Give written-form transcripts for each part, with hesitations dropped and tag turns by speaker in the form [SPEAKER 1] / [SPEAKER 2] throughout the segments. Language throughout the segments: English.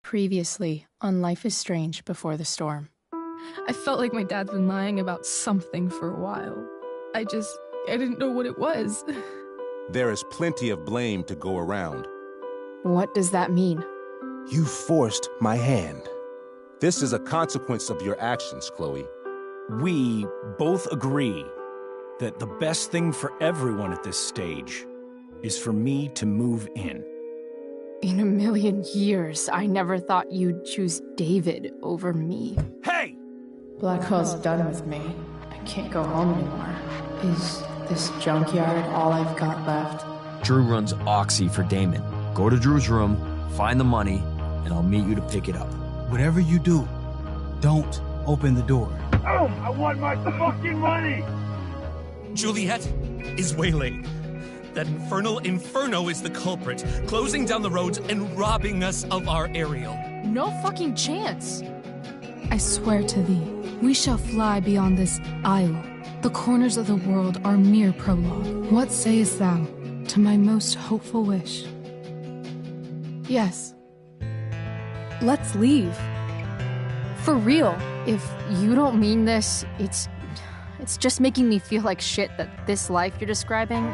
[SPEAKER 1] Previously on Life is Strange Before the Storm.
[SPEAKER 2] I felt like my dad's been lying about something for a while. I didn't know what it was.
[SPEAKER 3] There is plenty of blame to go around.
[SPEAKER 1] What does that mean?
[SPEAKER 3] You forced my hand. This is a consequence of your actions, Chloe.
[SPEAKER 4] We both agree that the best thing for everyone at this stage is for me to move in.
[SPEAKER 1] In a million years, I never thought you'd choose David over me.
[SPEAKER 4] Hey!
[SPEAKER 1] Blackwell's done with me. I can't go home anymore. Is this junkyard all I've got left?
[SPEAKER 5] Drew runs Oxy for Damon. Go to Drew's room, find the money, and I'll meet you to pick it up.
[SPEAKER 6] Whatever you do, don't open the door.
[SPEAKER 7] Oh, I want my fucking money!
[SPEAKER 8] Juliet is waylaid. That infernal Inferno is the culprit, closing down the roads and robbing us of our Ariel.
[SPEAKER 1] No fucking chance.
[SPEAKER 2] I swear to thee, we shall fly beyond this isle. The corners of the world are mere prologue. What sayest thou to my most hopeful wish?
[SPEAKER 1] Yes.
[SPEAKER 2] Let's leave.
[SPEAKER 1] For real. If you don't mean this, it's just making me feel like shit that this life you're describing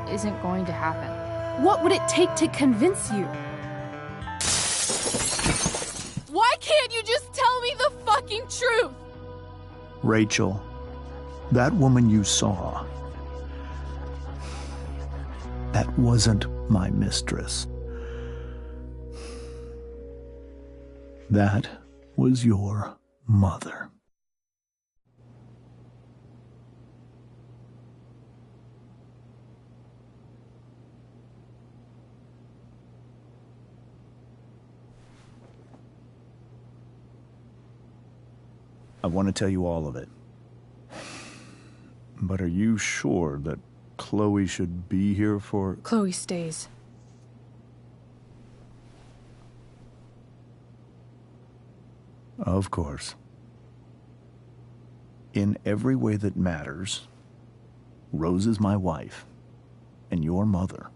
[SPEAKER 1] isn't going to happen.
[SPEAKER 2] What would it take to convince you? Why can't you just tell me the fucking truth?
[SPEAKER 9] Rachel, that woman you saw, that wasn't my mistress. That was your mother. I want to tell you all of it. But are you sure that Chloe should be here for...
[SPEAKER 2] Chloe stays.
[SPEAKER 9] Of course. In every way that matters, Rose is my wife and your mother.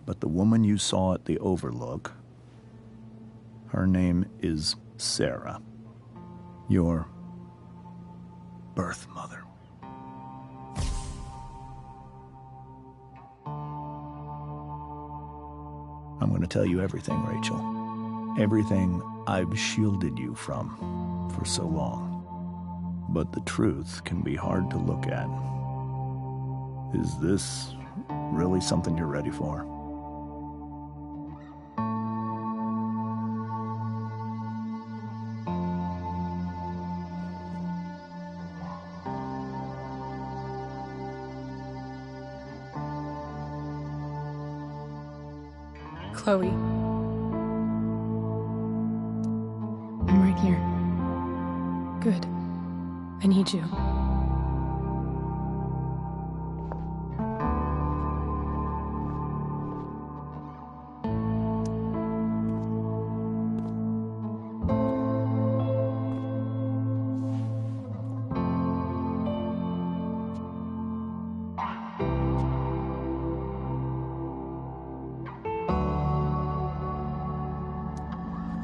[SPEAKER 9] But the woman you saw at the Overlook, her name is Sarah. Your birth mother. I'm going to tell you everything, Rachel. Everything I've shielded you from for so long. But the truth can be hard to look at. Is this really something you're ready for?
[SPEAKER 2] Chloe.
[SPEAKER 1] I'm right here.
[SPEAKER 2] Good. I need you.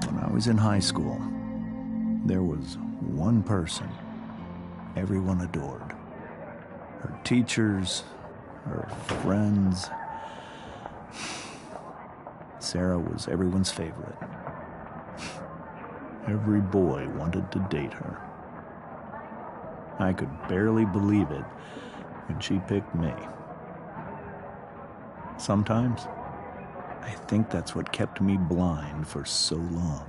[SPEAKER 9] When I was in high school, there was one person everyone adored. Her teachers, her friends. Sarah was everyone's favorite. Every boy wanted to date her. I could barely believe it when she picked me. Sometimes, I think that's what kept me blind for so long.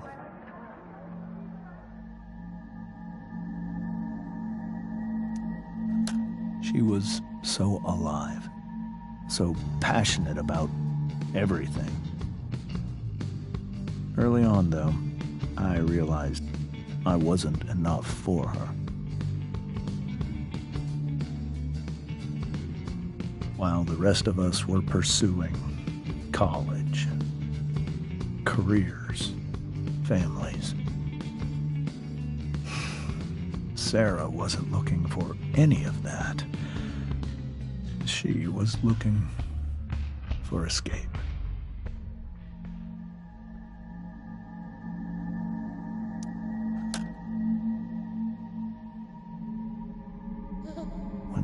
[SPEAKER 9] She was so alive, so passionate about everything. Early on, though, I realized I wasn't enough for her. While the rest of us were pursuing college, careers, families, Sarah wasn't looking for any of that. She was looking for escape.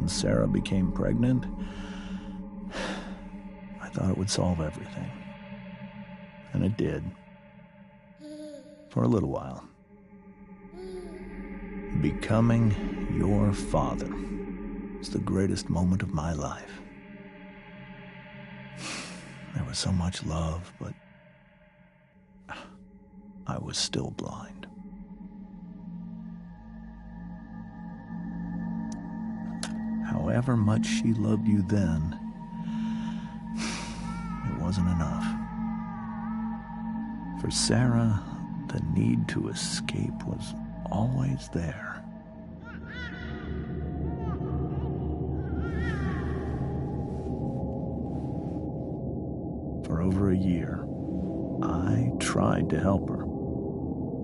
[SPEAKER 9] when Sarah became pregnant, I thought it would solve everything. And it did. For a little while. Becoming your father was the greatest moment of my life. There was so much love, but I was still blind. However much she loved you then, it wasn't enough. For Sarah, the need to escape was always there. For over a year, I tried to help her.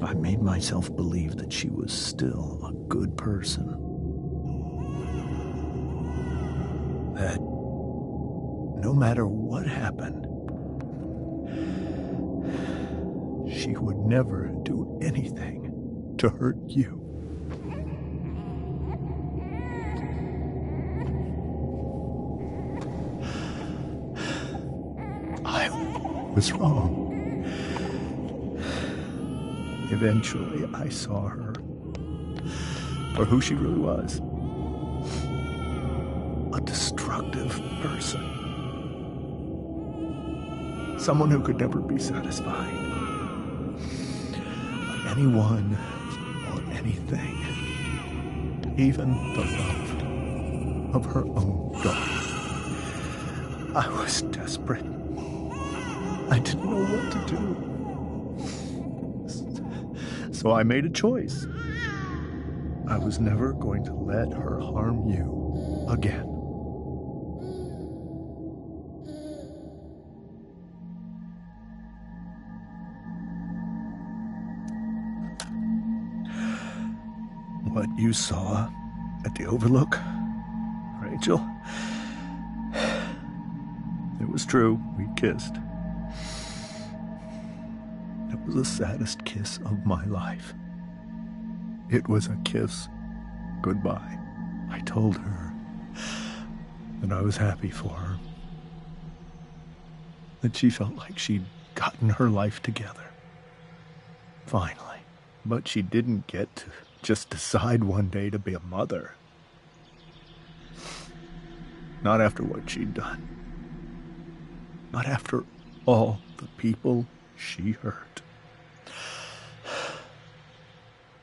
[SPEAKER 9] I made myself believe that she was still a good person. That no matter what happened, she would never do anything to hurt you. I was wrong. Eventually, I saw her for who she really was. A destructive person. Someone who could never be satisfied by anyone or anything. Even the love of her own daughter. I was desperate. I didn't know what to do. So I made a choice. I was never going to let her harm you again. What you saw at the Overlook, Rachel, it was true. We kissed. It was the saddest kiss of my life. It was a kiss goodbye. I told her that I was happy for her. That she felt like she'd gotten her life together. Finally. But she didn't get to just decide one day to be a mother. Not after what she'd done. Not after all the people she hurt.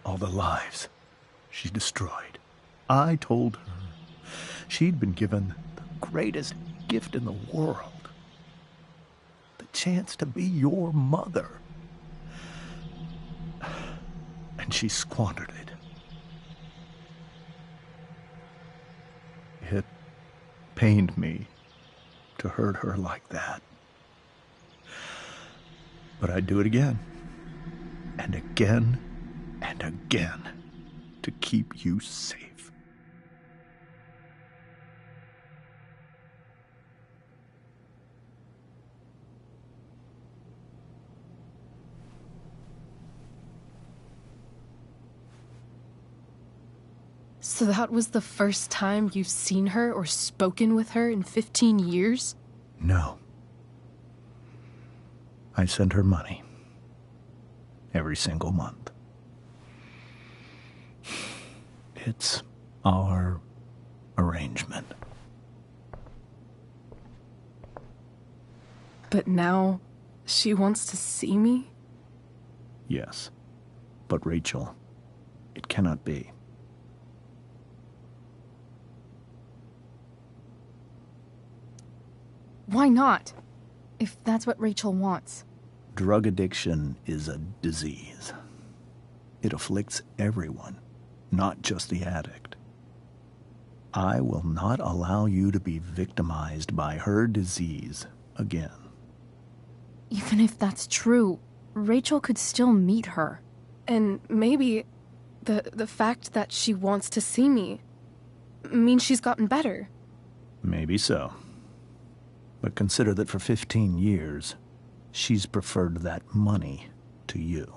[SPEAKER 9] All the lives she destroyed. I told her she'd been given the greatest gift in the world. The chance to be your mother. And she squandered it. It pained me to hurt her like that. But I'd do it again. And again. And again. To keep you safe.
[SPEAKER 2] So that was the first time you've seen her or spoken with her in 15 years?
[SPEAKER 9] No. I send her money. Every single month. It's our arrangement.
[SPEAKER 2] But now she wants to see me?
[SPEAKER 9] Yes. But Rachel, it cannot be.
[SPEAKER 1] Why not? If that's what Rachel wants.
[SPEAKER 9] Drug addiction is a disease. It afflicts everyone, not just the addict. I will not allow you to be victimized by her disease again.
[SPEAKER 1] Even if that's true, Rachel could still meet her.
[SPEAKER 2] And maybe the fact that she wants to see me means she's gotten better.
[SPEAKER 9] Maybe so. But consider that for 15 years, she's preferred that money to you.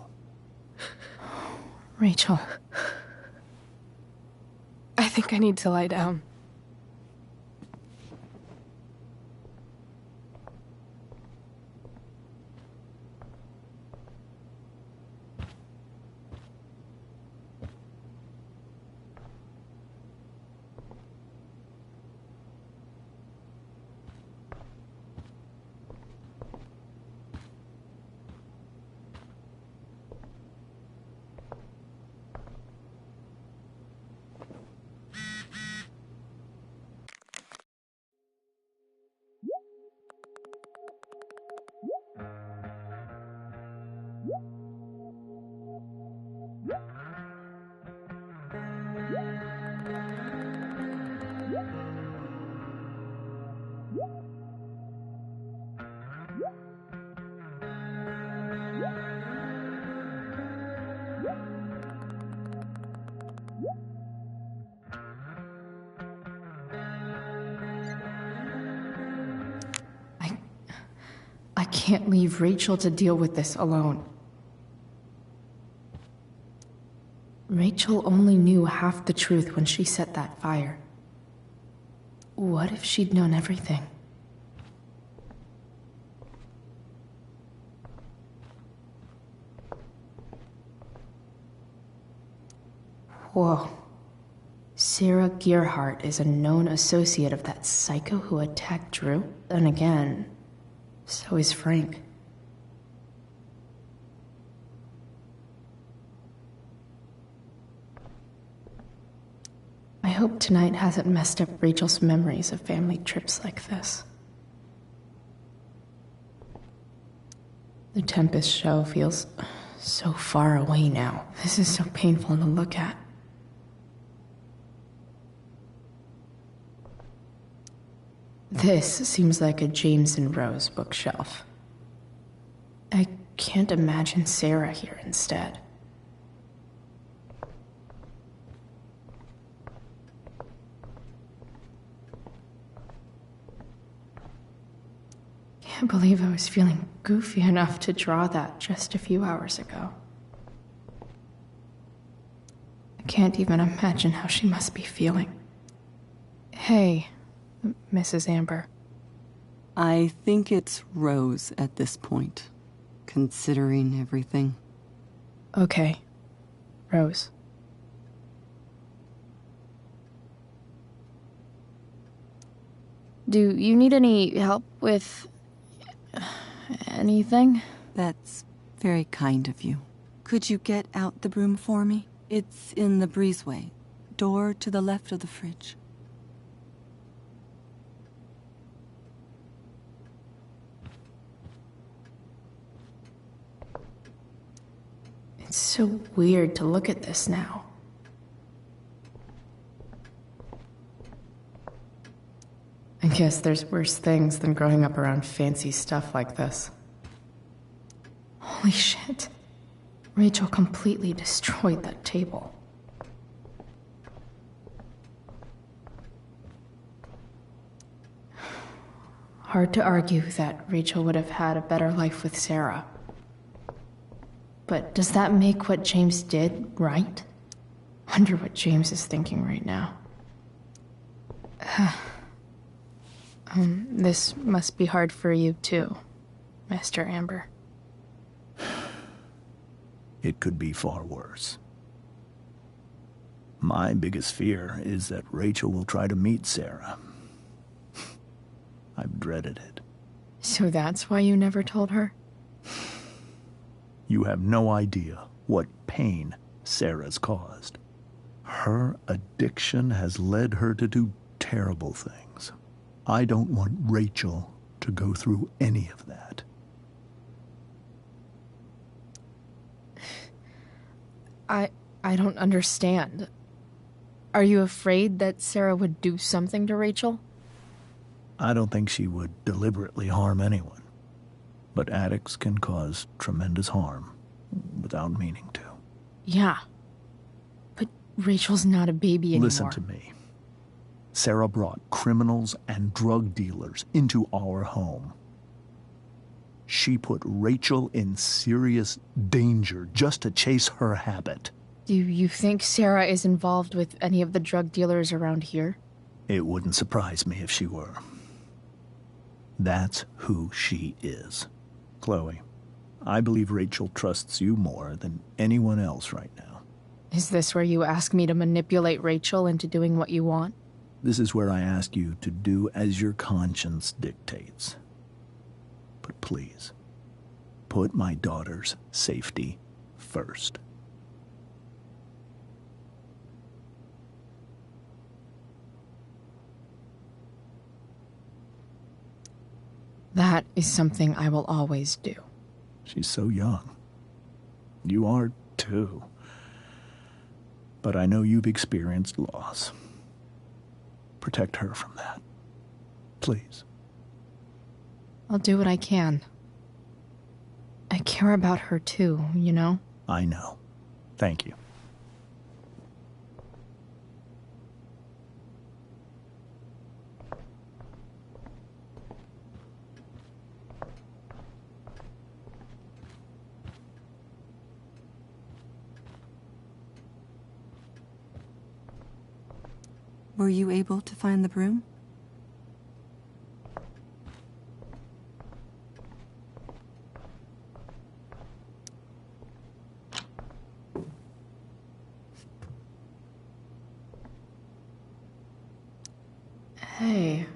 [SPEAKER 1] Rachel.
[SPEAKER 2] I think I need to lie down.
[SPEAKER 1] can't leave Rachel to deal with this alone. Rachel only knew half the truth when she set that fire. What if she'd known everything? Whoa. Sarah Gearhart is a known associate of that psycho who attacked Drew? And again, so is Frank. I hope tonight hasn't messed up Rachel's memories of family trips like this. The Tempest show feels so far away now. This is so painful to look at. This seems like a James and Rose bookshelf. I can't imagine Sarah here instead. Can't believe I was feeling goofy enough to draw that just a few hours ago. I can't even imagine how she must be feeling. Hey, Mrs. Amber.
[SPEAKER 10] I think it's Rose at this point, considering everything.
[SPEAKER 1] Okay, Rose. Do you need any help with anything?
[SPEAKER 10] That's very kind of you. Could you get out the broom for me? It's in the breezeway, door to the left of the fridge.
[SPEAKER 1] It's so weird to look at this now. I guess there's worse things than growing up around fancy stuff like this. Holy shit. Rachel completely destroyed that table. Hard to argue that Rachel would have had a better life with Sarah. But does that make what James did right? Wonder what James is thinking right now. This must be hard for you too, Master Amber.
[SPEAKER 9] It could be far worse. My biggest fear is that Rachel will try to meet Sarah. I've dreaded it.
[SPEAKER 1] So that's why you never told her?
[SPEAKER 9] You have no idea what pain Sarah's caused. Her addiction has led her to do terrible things. I don't want Rachel to go through any of that.
[SPEAKER 1] I don't understand. Are you afraid that Sarah would do something to Rachel?
[SPEAKER 9] I don't think she would deliberately harm anyone. But addicts can cause tremendous harm without meaning to.
[SPEAKER 1] Yeah. But Rachel's not a baby anymore.
[SPEAKER 9] Listen to me. Sarah brought criminals and drug dealers into our home. She put Rachel in serious danger just to chase her habit.
[SPEAKER 1] Do you think Sarah is involved with any of the drug dealers around here?
[SPEAKER 9] It wouldn't surprise me if she were. That's who she is. Chloe, I believe Rachel trusts you more than anyone else right now.
[SPEAKER 1] Is this where you ask me to manipulate Rachel into doing what you want?
[SPEAKER 9] This is where I ask you to do as your conscience dictates. But please, put my daughter's safety first.
[SPEAKER 1] That is something I will always do.
[SPEAKER 9] She's so young. You are, too. But I know you've experienced loss. Protect her from that. Please.
[SPEAKER 1] I'll do what I can. I care about her too, you know?
[SPEAKER 9] I know. Thank you.
[SPEAKER 10] Were you able to find the broom?
[SPEAKER 1] Hey,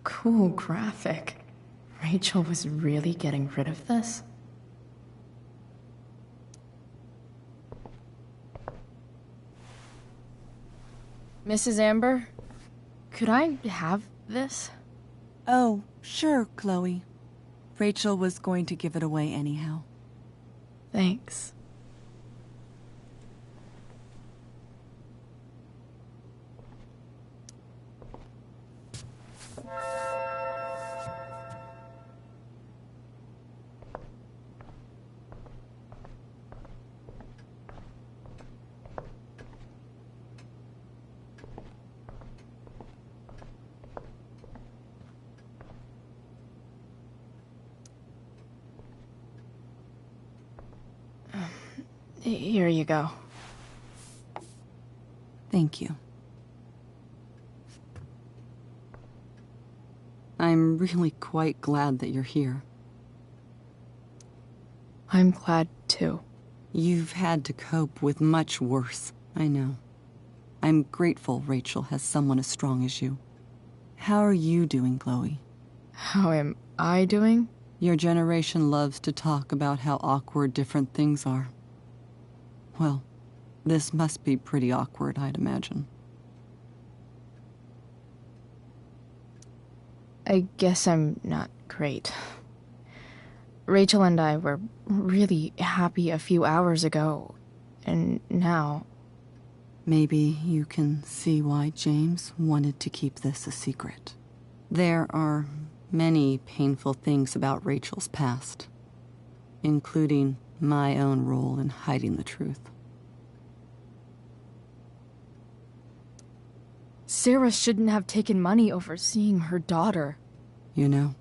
[SPEAKER 1] cool graphic. Rachel was really getting rid of this? Mrs. Amber, could I have this?
[SPEAKER 10] Oh, sure, Chloe. Rachel was going to give it away anyhow.
[SPEAKER 1] Thanks. Here you go.
[SPEAKER 10] Thank you. I'm really quite glad that you're here.
[SPEAKER 1] I'm glad too.
[SPEAKER 10] You've had to cope with much worse, I know. I'm grateful Rachel has someone as strong as you. How are you doing, Chloe?
[SPEAKER 1] How am I doing?
[SPEAKER 10] Your generation loves to talk about how awkward different things are. Well, this must be pretty awkward, I'd imagine.
[SPEAKER 1] I guess I'm not great. Rachel and I were really happy a few hours ago, and now...
[SPEAKER 10] Maybe you can see why James wanted to keep this a secret. There are many painful things about Rachel's past, including my own role in hiding the truth.
[SPEAKER 1] Sarah shouldn't have taken money over seeing her daughter.
[SPEAKER 10] You know,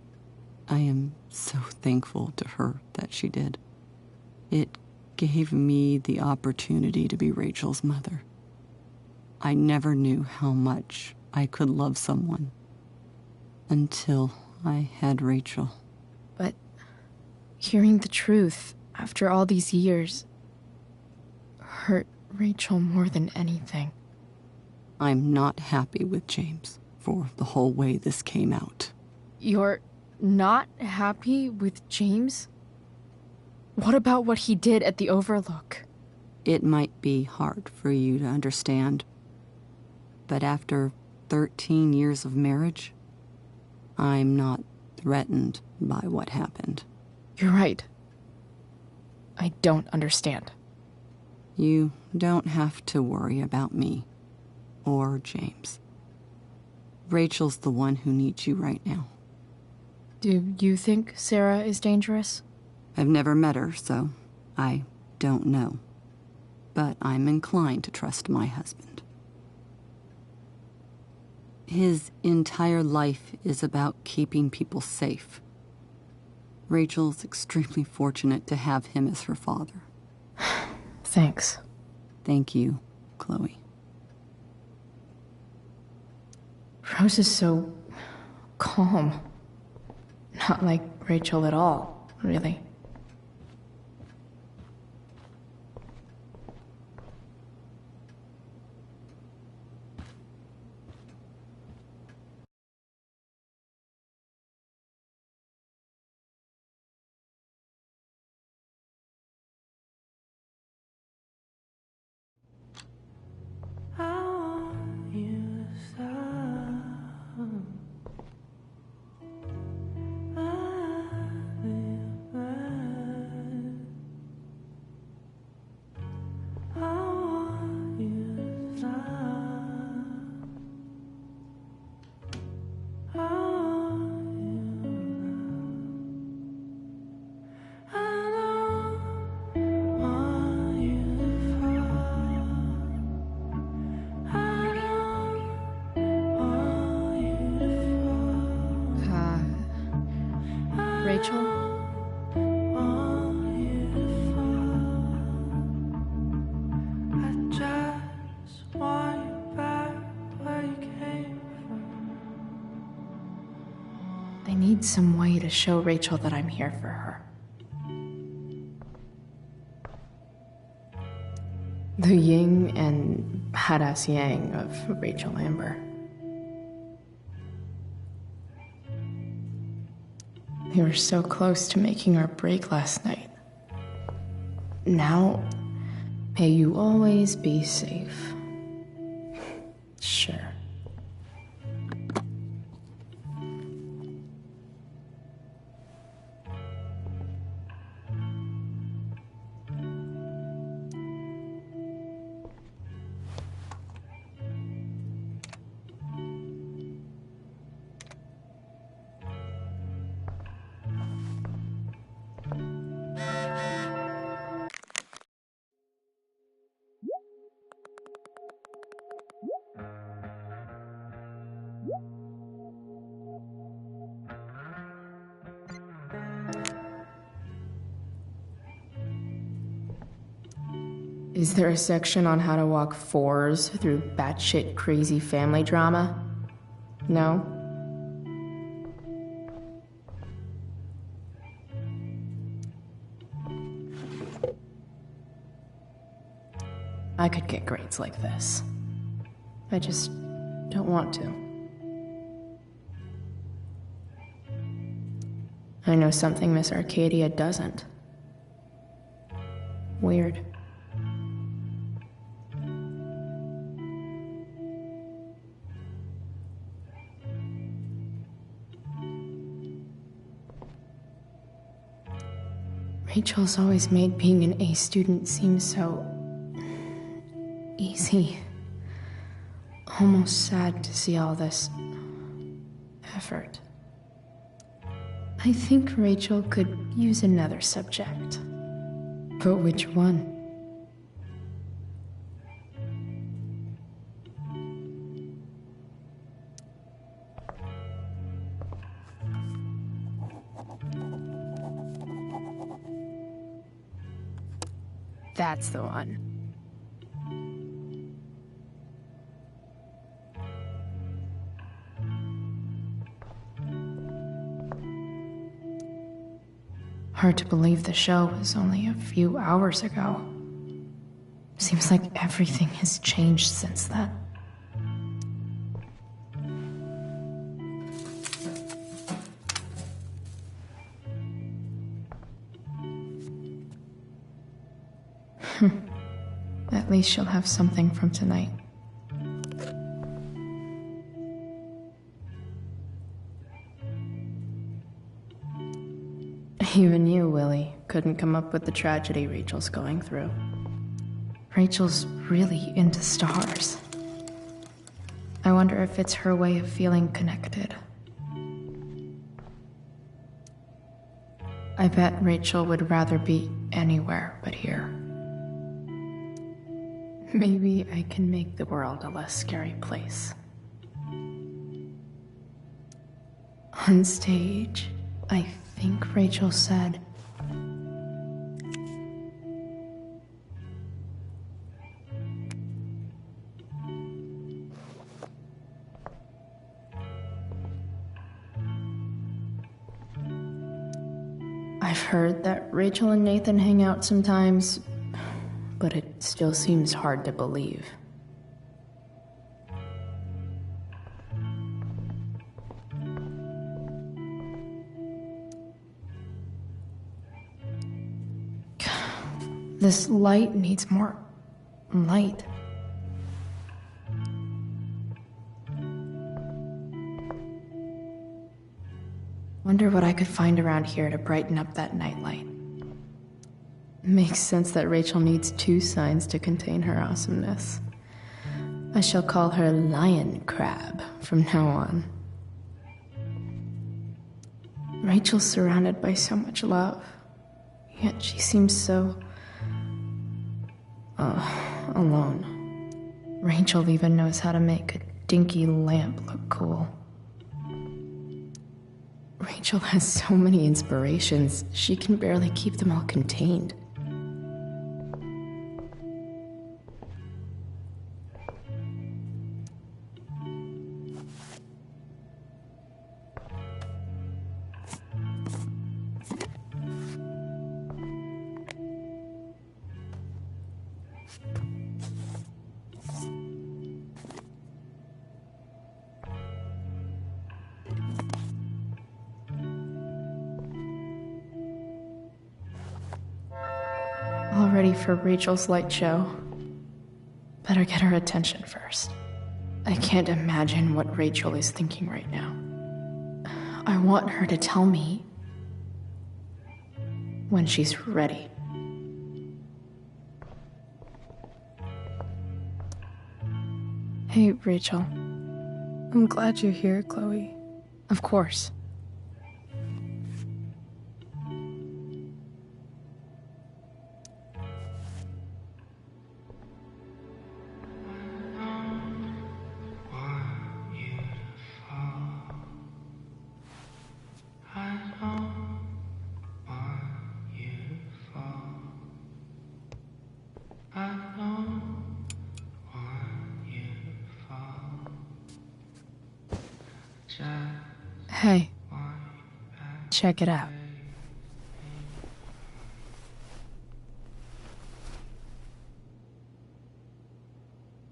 [SPEAKER 10] I am so thankful to her that she did. It gave me the opportunity to be Rachel's mother. I never knew how much I could love someone until I had Rachel.
[SPEAKER 1] But hearing the truth after all these years hurt Rachel more than anything.
[SPEAKER 10] I'm not happy with James for the whole way this came out.
[SPEAKER 1] You're not happy with James? What about what he did at the Overlook?
[SPEAKER 10] It might be hard for you to understand, but after 13 years of marriage, I'm not threatened by what happened.
[SPEAKER 1] You're right. I don't understand.
[SPEAKER 10] You don't have to worry about me or James. Rachel's the one who needs you right now.
[SPEAKER 1] Do you think Sarah is dangerous?
[SPEAKER 10] I've never met her, so I don't know. But I'm inclined to trust my husband. His entire life is about keeping people safe. Rachel's extremely fortunate to have him as her father.
[SPEAKER 1] Thanks.
[SPEAKER 10] Thank you, Chloe.
[SPEAKER 1] Rose is so calm. Not like Rachel at all, really. need some way to show Rachel that I'm here for her. The yin and badass yang of Rachel Amber. We were so close to making our break last night. Now, may you always be safe. Sure. Is there a section on how to walk fours through batshit crazy family drama? No? I could get grades like this. I just don't want to. I know something Miss Arcadia doesn't. Weird. Rachel's always made being an A student seem so easy. Almost sad to see all this effort. I think Rachel could use another subject. But which one? That's the one. Hard to believe the show was only a few hours ago. Seems like everything has changed since then. At least she'll have something from tonight. Even you, Willie, couldn't come up with the tragedy Rachel's going through. Rachel's really into stars. I wonder if it's her way of feeling connected. I bet Rachel would rather be anywhere but here. Maybe I can make the world a less scary place. On stage, I think Rachel said, I've heard that Rachel and Nathan hang out sometimes, but it still seems hard to believe. This light needs more light. Wonder what I could find around here to brighten up that nightlight. Makes sense that Rachel needs 2 signs to contain her awesomeness. I shall call her Lion Crab from now on. Rachel's surrounded by so much love, yet she seems so alone. Rachel even knows how to make a dinky lamp look cool. Rachel has so many inspirations, she can barely keep them all contained. ready for Rachel's light show. Better get her attention first. I can't imagine what Rachel is thinking right now. I want her to tell me when she's ready.
[SPEAKER 2] Hey, Rachel. I'm glad you're here, Chloe.
[SPEAKER 1] Of course.
[SPEAKER 2] Hey, check it out.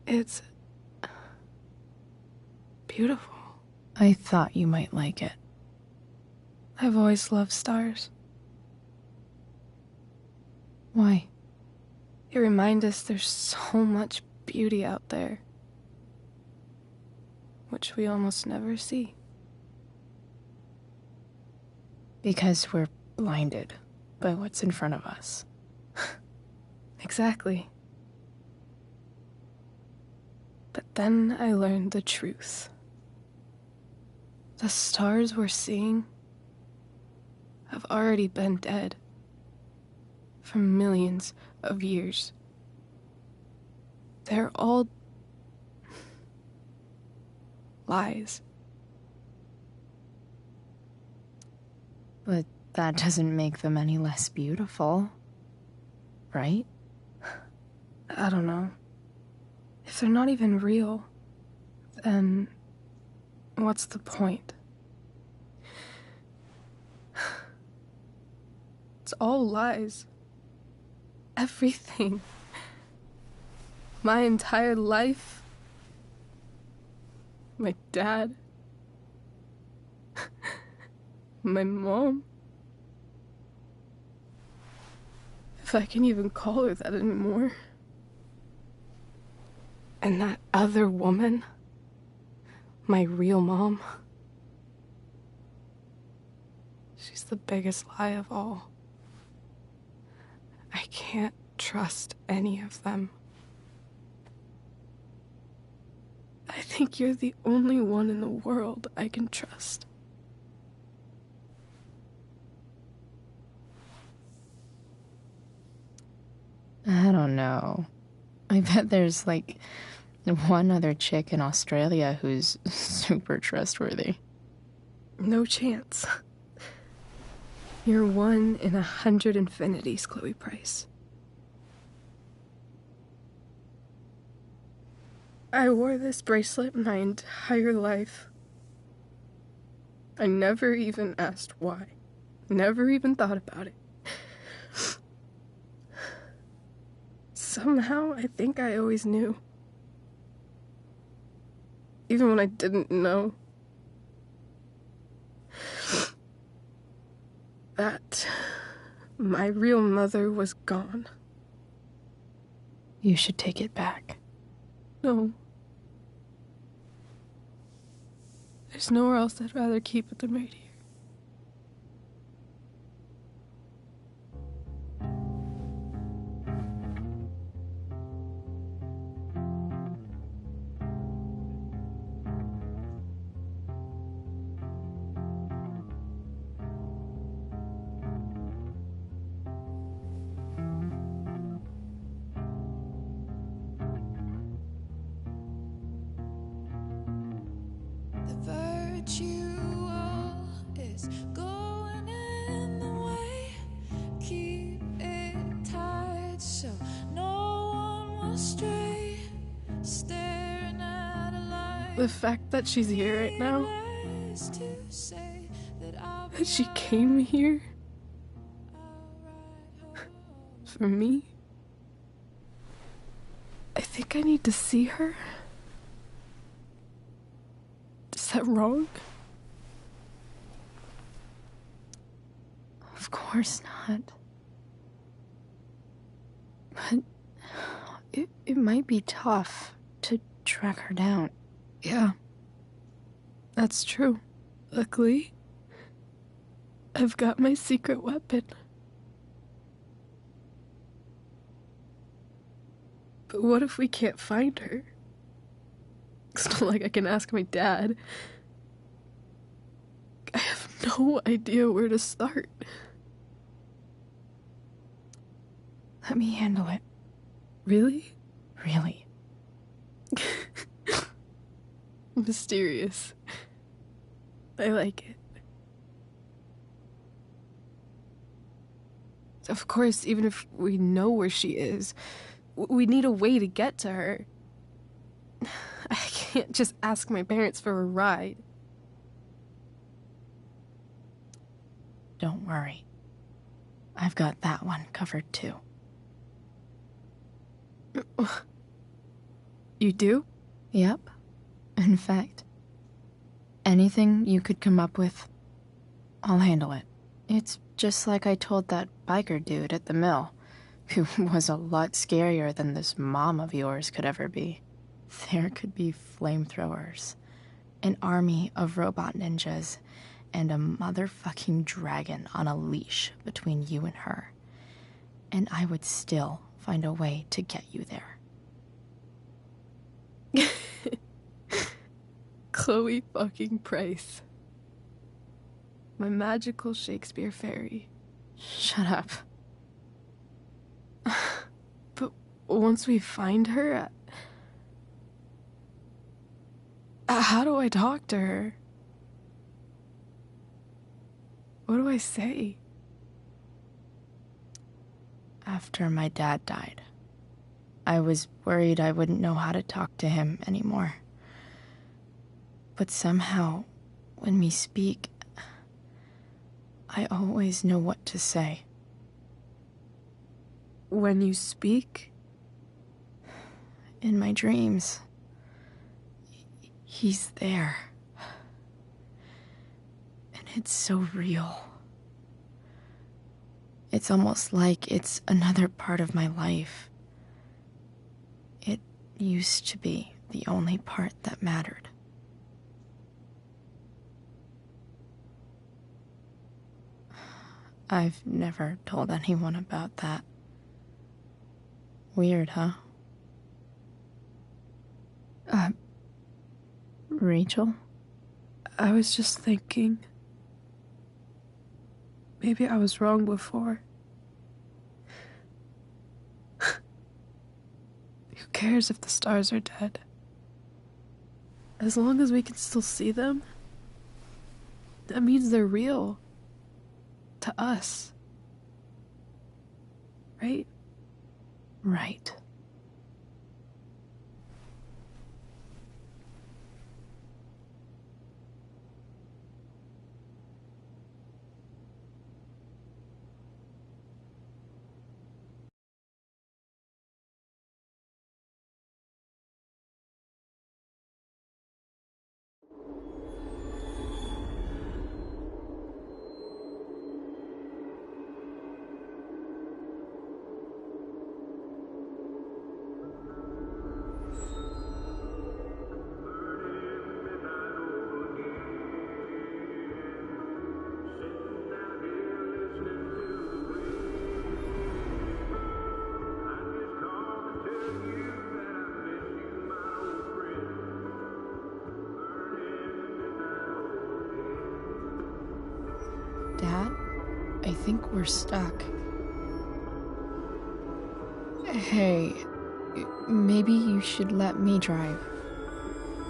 [SPEAKER 2] It's beautiful.
[SPEAKER 1] I thought you might like it.
[SPEAKER 2] I've always loved stars.
[SPEAKER 1] Why?
[SPEAKER 2] They remind us there's so much beauty out there, which we almost never see.
[SPEAKER 1] Because we're blinded by what's in front of us.
[SPEAKER 2] Exactly. But then I learned the truth. The stars we're seeing have already been dead for millions of years. They're all lies.
[SPEAKER 1] But that doesn't make them any less beautiful, right?
[SPEAKER 2] I don't know. If they're not even real, then what's the point? It's all lies. Everything. My entire life. My dad. My mom. If I can even call her that anymore. And that other woman, my real mom, she's the biggest lie of all. I can't trust any of them. I think you're the only one in the world I can trust.
[SPEAKER 1] I don't know. I bet there's like one other chick in Australia who's super trustworthy.
[SPEAKER 2] No chance. You're 1 in 100 infinities, Chloe Price. I wore this bracelet my entire life. I never even asked why. Never even thought about it. Somehow, I think I always knew. Even when I didn't know. That my real mother was gone.
[SPEAKER 1] You should take it back.
[SPEAKER 2] No. There's nowhere else I'd rather keep it than right here. The fact that she's here right now, that she came here for me, I think I need to see her. Is that wrong?
[SPEAKER 1] Of course not. It might be tough to track her down.
[SPEAKER 2] Yeah, that's true. Luckily, I've got my secret weapon. But what if we can't find her? It's not like I can ask my dad. I have no idea where to start.
[SPEAKER 1] Let me handle it.
[SPEAKER 2] Really?
[SPEAKER 1] Really.
[SPEAKER 2] Mysterious. I like it. Of course, even if we know where she is, we need a way to get to her. I can't just ask my parents for a ride.
[SPEAKER 1] Don't worry. I've got that one covered too.
[SPEAKER 2] You do?
[SPEAKER 1] Yep. In fact, anything you could come up with, I'll handle it. It's just like I told that biker dude at the mill, who was a lot scarier than this mom of yours could ever be. There could be flamethrowers, an army of robot ninjas, and a motherfucking dragon on a leash between you and her. And I would still find a way to get you there.
[SPEAKER 2] Chloe fucking Price. My magical Shakespeare fairy.
[SPEAKER 1] Shut up.
[SPEAKER 2] But once we find her, how do I talk to her? What do I say?
[SPEAKER 1] After my dad died, I was worried I wouldn't know how to talk to him anymore. But somehow, when we speak, I always know what to say.
[SPEAKER 2] When you speak?
[SPEAKER 1] In my dreams. He's there. And it's so real. It's almost like it's another part of my life. It used to be the only part that mattered. I've never told anyone about that. Weird, huh? Rachel?
[SPEAKER 2] I was just thinking. Maybe I was wrong before. Who cares if the stars are dead? As long as we can still see them, that means they're real. To us. Right?
[SPEAKER 1] Right. Dad, I think we're stuck. Hey, maybe you should let me drive.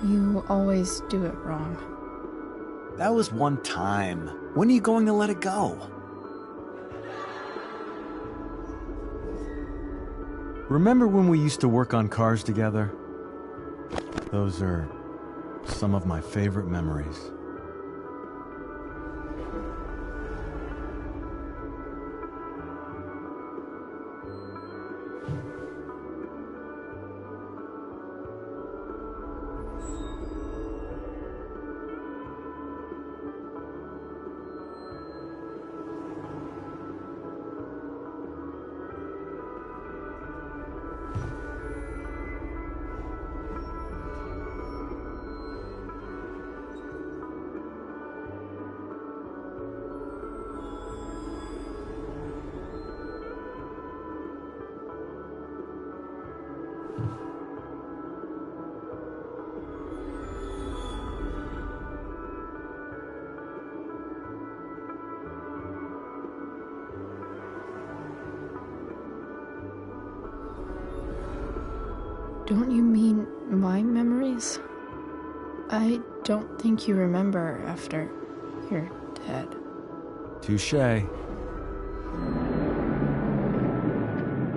[SPEAKER 1] You always do it wrong.
[SPEAKER 11] That was one time. When are you going to let it go?
[SPEAKER 12] Remember when we used to work on cars together? Those are some of my favorite memories.
[SPEAKER 1] Don't you mean my memories? I don't think you remember after you're dead.
[SPEAKER 12] Touché.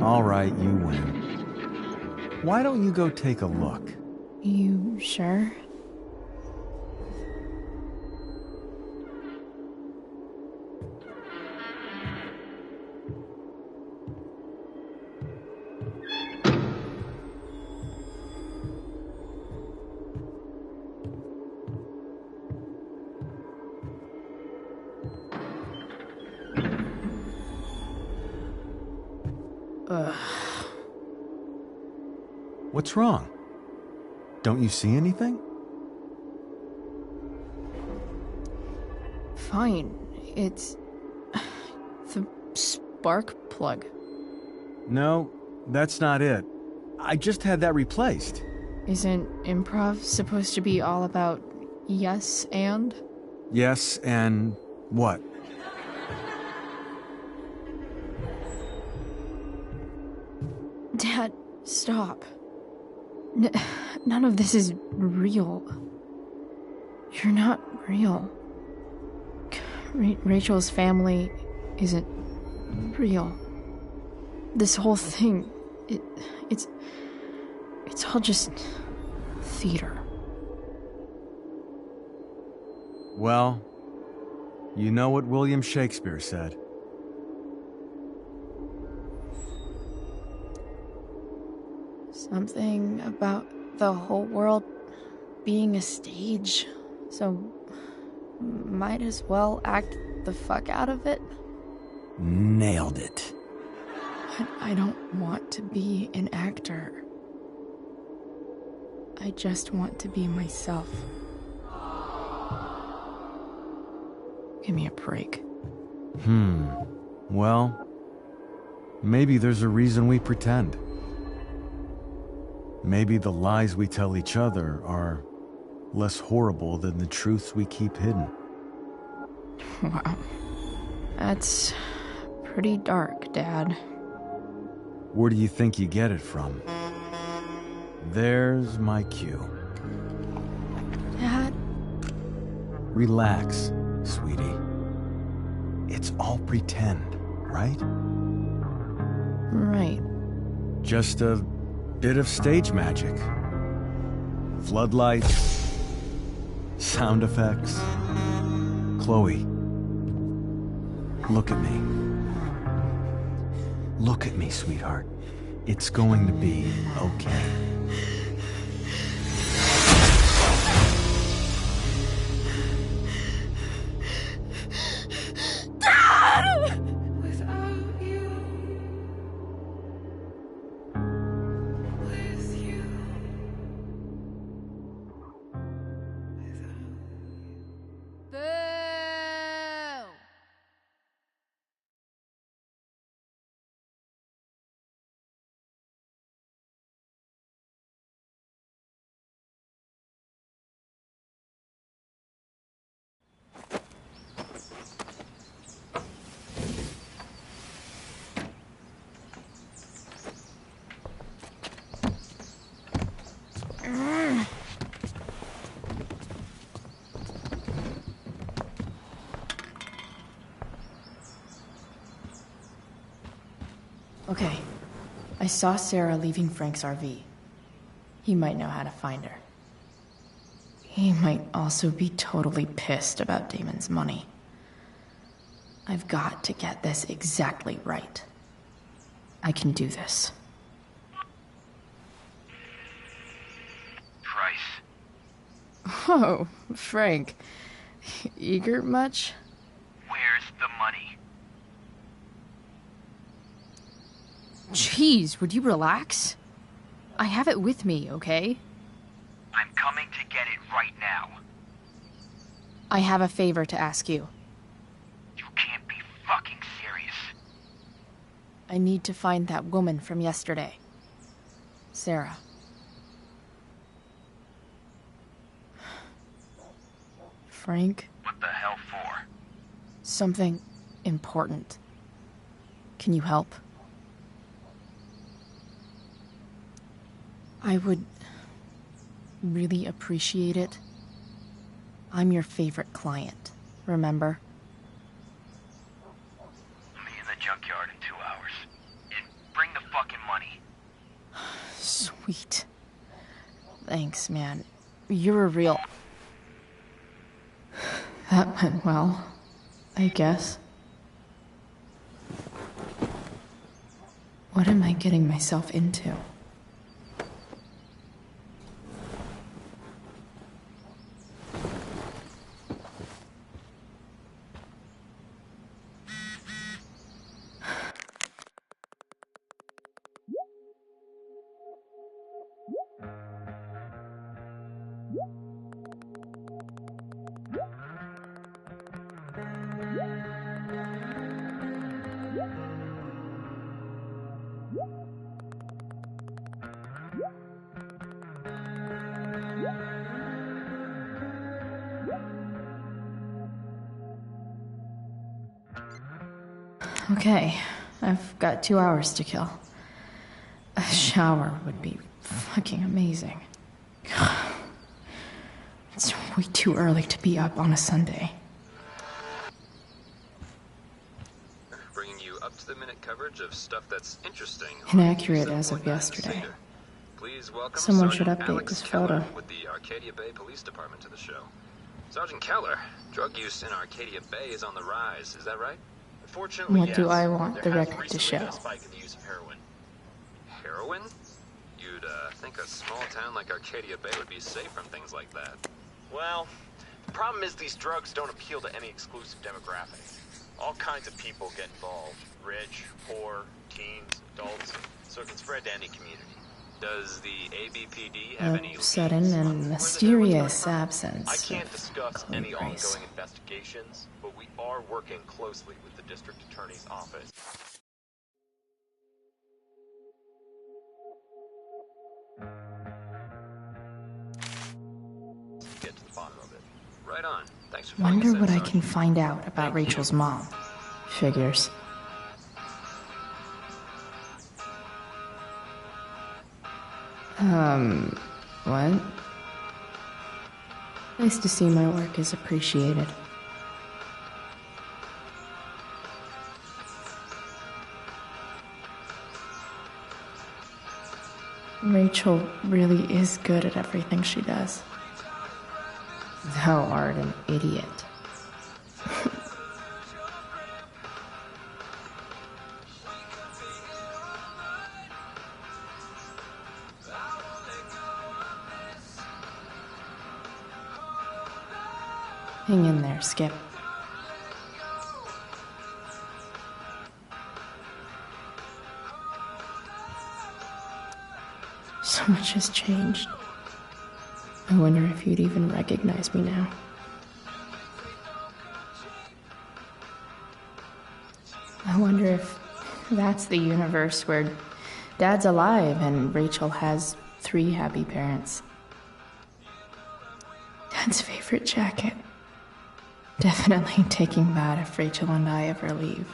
[SPEAKER 12] All right, you win. Why don't you go take a look?
[SPEAKER 1] You sure?
[SPEAKER 12] What's wrong? Don't you see anything?
[SPEAKER 1] Fine. It's the spark plug.
[SPEAKER 12] No, that's not it. I just had that replaced.
[SPEAKER 1] Isn't improv supposed to be all about yes and?
[SPEAKER 12] Yes, and what?
[SPEAKER 1] Dad, stop. None of this is real. You're not real. Rachel's family isn't real. This whole thing, it's all just theater.
[SPEAKER 12] Well, you know what William Shakespeare said.
[SPEAKER 1] Something about the whole world being a stage, so might as well act the fuck out of it.
[SPEAKER 12] Nailed it.
[SPEAKER 1] But I don't want to be an actor. I just want to be myself. Give me a break.
[SPEAKER 12] Well, maybe there's a reason we pretend. Maybe the lies we tell each other are less horrible than the truths we keep hidden.
[SPEAKER 1] Wow. That's pretty dark, Dad.
[SPEAKER 12] Where do you think you get it from? There's my cue.
[SPEAKER 1] Dad?
[SPEAKER 12] Relax, sweetie. It's all pretend, right?
[SPEAKER 1] Right.
[SPEAKER 12] Just a bit of stage magic. Floodlights, sound effects. Chloe, look at me. Look at me, sweetheart. It's going to be okay.
[SPEAKER 1] Okay. I saw Sarah leaving Frank's RV. He might know how to find her. He might also be totally pissed about Damon's money. I've got to get this exactly right. I can do this.
[SPEAKER 13] Price.
[SPEAKER 1] Oh, Frank. Eager much?
[SPEAKER 13] Where's the money?
[SPEAKER 1] Jeez, would you relax? I have it with me, okay?
[SPEAKER 13] I'm coming to get it right now.
[SPEAKER 1] I have a favor to ask you.
[SPEAKER 13] You can't be fucking serious.
[SPEAKER 1] I need to find that woman from yesterday. Sarah. Frank?
[SPEAKER 13] What the hell for?
[SPEAKER 1] Something important. Can you help? I would really appreciate it. I'm your favorite client, remember?
[SPEAKER 13] Meet in the junkyard in 2 hours. And bring the fucking money.
[SPEAKER 1] Sweet. Thanks, man. You're a real... That went well, I guess. What am I getting myself into? Okay, I've got 2 hours to kill. A shower would be fucking amazing. It's way too early to be up on a Sunday.
[SPEAKER 14] Bringing you up-to-the-minute coverage of stuff that's interesting.
[SPEAKER 1] Inaccurate as of yesterday.
[SPEAKER 14] Please welcome
[SPEAKER 1] Someone should
[SPEAKER 14] Sergeant
[SPEAKER 1] update
[SPEAKER 14] Alex
[SPEAKER 1] this
[SPEAKER 14] Keller
[SPEAKER 1] photo.
[SPEAKER 14] with the Arcadia Bay Police Department to the show. Sergeant Keller, drug use in Arcadia Bay is on the rise, is that right?
[SPEAKER 15] Unfortunately,
[SPEAKER 1] What
[SPEAKER 15] yes.
[SPEAKER 1] do I want the
[SPEAKER 15] There has
[SPEAKER 1] record to
[SPEAKER 15] recently been
[SPEAKER 1] show?
[SPEAKER 15] a spike in the use of heroin.
[SPEAKER 14] Heroin? You'd think a small town like Arcadia Bay would be safe from things like that.
[SPEAKER 15] Well, the problem is these drugs don't appeal to any exclusive demographic. All kinds of people get involved. Rich, poor, teens, adults, so it can spread to any community.
[SPEAKER 14] Does the ABPD have any
[SPEAKER 1] A sudden and mysterious absence.
[SPEAKER 15] I can't discuss
[SPEAKER 1] of
[SPEAKER 15] any
[SPEAKER 1] race.
[SPEAKER 15] ongoing investigations, but we are working closely with the district attorney's office. Get to the bottom of it.
[SPEAKER 14] Right on. Thanks for filling
[SPEAKER 1] Wonder
[SPEAKER 14] us in,
[SPEAKER 1] what I
[SPEAKER 14] Sergeant.
[SPEAKER 1] can find out about Rachel's mom. Figures. What? Nice to see my work is appreciated. Rachel really is good at everything she does. Thou art an idiot. Hang in there, Skip. So much has changed. I wonder if you'd even recognize me now. I wonder if that's the universe where Dad's alive and Rachel has 3 happy parents. Dad's favorite jacket. Definitely taking that if Rachel and I ever leave.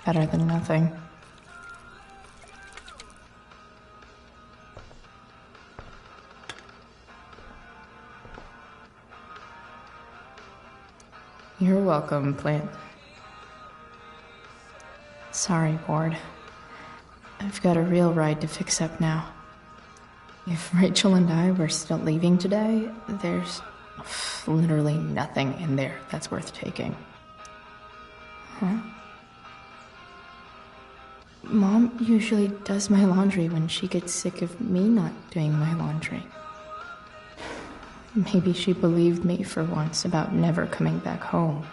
[SPEAKER 1] Better than nothing. You're welcome, Plant. Sorry, Ward. I've got a real ride to fix up now. If Rachel and I were still leaving today, there's literally nothing in there that's worth taking. Huh? Mom usually does my laundry when she gets sick of me not doing my laundry. Maybe she believed me for once about never coming back home.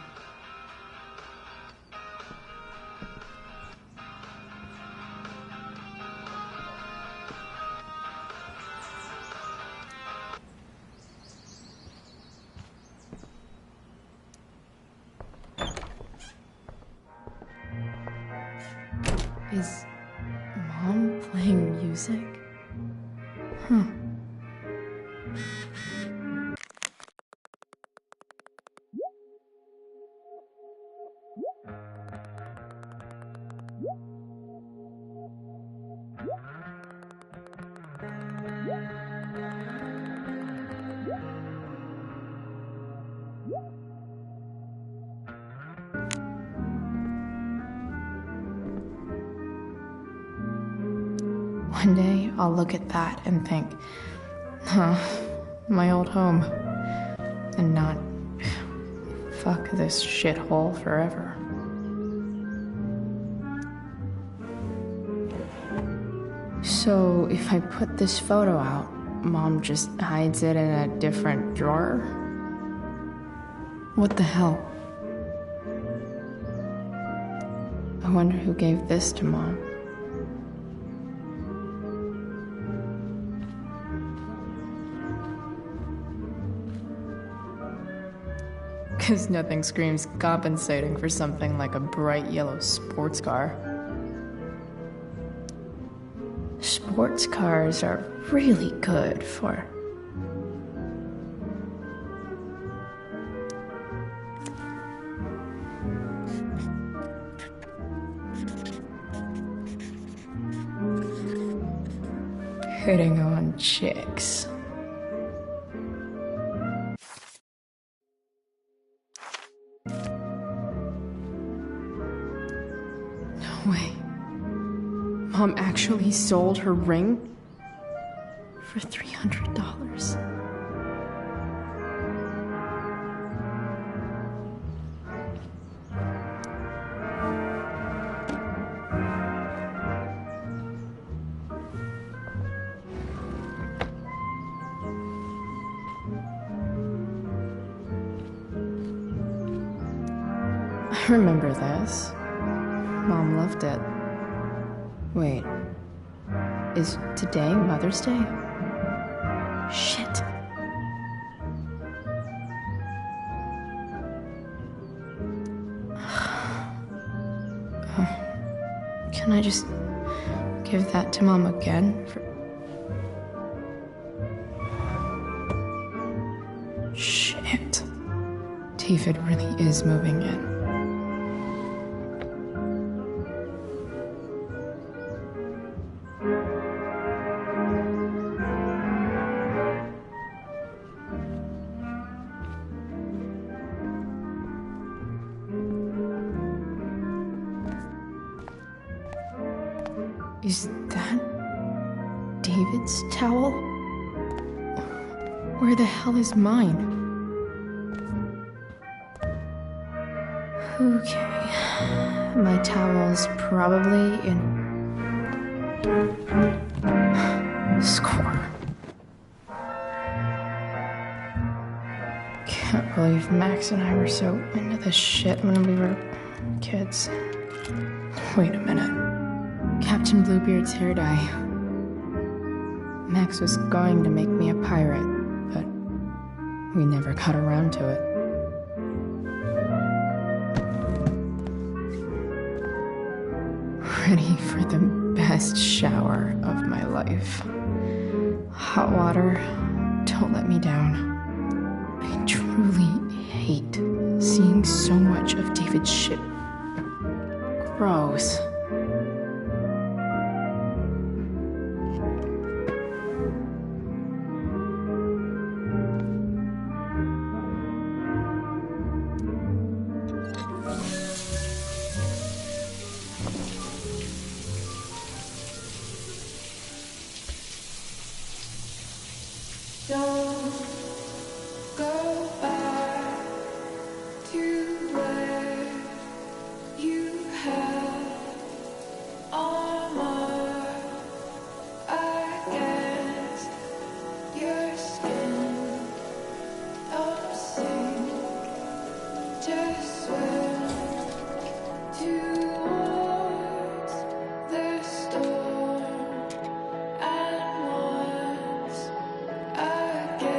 [SPEAKER 1] Is Mom playing music? Huh. One day, I'll look at that and think, huh, my old home. And not, fuck this shithole forever. So, if I put this photo out, Mom just hides it in a different drawer? What the hell? I wonder who gave this to Mom. Because nothing screams compensating for something like a bright yellow sports car. Sports cars are really good for... hitting on chicks. No way. Mom actually sold her ring for $300. I remember this. Mom loved it. Wait. Is today Mother's Day? Shit. Can I just give that to Mom again? Shit. David really is moving in. Is that David's towel? Where the hell is mine? Okay. My towel's probably in... Score. Can't believe Max and I were so into this shit when we were kids. Wait a minute. Captain Bluebeard's hair dye. Max was going to make me a pirate, but we never got around to it. Ready for the best shower of my life. Hot water, don't let me down. I truly hate seeing so much of David's shit. Gross.
[SPEAKER 2] Don't go back to where you had armor against your skin. Don't sink, just swim towards the storm and once again.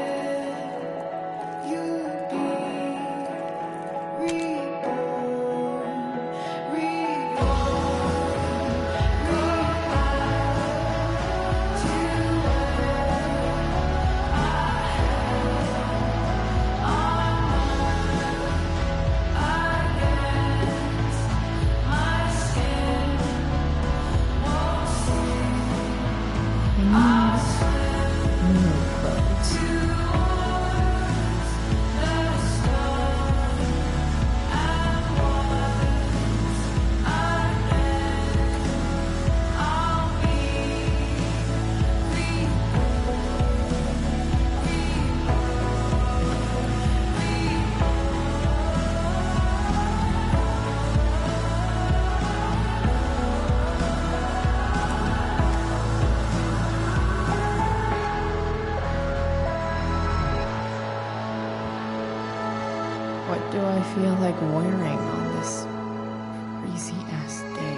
[SPEAKER 1] do I feel like wearing on this crazy-ass day?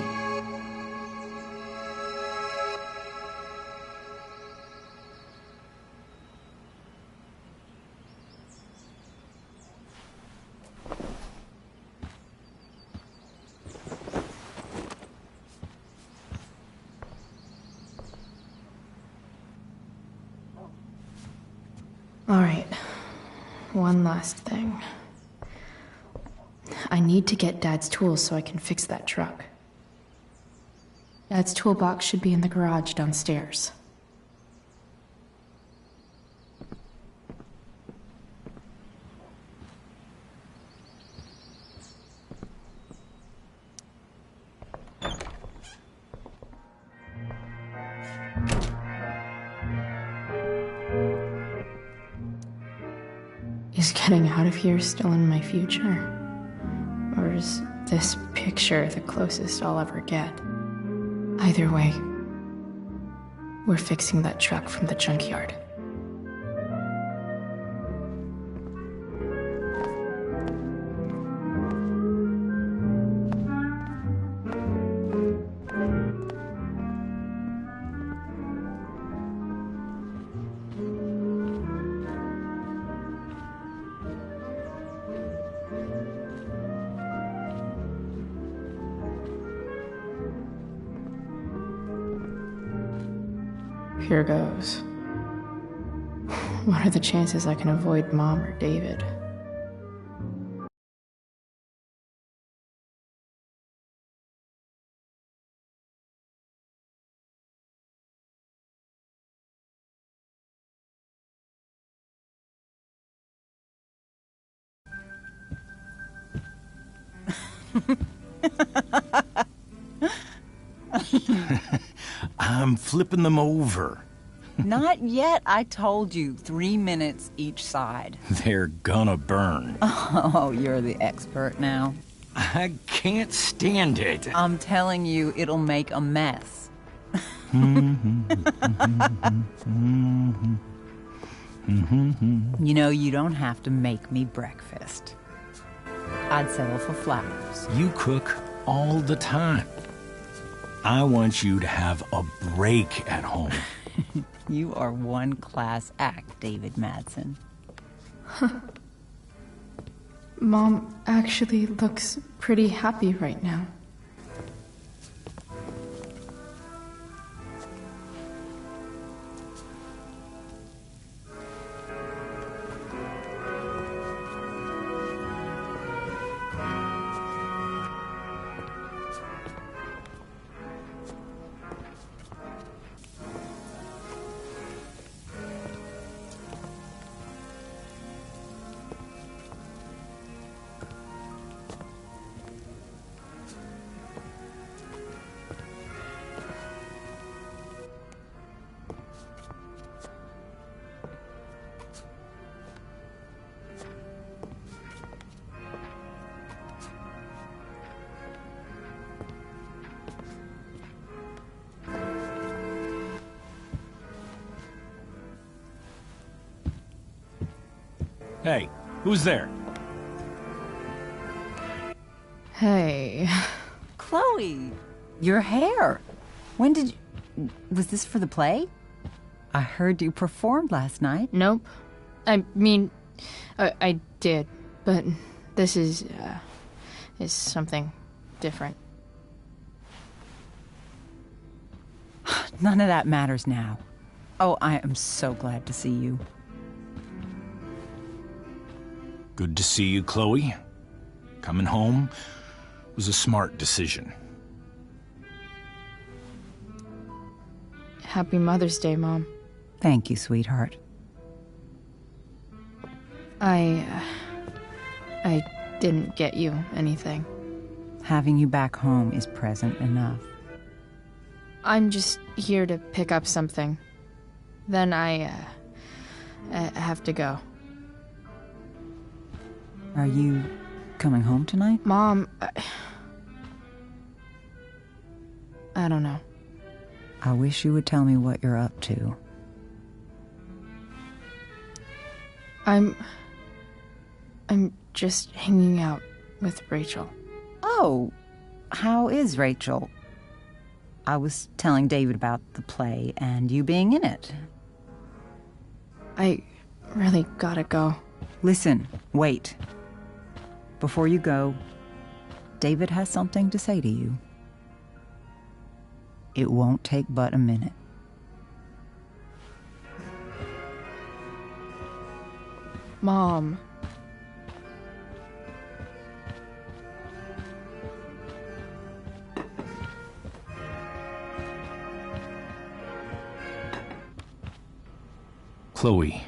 [SPEAKER 1] All right, one last thing. I need to get Dad's tools so I can fix that truck. Dad's toolbox should be in the garage downstairs. Is getting out of here still in my future? Or is this picture the closest I'll ever get? Either way, we're fixing that truck from the junkyard. Here goes. What are the chances I can avoid Mom or David?
[SPEAKER 4] I'm flipping them over.
[SPEAKER 16] Not yet. I told you, 3 minutes each side.
[SPEAKER 4] They're gonna burn.
[SPEAKER 16] Oh, you're the expert now.
[SPEAKER 4] I can't stand it.
[SPEAKER 16] I'm telling you, it'll make a mess. You know, you don't have to make me breakfast. I'd settle for flowers.
[SPEAKER 4] You cook all the time. I want you to have a break at home.
[SPEAKER 16] You are one class act, David Madsen.
[SPEAKER 1] Mom actually looks pretty happy right now.
[SPEAKER 4] Hey, who's there?
[SPEAKER 1] Hey.
[SPEAKER 16] Chloe, your hair. When did you... Was this for the play? I heard you performed last night.
[SPEAKER 1] Nope. I mean, I did, but this is something different.
[SPEAKER 16] None of that matters now. Oh, I am so glad to see you.
[SPEAKER 4] Good to see you, Chloe. Coming home was a smart decision.
[SPEAKER 1] Happy Mother's Day, Mom.
[SPEAKER 16] Thank you, sweetheart.
[SPEAKER 1] I didn't get you anything.
[SPEAKER 16] Having you back home is present enough.
[SPEAKER 1] I'm just here to pick up something. Then I have to go.
[SPEAKER 16] Are you coming home tonight?
[SPEAKER 1] Mom, I don't know.
[SPEAKER 16] I wish you would tell me what you're up to.
[SPEAKER 1] I'm just hanging out with Rachel.
[SPEAKER 16] Oh, how is Rachel? I was telling David about the play and you being in it.
[SPEAKER 1] I really gotta go.
[SPEAKER 16] Listen, wait. Before you go, David has something to say to you. It won't take but a minute.
[SPEAKER 1] Mom.
[SPEAKER 4] Chloe.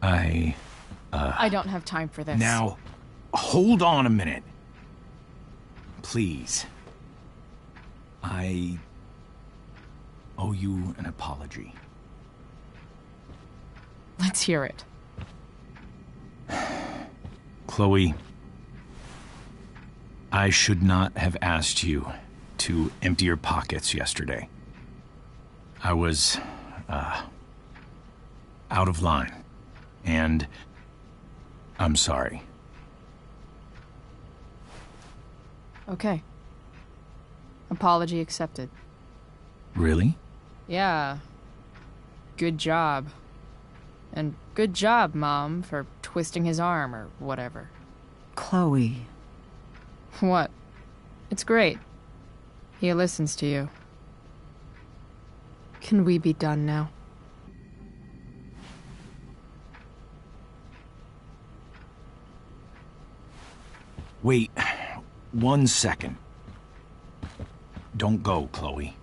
[SPEAKER 1] I don't have time for this.
[SPEAKER 4] Now, hold on a minute. Please. I owe you an apology.
[SPEAKER 1] Let's hear it.
[SPEAKER 4] Chloe, I should not have asked you to empty your pockets yesterday. I was, out of line, and I'm sorry.
[SPEAKER 1] Okay. Apology accepted.
[SPEAKER 4] Really?
[SPEAKER 1] Yeah. Good job. And good job, Mom, for twisting his arm or whatever.
[SPEAKER 16] Chloe.
[SPEAKER 1] What? It's great. He listens to you. Can we be done now?
[SPEAKER 4] Wait 1 second. Don't go, Chloe.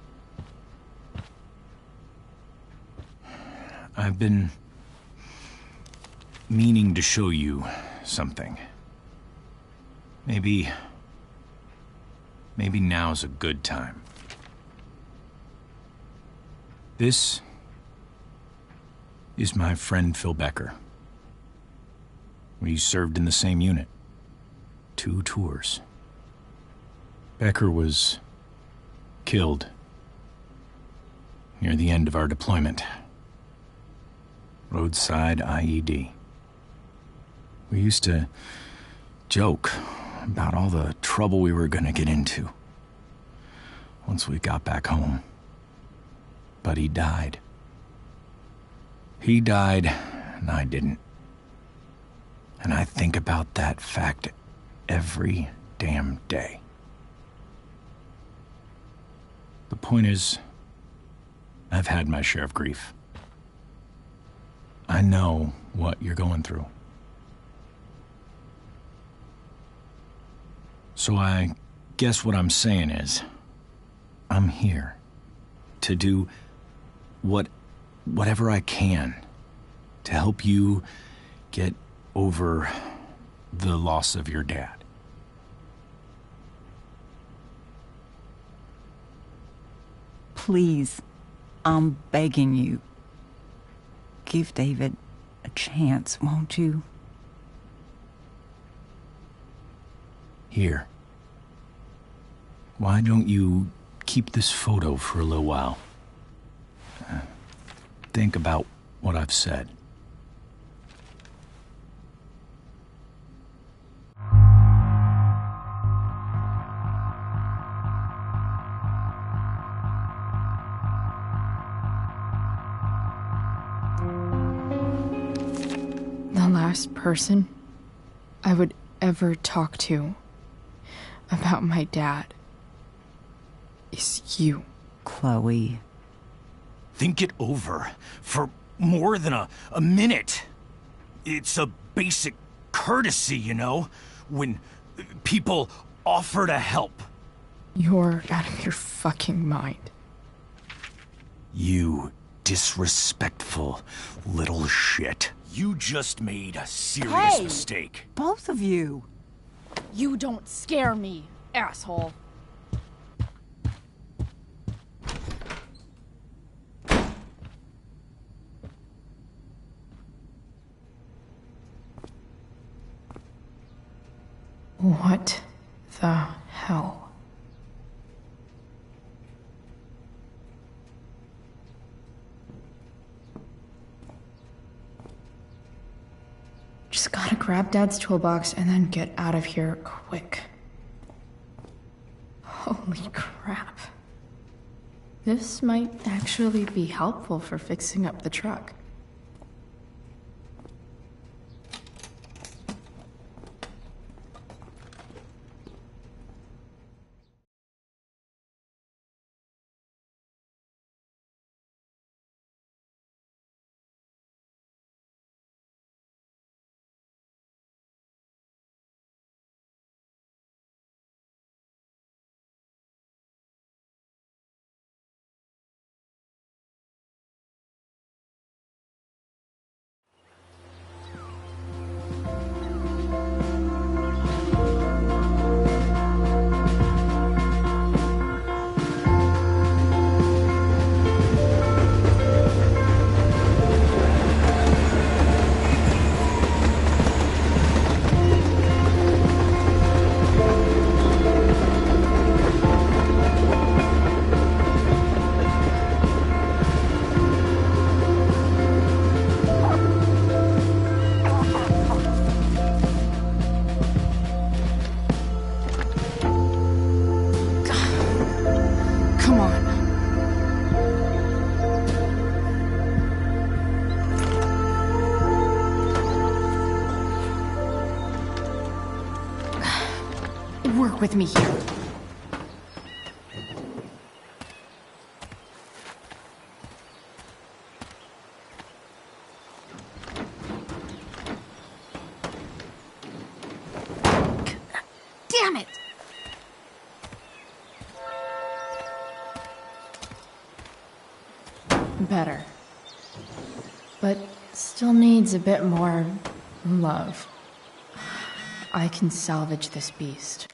[SPEAKER 4] I've been meaning to show you something. Maybe now's a good time. This is my friend Phil Becker. We served in the same unit. 2 tours. Becker was killed near the end of our deployment. Roadside IED. We used to joke about all the trouble we were gonna get into once we got back home. But he died. He died, and I didn't. And I think about that fact every damn day. The point is, I've had my share of grief. I know what you're going through. So I guess what I'm saying is, I'm here to do whatever I can to help you get over the loss of your dad.
[SPEAKER 16] Please, I'm begging you. Give David a chance, won't you?
[SPEAKER 4] Here. Why don't you keep this photo for a little while? Think about what I've said.
[SPEAKER 1] The last person I would ever talk to about my dad is you.
[SPEAKER 16] Chloe.
[SPEAKER 4] Think it over for more than a minute. It's a basic courtesy, you know, when people offer to help.
[SPEAKER 1] You're out of your fucking mind.
[SPEAKER 4] You disrespectful little shit. You just made a serious mistake.
[SPEAKER 16] Both of you.
[SPEAKER 1] You don't scare me, asshole. What the hell? Just gotta grab Dad's toolbox and then get out of here quick. Holy crap. This might actually be helpful for fixing up the truck.
[SPEAKER 2] Come on.
[SPEAKER 1] Work with me here. Damn it! Better. But still needs a bit more love. I can salvage this beast.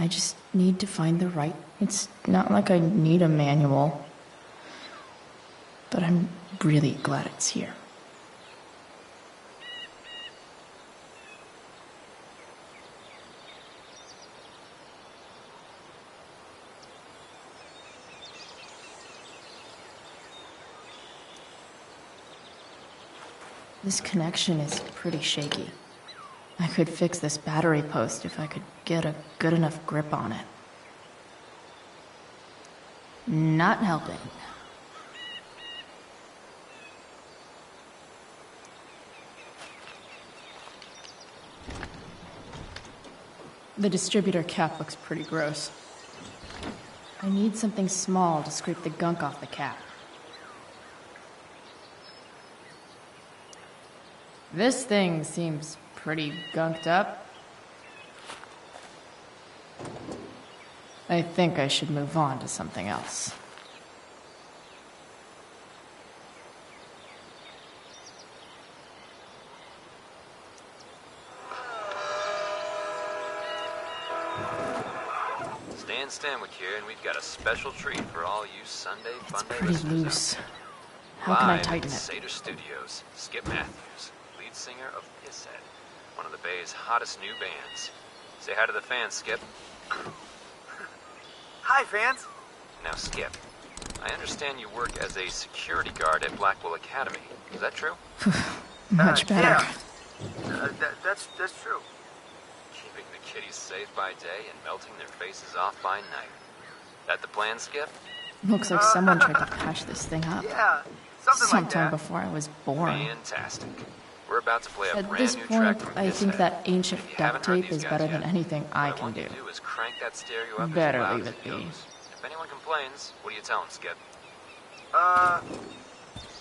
[SPEAKER 1] I just need to find the right... It's not like I need a manual. But I'm really glad it's here. This connection is pretty shaky. I could fix this battery post if I could get a good enough grip on it. Not helping. The distributor cap looks pretty gross. I need something small to scrape the gunk off the cap. This thing seems pretty gunked up. I think I should move on to something else.
[SPEAKER 14] Stan Stanwyck here, and we've got a special treat for all you Sunday Funday
[SPEAKER 1] Pretty
[SPEAKER 14] listeners
[SPEAKER 1] loose.
[SPEAKER 14] out there.
[SPEAKER 1] How can I
[SPEAKER 14] Live
[SPEAKER 1] tighten
[SPEAKER 14] at
[SPEAKER 1] it?
[SPEAKER 14] Seder Studios, Skip Matthews, lead singer of Pisshead, one of the Bay's hottest new bands. Say hi to the fans, Skip.
[SPEAKER 11] Hi, fans.
[SPEAKER 14] Now, Skip, I understand you work as a security guard at Blackwell Academy. Is that true?
[SPEAKER 1] Much better.
[SPEAKER 11] Yeah. That's true.
[SPEAKER 14] Keeping the kiddies safe by day and melting their faces off by night. That the plan, Skip?
[SPEAKER 1] Looks like someone tried to patch this thing up.
[SPEAKER 11] Yeah, something like
[SPEAKER 1] Sometime
[SPEAKER 11] that.
[SPEAKER 1] before I was born.
[SPEAKER 14] Fantastic. We're about to play a
[SPEAKER 1] At
[SPEAKER 14] brand
[SPEAKER 1] this
[SPEAKER 14] new
[SPEAKER 1] point,
[SPEAKER 14] track from
[SPEAKER 1] I think
[SPEAKER 14] Pisshead.
[SPEAKER 1] that ancient
[SPEAKER 14] If you
[SPEAKER 1] duct
[SPEAKER 14] haven't heard
[SPEAKER 1] tape
[SPEAKER 14] these
[SPEAKER 1] is
[SPEAKER 14] guys
[SPEAKER 1] better
[SPEAKER 14] yet,
[SPEAKER 1] than anything I
[SPEAKER 14] what
[SPEAKER 1] can
[SPEAKER 14] want
[SPEAKER 1] do.
[SPEAKER 14] you to do is crank that stereo up
[SPEAKER 1] Better
[SPEAKER 14] as loud
[SPEAKER 1] leave
[SPEAKER 14] as
[SPEAKER 1] it be.
[SPEAKER 14] goes. If anyone complains, what do you tell them, Skip?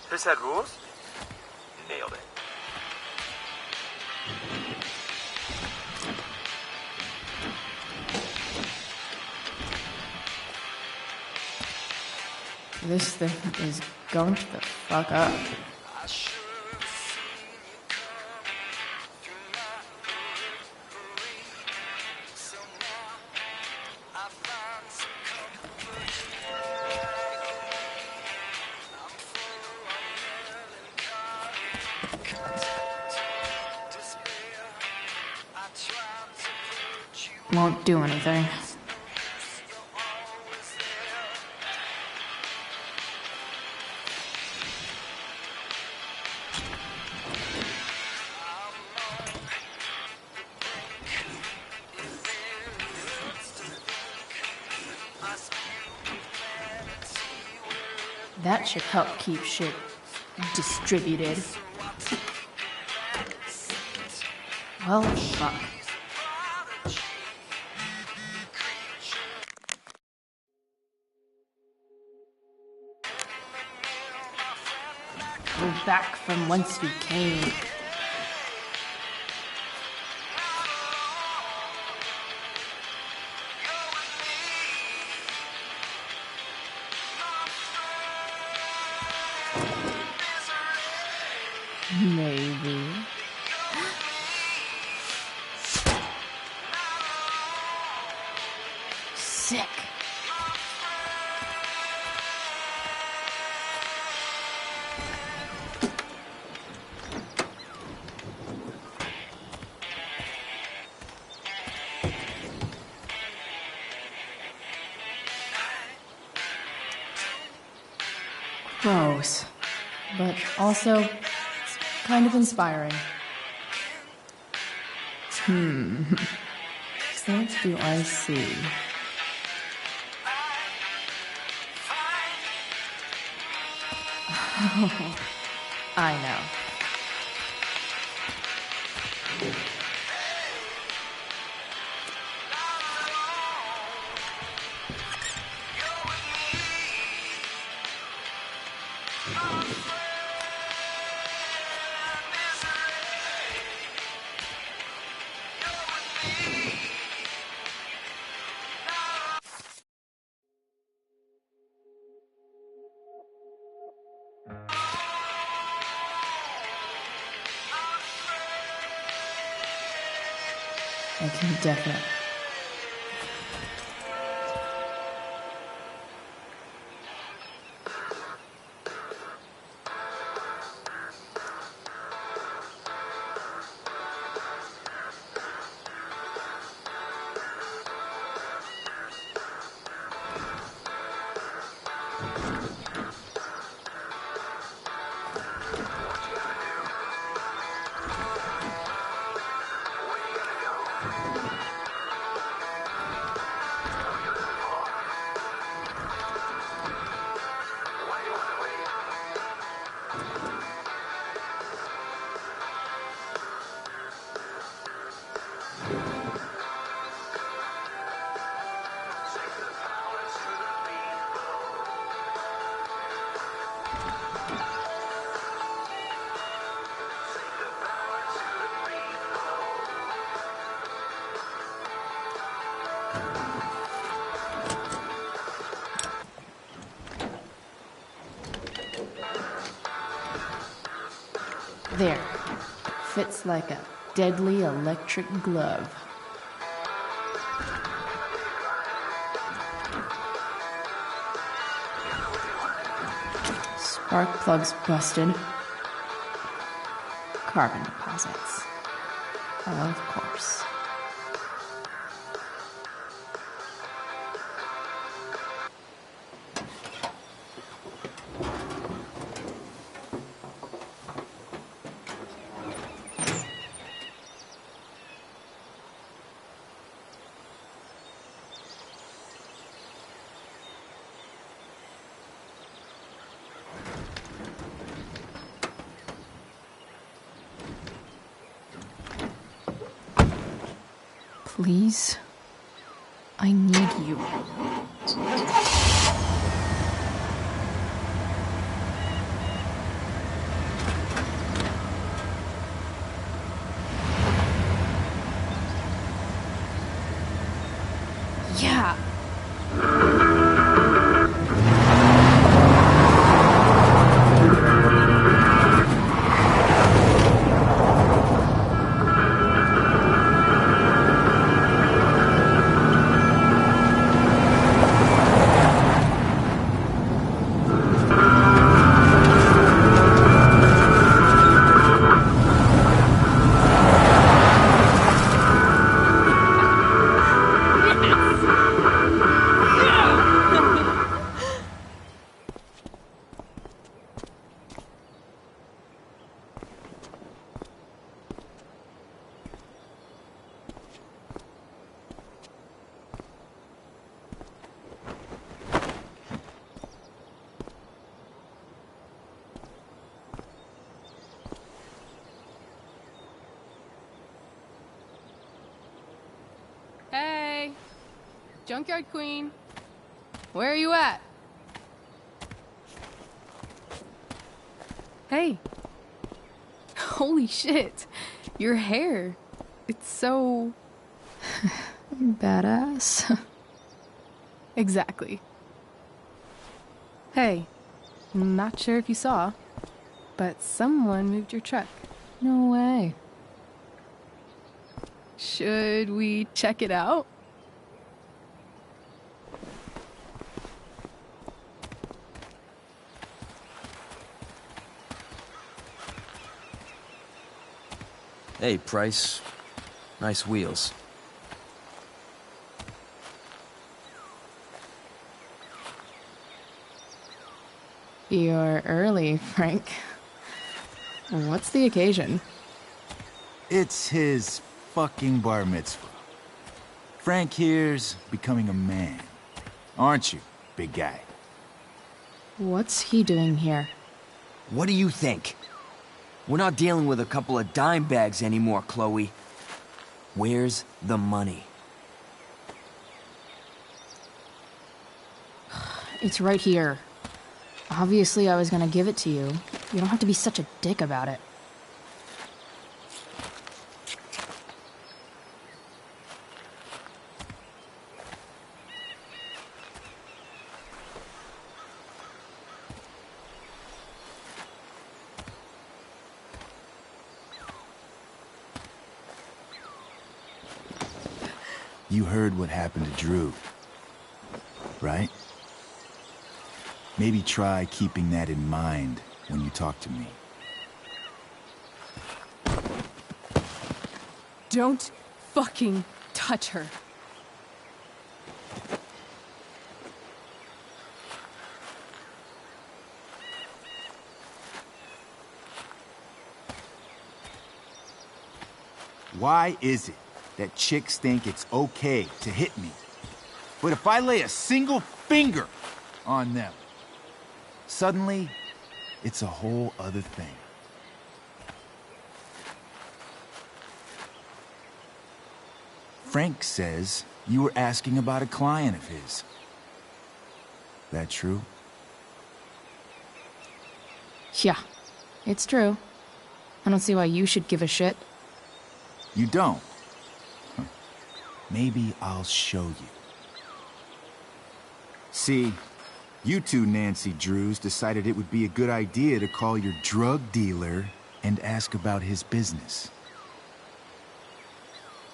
[SPEAKER 11] Pisshead rules?
[SPEAKER 14] Nailed it.
[SPEAKER 1] This thing is going the fuck up. Won't do anything. That should help keep shit distributed. Well, fuck. Go back from whence we came. Maybe. Sick. Gross. But also kind of inspiring. What do I see? I know. I can definitely. There. Fits like a deadly electric glove. Spark plugs busted. Carbon deposits. Of course. Please, I need you. Yeah.
[SPEAKER 2] Junkyard Queen. Where are you at? Hey. Holy shit. Your hair. It's so...
[SPEAKER 1] badass.
[SPEAKER 2] Exactly. Hey. Not sure if you saw, but someone moved your truck.
[SPEAKER 1] No way.
[SPEAKER 2] Should we check it out?
[SPEAKER 5] Hey, Price. Nice wheels.
[SPEAKER 1] You're early, Frank. What's the occasion?
[SPEAKER 17] It's his fucking bar mitzvah. Frank here's becoming a man. Aren't you, big guy?
[SPEAKER 1] What's he doing here?
[SPEAKER 5] What do you think? We're not dealing with a couple of dime bags anymore, Chloe. Where's the money?
[SPEAKER 1] It's right here. Obviously, I was gonna give it to you. You don't have to be such a dick about it.
[SPEAKER 17] You heard what happened to Drew, right? Maybe try keeping that in mind when you talk to me.
[SPEAKER 2] Don't fucking touch her.
[SPEAKER 17] Why is it that chicks think it's okay to hit me? But if I lay a single finger on them, suddenly, it's a whole other thing. Frank says you were asking about a client of his. That true?
[SPEAKER 1] Yeah, it's true. I don't see why you should give a shit.
[SPEAKER 17] You don't? Huh. Maybe I'll show you. See, you two Nancy Drews decided it would be a good idea to call your drug dealer and ask about his business.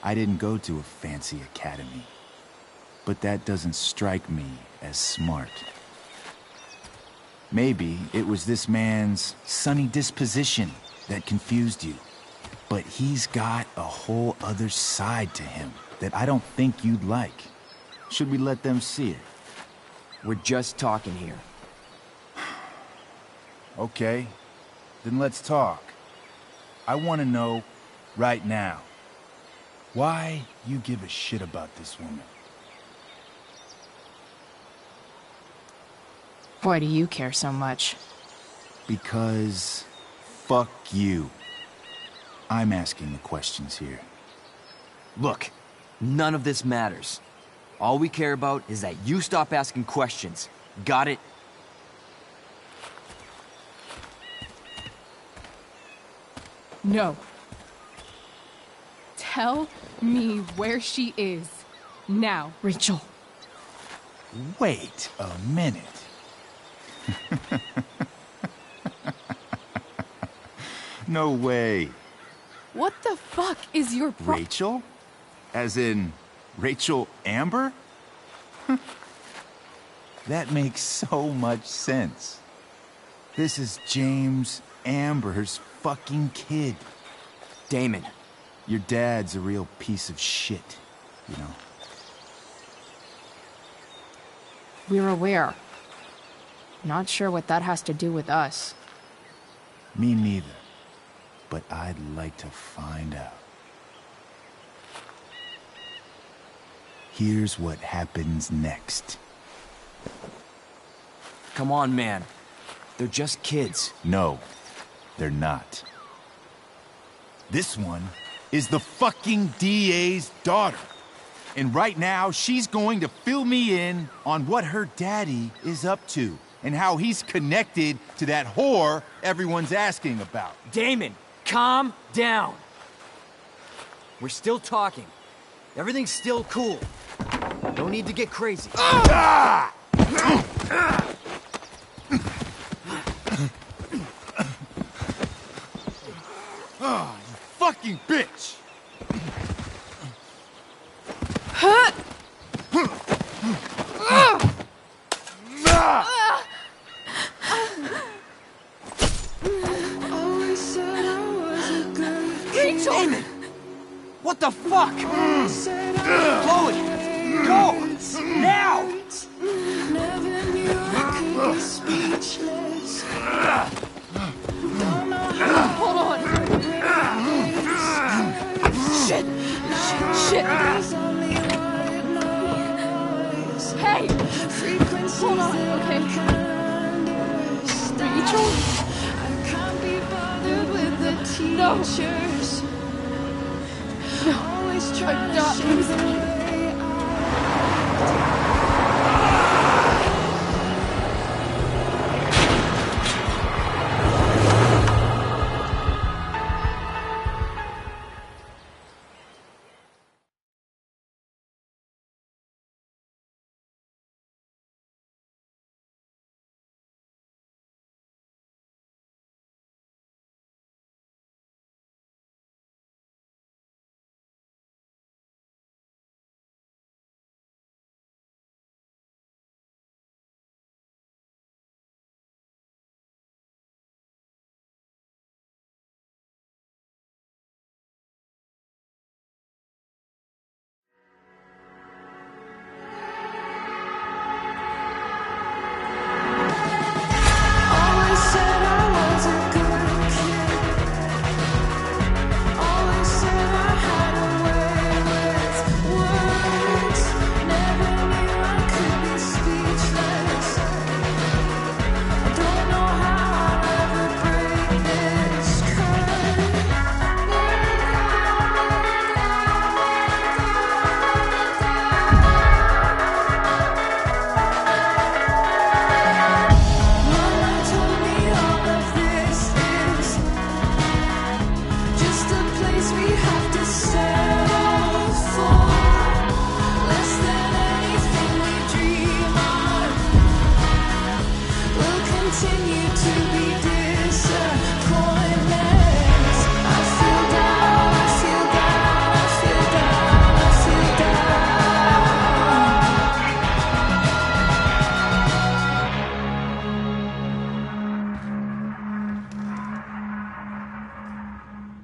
[SPEAKER 17] I didn't go to a fancy academy, but that doesn't strike me as smart. Maybe it was this man's sunny disposition that confused you, but he's got a whole other side to him that I don't think you'd like. Should we let them see it?
[SPEAKER 5] We're just talking here.
[SPEAKER 17] Okay, then let's talk. I want to know right now why you give a shit about this woman.
[SPEAKER 1] Why do you care so much?
[SPEAKER 17] Because fuck you. I'm asking the questions here.
[SPEAKER 5] Look, none of this matters. All we care about is that you stop asking questions. Got it?
[SPEAKER 2] No. Tell me where she is. Now.
[SPEAKER 1] Rachel.
[SPEAKER 17] Wait a minute. No way.
[SPEAKER 2] What the fuck is your
[SPEAKER 17] Rachel? As in, Rachel Amber? That makes so much sense. This is James Amber's fucking kid.
[SPEAKER 5] Damon.
[SPEAKER 17] Your dad's a real piece of shit, you know.
[SPEAKER 1] We're aware. Not sure what that has to do with us.
[SPEAKER 17] Me neither. But I'd like to find out. Here's what happens next.
[SPEAKER 5] Come on, man. They're just kids.
[SPEAKER 17] No, they're not. This one is the fucking DA's daughter. And right now, she's going to fill me in on what her daddy is up to and how he's connected to that whore everyone's asking about.
[SPEAKER 5] Damon, calm down. We're still talking. Everything's still cool. No need to get crazy.
[SPEAKER 17] Ah! Oh, you fucking bitch!
[SPEAKER 5] Rachel! Damon! What the fuck? Chloe! Go! Now!
[SPEAKER 2] Hold on. Shit! Shit! Hey! Hold on, okay? Rachel? No! No, I'm not losing you.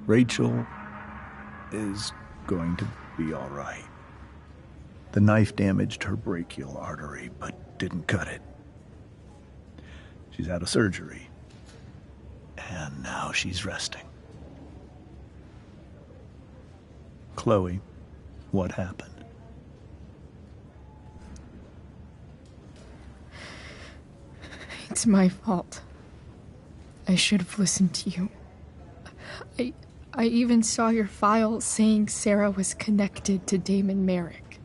[SPEAKER 9] Rachel is going to be all right. The knife damaged her brachial artery, but didn't cut it. She's out of surgery, and now she's resting. Chloe, what happened?
[SPEAKER 1] It's my fault. I should have listened to you. I even saw your file saying Sarah was connected to Damon Merrick.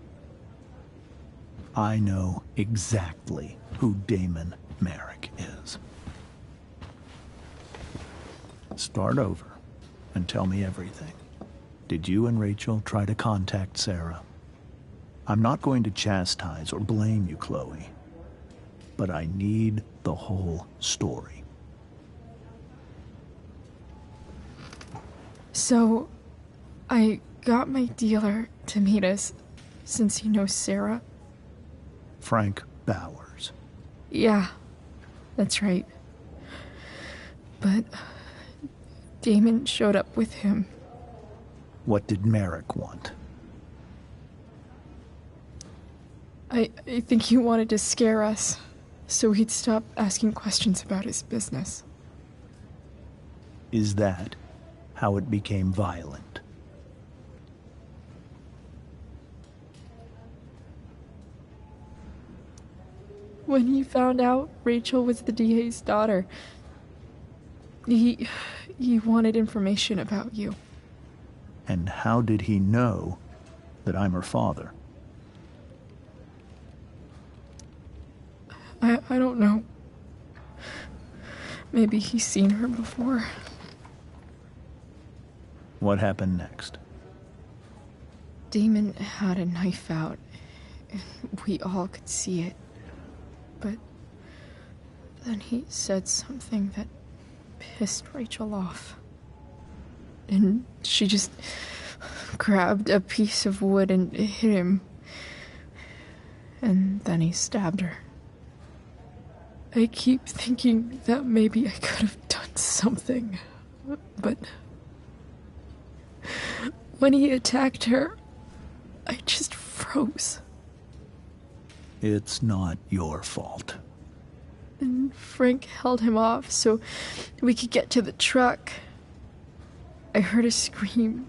[SPEAKER 9] I know exactly who Damon Merrick is. Start over and tell me everything. Did you and Rachel try to contact Sarah? I'm not going to chastise or blame you, Chloe, but I need the whole story.
[SPEAKER 1] So, I got my dealer to meet us, since he knows Sarah.
[SPEAKER 9] Frank Bowers.
[SPEAKER 1] Yeah, that's right. But Damon showed up with him.
[SPEAKER 9] What did Merrick want?
[SPEAKER 1] I think he wanted to scare us, so he'd stop asking questions about his business.
[SPEAKER 9] Is that how it became violent?
[SPEAKER 1] When he found out Rachel was the DA's daughter, he wanted information about you.
[SPEAKER 9] And how did he know that I'm her father?
[SPEAKER 1] I don't know. Maybe he's seen her before.
[SPEAKER 9] What happened next?
[SPEAKER 1] Damon had a knife out, and we all could see it. But then he said something that pissed Rachel off. And she just grabbed a piece of wood and hit him. And then he stabbed her. I keep thinking that maybe I could have done something, but when he attacked her, I just froze.
[SPEAKER 9] It's not your fault.
[SPEAKER 1] And Frank held him off so we could get to the truck. I heard a scream,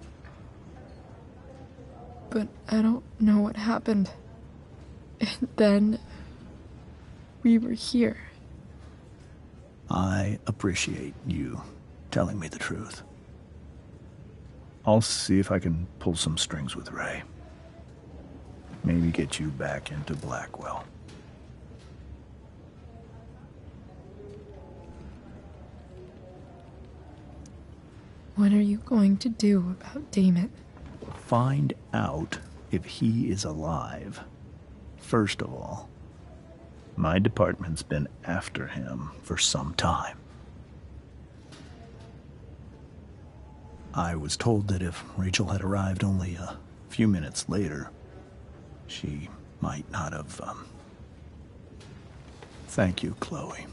[SPEAKER 1] but I don't know what happened. And then we were here.
[SPEAKER 9] I appreciate you telling me the truth. I'll see if I can pull some strings with Ray. Maybe get you back into Blackwell.
[SPEAKER 1] What are you going to do about Damon?
[SPEAKER 9] Find out if he is alive. First of all, my department's been after him for some time. I was told that if Rachel had arrived only a few minutes later, she might not have, Thank you, Chloe.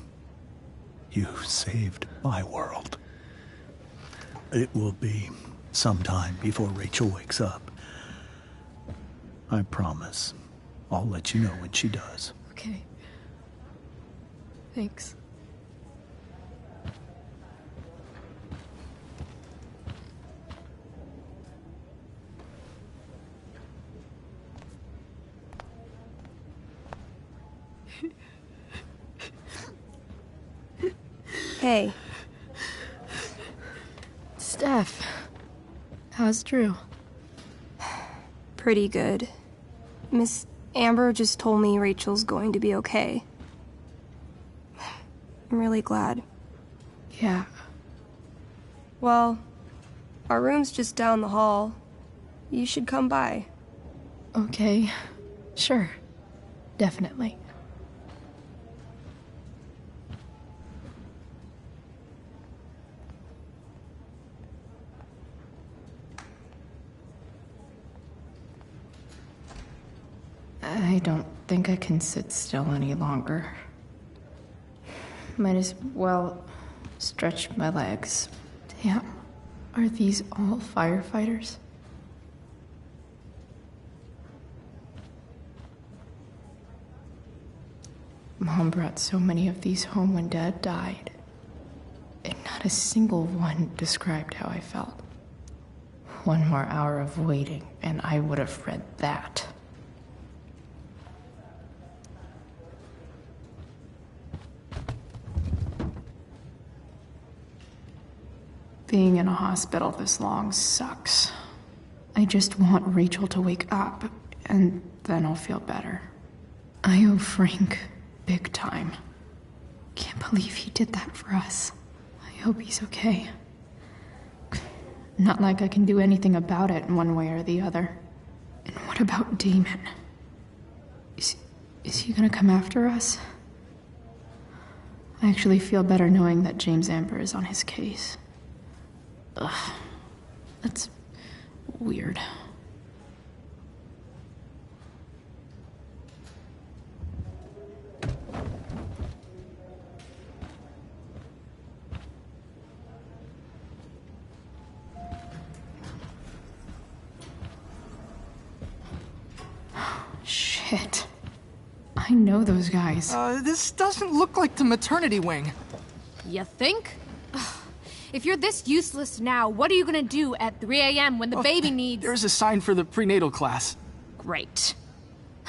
[SPEAKER 9] You saved my world. It will be some time before Rachel wakes up. I promise. I'll let you know when she does.
[SPEAKER 1] Okay. Thanks.
[SPEAKER 18] Hey.
[SPEAKER 1] Steph. How's Drew?
[SPEAKER 18] Pretty good. Miss Amber just told me Rachel's going to be okay. I'm really glad.
[SPEAKER 1] Yeah.
[SPEAKER 18] Well, our room's just down the hall. You should come by.
[SPEAKER 1] Okay. Sure. Definitely. I don't think I can sit still any longer. Might as well stretch my legs. Damn, are these all firefighters? Mom brought so many of these home when Dad died, and not a single one described how I felt. One more hour of waiting, and I would have read that. Being in a hospital this long sucks. I just want Rachel to wake up, and then I'll feel better. I owe Frank big time. Can't believe he did that for us. I hope he's okay. Not like I can do anything about it in one way or the other. And what about Damon? Is he gonna come after us? I actually feel better knowing that James Amber is on his case. Ugh, that's weird. Shit. I know those guys.
[SPEAKER 19] This doesn't look like the maternity wing.
[SPEAKER 20] You think? If you're this useless now, what are you gonna do at 3 a.m. when the baby needs...
[SPEAKER 19] There's a sign for the prenatal class.
[SPEAKER 20] Great.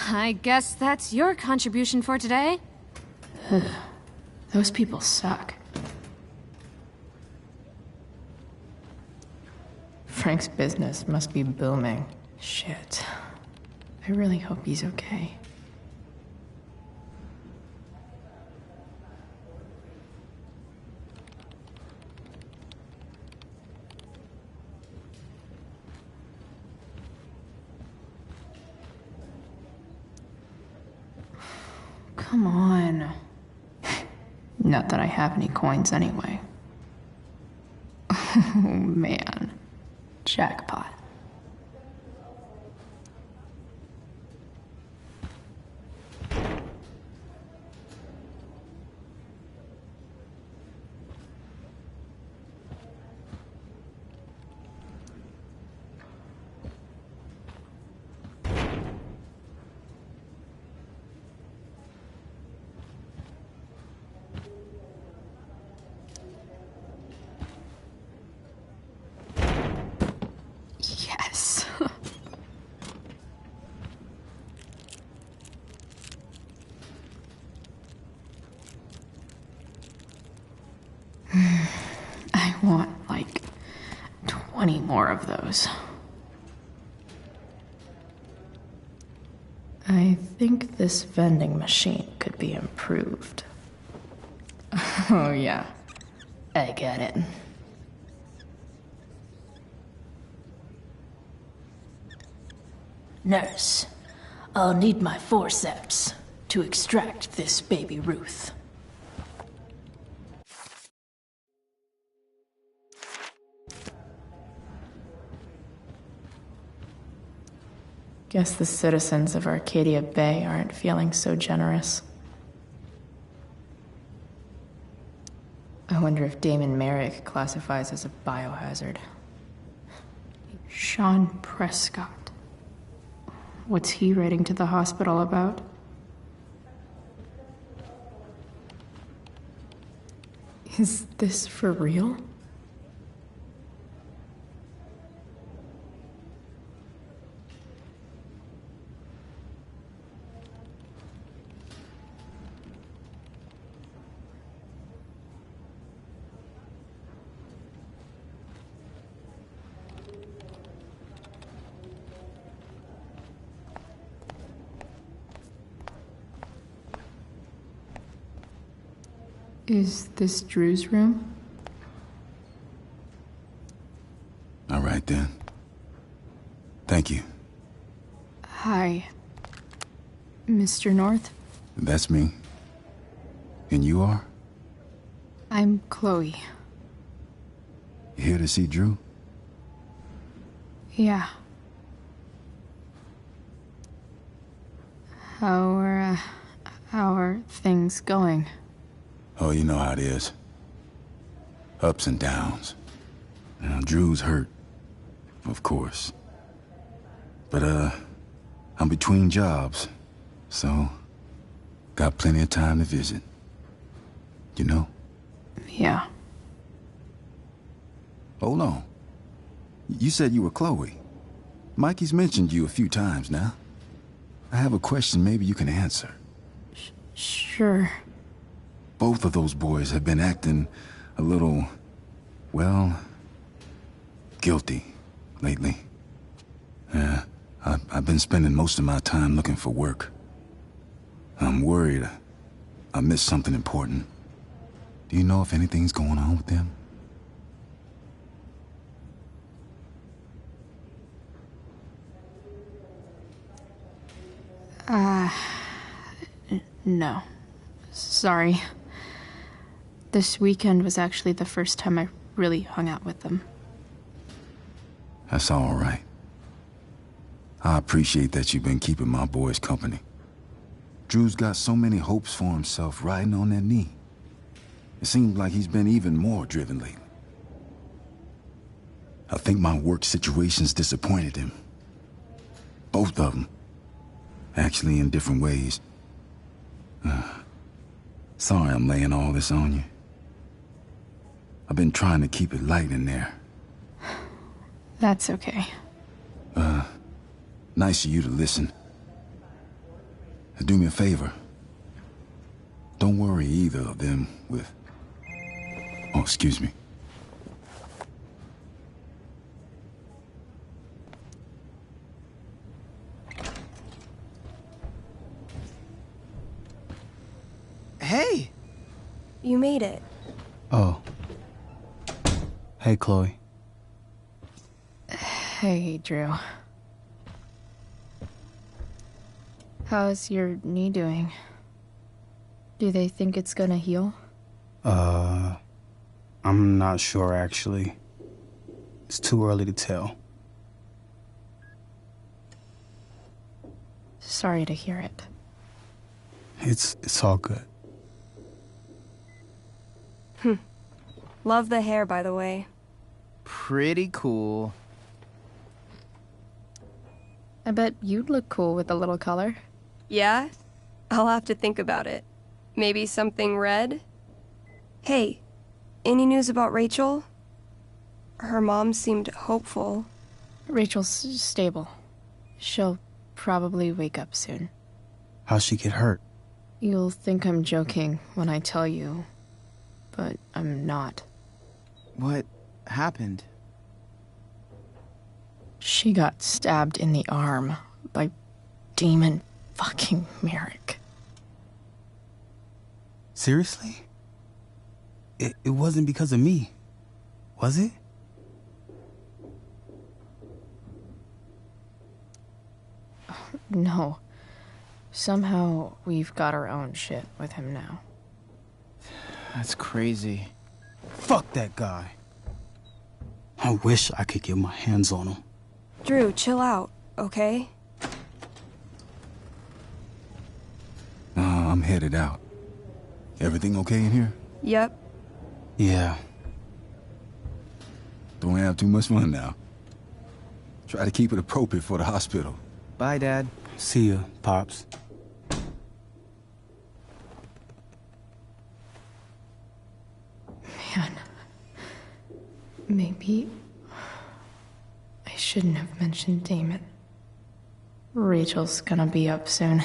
[SPEAKER 20] I guess that's your contribution for today.
[SPEAKER 1] Those people suck. Frank's business must be booming. Shit. I really hope he's okay. Come on. Not that I have any coins anyway. Oh man. Jackpot. Yes. I want like 20 more of those. I think this vending machine could be improved. Oh yeah, I get it.
[SPEAKER 21] Nurse, I'll need my forceps to extract this baby Ruth.
[SPEAKER 1] Guess the citizens of Arcadia Bay aren't feeling so generous. I wonder if Damon Merrick classifies as a biohazard. Sean Prescott. What's he writing to the hospital about? Is this for real? Is this Drew's room?
[SPEAKER 17] All right, then. Thank you.
[SPEAKER 1] Hi. Mr. North?
[SPEAKER 17] That's me. And you are?
[SPEAKER 1] I'm Chloe.
[SPEAKER 17] You here to see Drew?
[SPEAKER 1] Yeah. How are things going?
[SPEAKER 17] Oh, you know how it is. Ups and downs. Now, Drew's hurt, of course. But, I'm between jobs, so got plenty of time to visit. You know?
[SPEAKER 1] Yeah.
[SPEAKER 17] Hold on. You said you were Chloe. Mikey's mentioned you a few times now. I have a question maybe you can answer.
[SPEAKER 1] Sure.
[SPEAKER 17] Both of those boys have been acting a little, well, guilty lately. Yeah, I've been spending most of my time looking for work. I'm worried I missed something important. Do you know if anything's going on with them?
[SPEAKER 1] No. Sorry. This weekend was actually the first time I really hung out with them.
[SPEAKER 17] That's all right. I appreciate that you've been keeping my boys company. Drew's got so many hopes for himself riding on that knee. It seems like he's been even more driven lately. I think my work situation's disappointed him. Both of them. Actually, in different ways. Sorry I'm laying all this on you. I've been trying to keep it light in there.
[SPEAKER 1] That's okay.
[SPEAKER 17] Nice of you to listen. Do me a favor. Don't worry either of them with... Oh, excuse me.
[SPEAKER 22] Hey!
[SPEAKER 18] You made it.
[SPEAKER 6] Oh. Hey, Chloe.
[SPEAKER 1] Hey, Drew. How's your knee doing? Do they think it's gonna heal?
[SPEAKER 6] I'm not sure actually. It's too early to tell.
[SPEAKER 1] Sorry to hear it.
[SPEAKER 6] It's all good.
[SPEAKER 18] Love the hair, by the way.
[SPEAKER 3] Pretty cool.
[SPEAKER 1] I bet you'd look cool with a little color.
[SPEAKER 18] Yeah? I'll have to think about it. Maybe something red? Hey, any news about Rachel? Her mom seemed hopeful.
[SPEAKER 1] Rachel's stable. She'll probably wake up soon.
[SPEAKER 6] How'd she get hurt?
[SPEAKER 1] You'll think I'm joking when I tell you, but I'm not.
[SPEAKER 3] What happened?
[SPEAKER 1] She got stabbed in the arm by Demon fucking Merrick.
[SPEAKER 6] Seriously? It wasn't because of me, was it?
[SPEAKER 1] No. Somehow we've got our own shit with him now.
[SPEAKER 3] That's crazy.
[SPEAKER 6] Fuck that guy. I wish I could get my hands on him.
[SPEAKER 18] Drew, chill out, okay?
[SPEAKER 7] I'm headed out. Everything okay in here?
[SPEAKER 18] Yep.
[SPEAKER 6] Yeah.
[SPEAKER 7] Don't have too much fun now. Try to keep it appropriate for the hospital.
[SPEAKER 3] Bye, Dad.
[SPEAKER 6] See ya, Pops.
[SPEAKER 1] Man. Maybe I shouldn't have mentioned Damon. Rachel's gonna be up soon.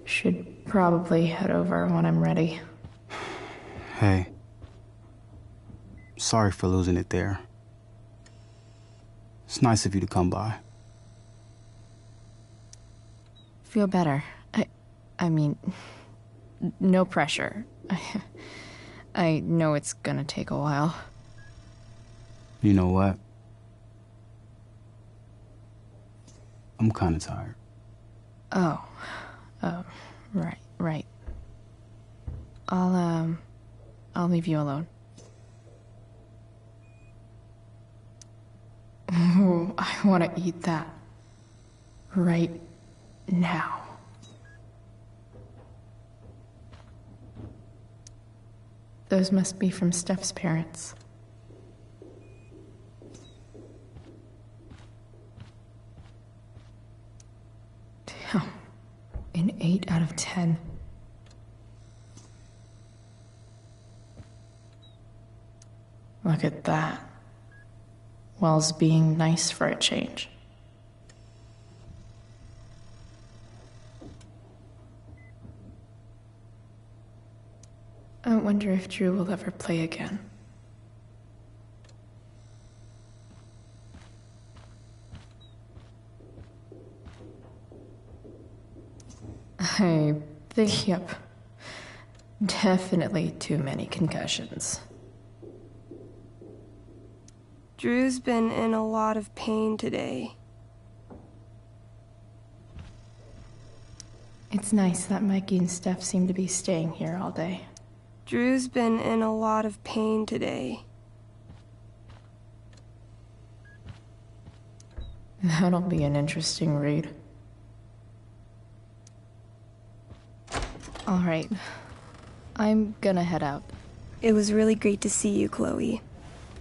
[SPEAKER 1] Should probably head over when I'm ready.
[SPEAKER 6] Hey. Sorry for losing it there. It's nice of you to come by.
[SPEAKER 1] Feel better. I mean, no pressure. I know it's gonna take a while.
[SPEAKER 6] You know what? I'm kinda tired.
[SPEAKER 1] Oh, right. I'll leave you alone. Ooh, I want to eat that. Right now. Those must be from Steph's parents. Damn. An 8 out of 10. Look at that. Wells being nice for a change. I wonder if Drew will ever play again. I think, yep. Definitely too many concussions.
[SPEAKER 18] Drew's been in a lot of pain today.
[SPEAKER 1] It's nice that Mikey and Steph seem to be staying here all day.
[SPEAKER 18] Drew's been in a lot of pain today.
[SPEAKER 1] That'll be an interesting read. All right. I'm gonna head out.
[SPEAKER 18] It was really great to see you, Chloe.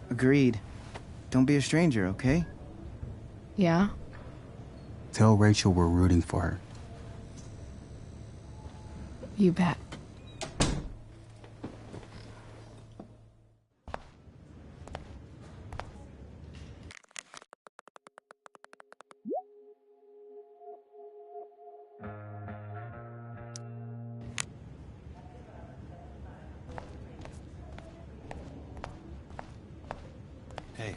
[SPEAKER 3] Agreed. Don't be a stranger, okay?
[SPEAKER 1] Yeah?
[SPEAKER 6] Tell Rachel we're rooting for her.
[SPEAKER 1] You bet.
[SPEAKER 12] Hey,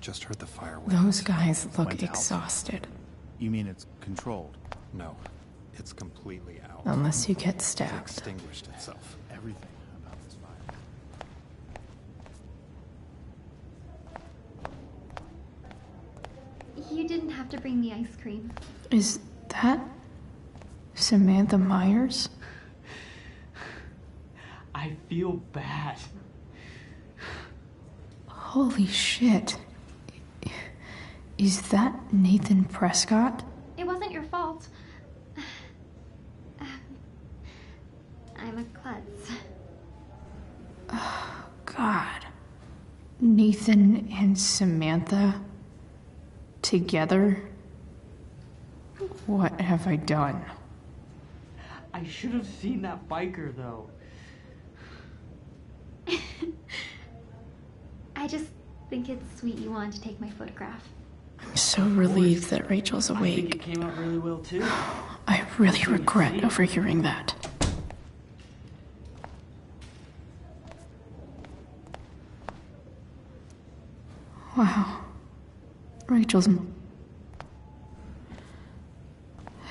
[SPEAKER 12] just heard the fire.
[SPEAKER 1] Those guys look
[SPEAKER 9] Went out.
[SPEAKER 1] exhausted.
[SPEAKER 9] You mean it's controlled?
[SPEAKER 12] No, it's completely out.
[SPEAKER 1] Unless you get
[SPEAKER 12] It's
[SPEAKER 1] stabbed.
[SPEAKER 12] extinguished itself.
[SPEAKER 9] Everything about this fire.
[SPEAKER 23] You didn't have to bring me ice cream.
[SPEAKER 1] Is that Samantha Myers?
[SPEAKER 19] I feel bad.
[SPEAKER 1] Holy shit. Is that Nathan Prescott?
[SPEAKER 8] It wasn't your fault. I'm a klutz.
[SPEAKER 1] Oh, God. Nathan and Samantha together? What have I done?
[SPEAKER 19] I should have seen that biker, though.
[SPEAKER 8] I just think it's sweet you wanted to take my photograph.
[SPEAKER 1] I'm so relieved that Rachel's
[SPEAKER 19] I think
[SPEAKER 1] awake.
[SPEAKER 19] it came out really well, too.
[SPEAKER 1] I really regret overhearing that. Wow. Rachel's...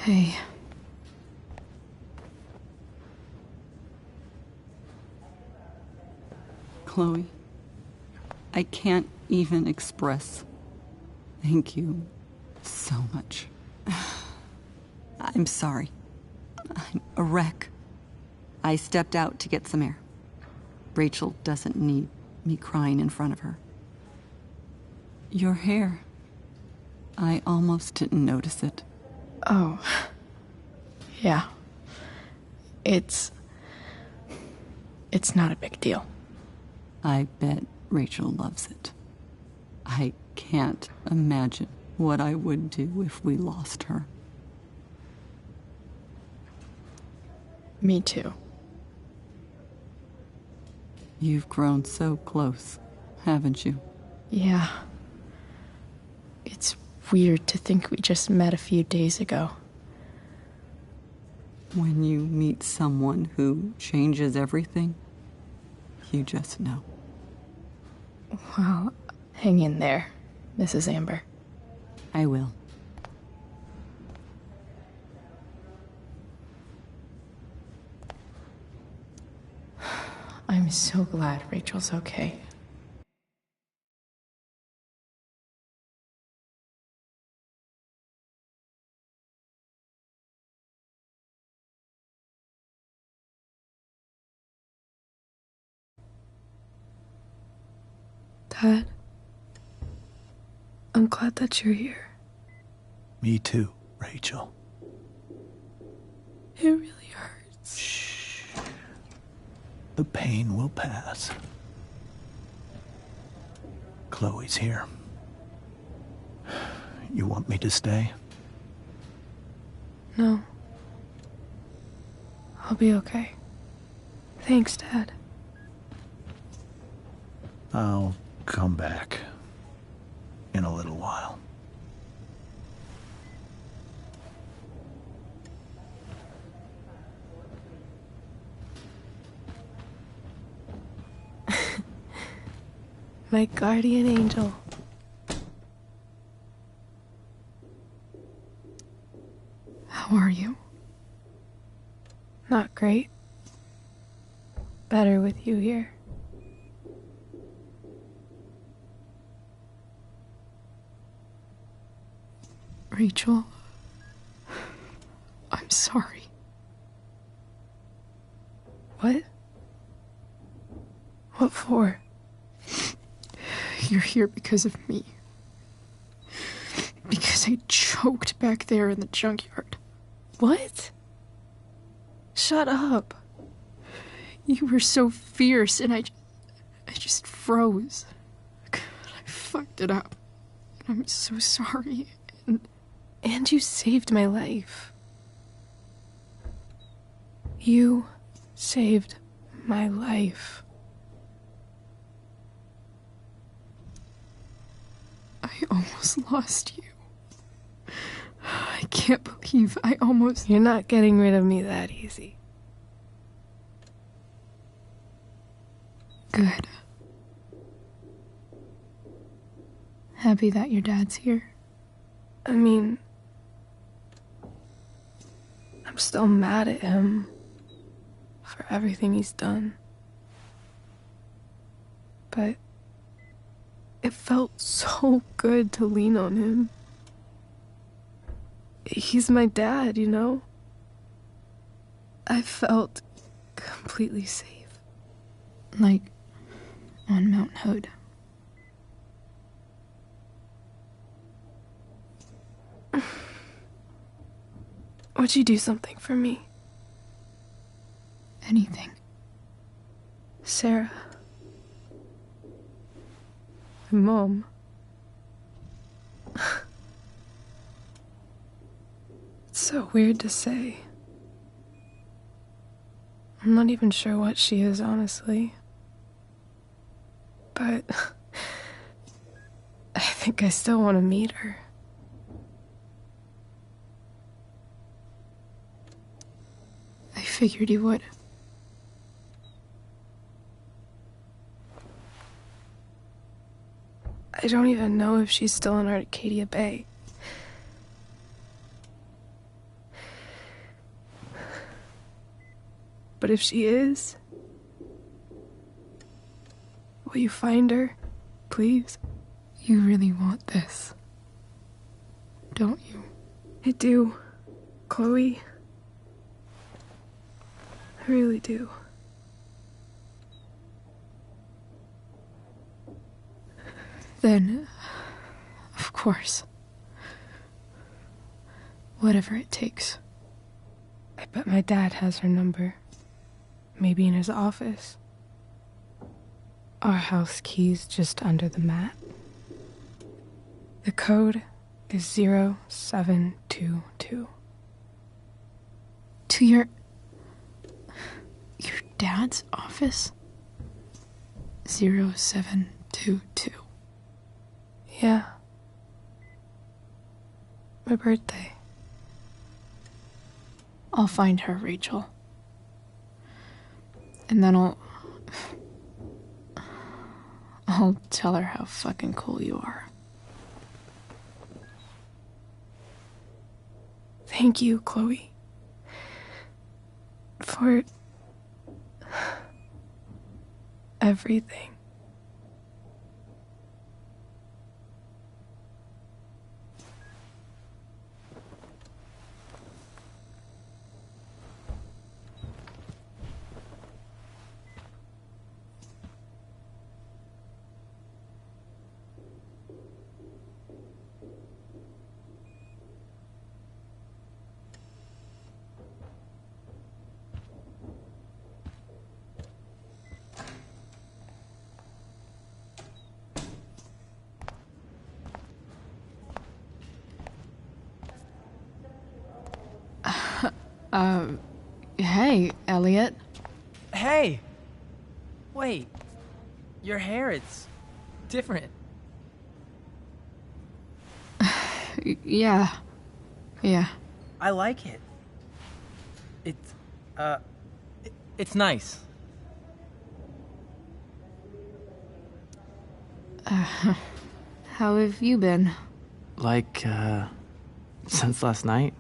[SPEAKER 1] Hey.
[SPEAKER 16] Chloe, I can't even express thank you so much. I'm sorry. I'm a wreck. I stepped out to get some air. Rachel doesn't need me crying in front of her. Your hair. I almost didn't notice it.
[SPEAKER 1] Oh. Yeah. It's not a big deal.
[SPEAKER 16] I bet Rachel loves it. I can't imagine what I would do if we lost her.
[SPEAKER 1] Me too.
[SPEAKER 16] You've grown so close, haven't you?
[SPEAKER 1] Yeah. It's weird to think we just met a few days ago.
[SPEAKER 16] When you meet someone who changes everything, you just know.
[SPEAKER 1] Well, hang in there, Mrs. Amber.
[SPEAKER 16] I will.
[SPEAKER 1] I'm so glad Rachel's okay.
[SPEAKER 2] Dad, I'm glad that you're here.
[SPEAKER 9] Me too, Rachel.
[SPEAKER 2] It really hurts.
[SPEAKER 9] Shh. The pain will pass. Chloe's here. You want me to stay?
[SPEAKER 2] No. I'll be okay. Thanks, Dad.
[SPEAKER 9] I'll come back in a little while.
[SPEAKER 2] My guardian angel.
[SPEAKER 1] How are you?
[SPEAKER 2] Not great. Better with you here.
[SPEAKER 1] Rachel, I'm sorry.
[SPEAKER 2] What? What for?
[SPEAKER 1] You're here because of me. Because I choked back there in the junkyard.
[SPEAKER 2] What? Shut up.
[SPEAKER 1] You were so fierce and I just froze. God, I fucked it up. I'm so sorry.
[SPEAKER 2] And you saved my life. You saved my life.
[SPEAKER 1] I almost lost you. I can't believe I almost...
[SPEAKER 2] You're not getting rid of me that easy.
[SPEAKER 1] Good. Happy that your dad's here?
[SPEAKER 2] I mean... I'm still mad at him for everything he's done. But it felt so good to lean on him. He's my dad, you know?
[SPEAKER 1] I felt completely safe. Like on Mount Hood. Would you do something for me? Anything. Sarah. My mom. It's so weird to say. I'm not even sure what she is, honestly. But I think I still want to meet her. I figured you would. I don't even know if she's still in Arcadia Bay. But if she is, will you find her, please? You really want this, don't you? I do, Chloe. I really do. Then, of course. Whatever it takes. I bet my dad has her number. Maybe in his office. Our house key's just under the mat. The code is 0722. To your dad's office? 0722. Yeah. My birthday. I'll find her, Rachel. And then I'll tell her how fucking cool you are. Thank you, Chloe. For everything. Hey, Elliot.
[SPEAKER 10] Hey! Wait. Your hair, it's different.
[SPEAKER 1] Yeah.
[SPEAKER 10] I like it. It's nice.
[SPEAKER 1] How have you been?
[SPEAKER 10] Like, since last night?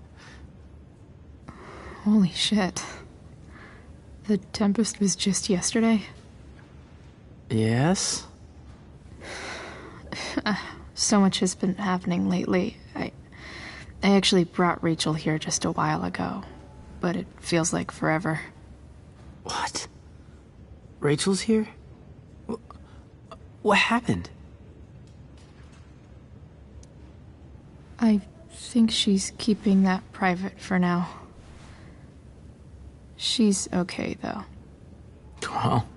[SPEAKER 1] Holy shit. The Tempest was just yesterday?
[SPEAKER 10] Yes?
[SPEAKER 1] So much has been happening lately. I actually brought Rachel here just a while ago, but it feels like forever.
[SPEAKER 10] What? Rachel's here? What happened?
[SPEAKER 1] I think she's keeping that private for now. She's okay, though.
[SPEAKER 10] Well,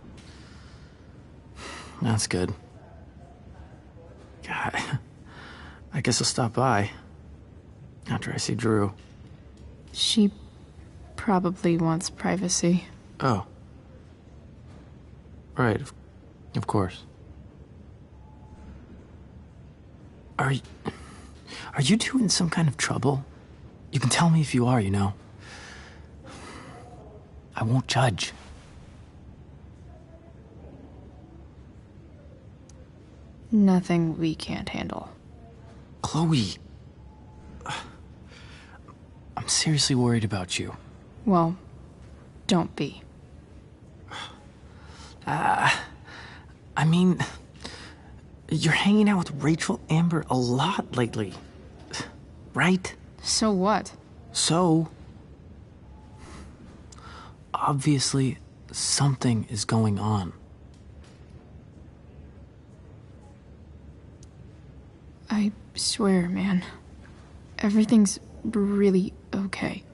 [SPEAKER 10] that's good. God, I guess I'll stop by after I see Drew.
[SPEAKER 1] She probably wants privacy.
[SPEAKER 10] Oh. Right, of course. Are you two in some kind of trouble? You can tell me if you are, you know. I won't judge.
[SPEAKER 1] Nothing we can't handle.
[SPEAKER 10] Chloe. I'm seriously worried about you.
[SPEAKER 1] Well, don't be.
[SPEAKER 10] I mean, you're hanging out with Rachel Amber a lot lately. Right?
[SPEAKER 1] So what?
[SPEAKER 10] So? obviously something is going on.
[SPEAKER 1] I swear, man. Everything's really okay.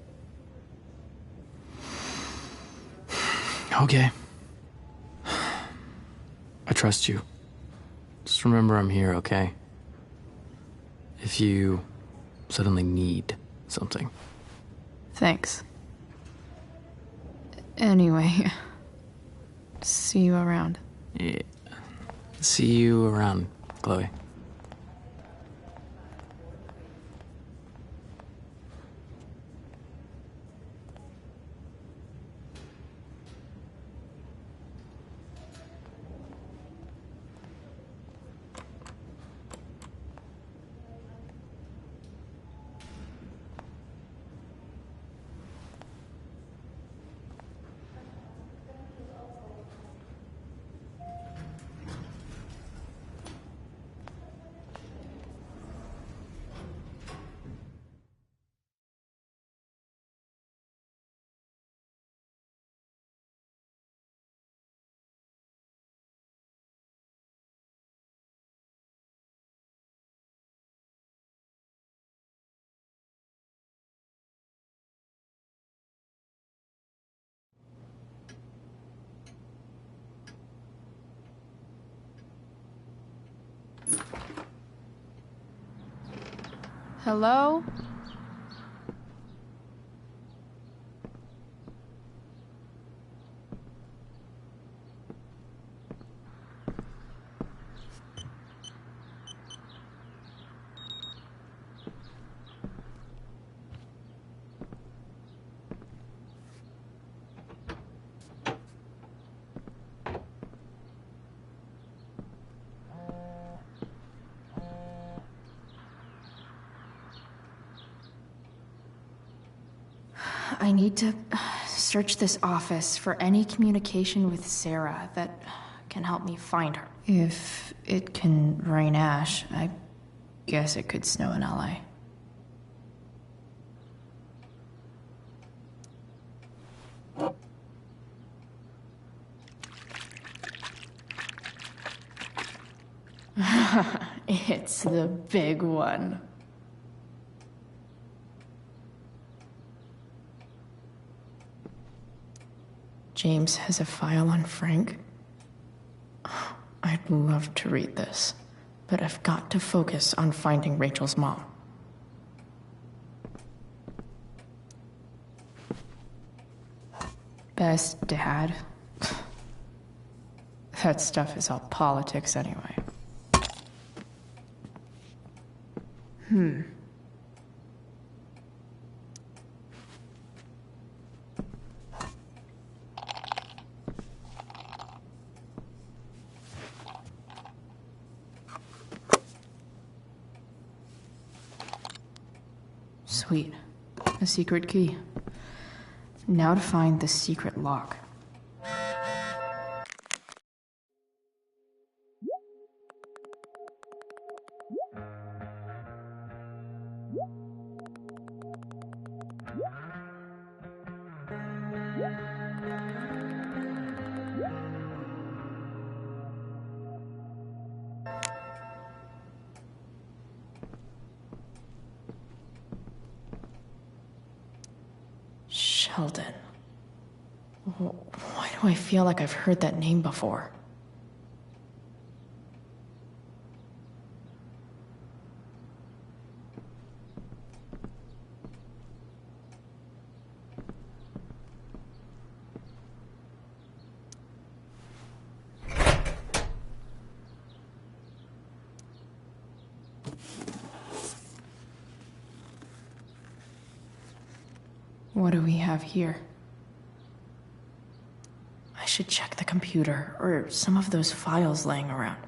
[SPEAKER 10] Okay. I trust you. Just remember I'm here, okay? If you suddenly need something.
[SPEAKER 1] Thanks. Anyway, see you around.
[SPEAKER 10] Yeah. See you around, Chloe.
[SPEAKER 1] Hello? I need to search this office for any communication with Sarah that can help me find her. If it can rain ash, I guess it could snow in LA. It's the big one. James has a file on Frank. I'd love to read this, but I've got to focus on finding Rachel's mom. Best dad. That stuff is all politics anyway. Sweet. A secret key. Now to find the secret lock. Sheldon. Why do I feel like I've heard that name before? What do we have here? I should check the computer or some of those files laying around.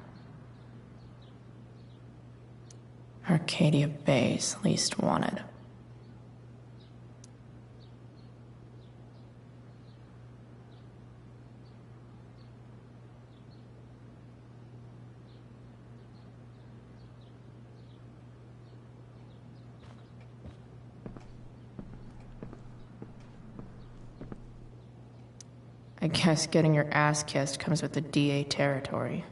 [SPEAKER 1] Arcadia Bay's least wanted. guess getting your ass kissed comes with the DA territory.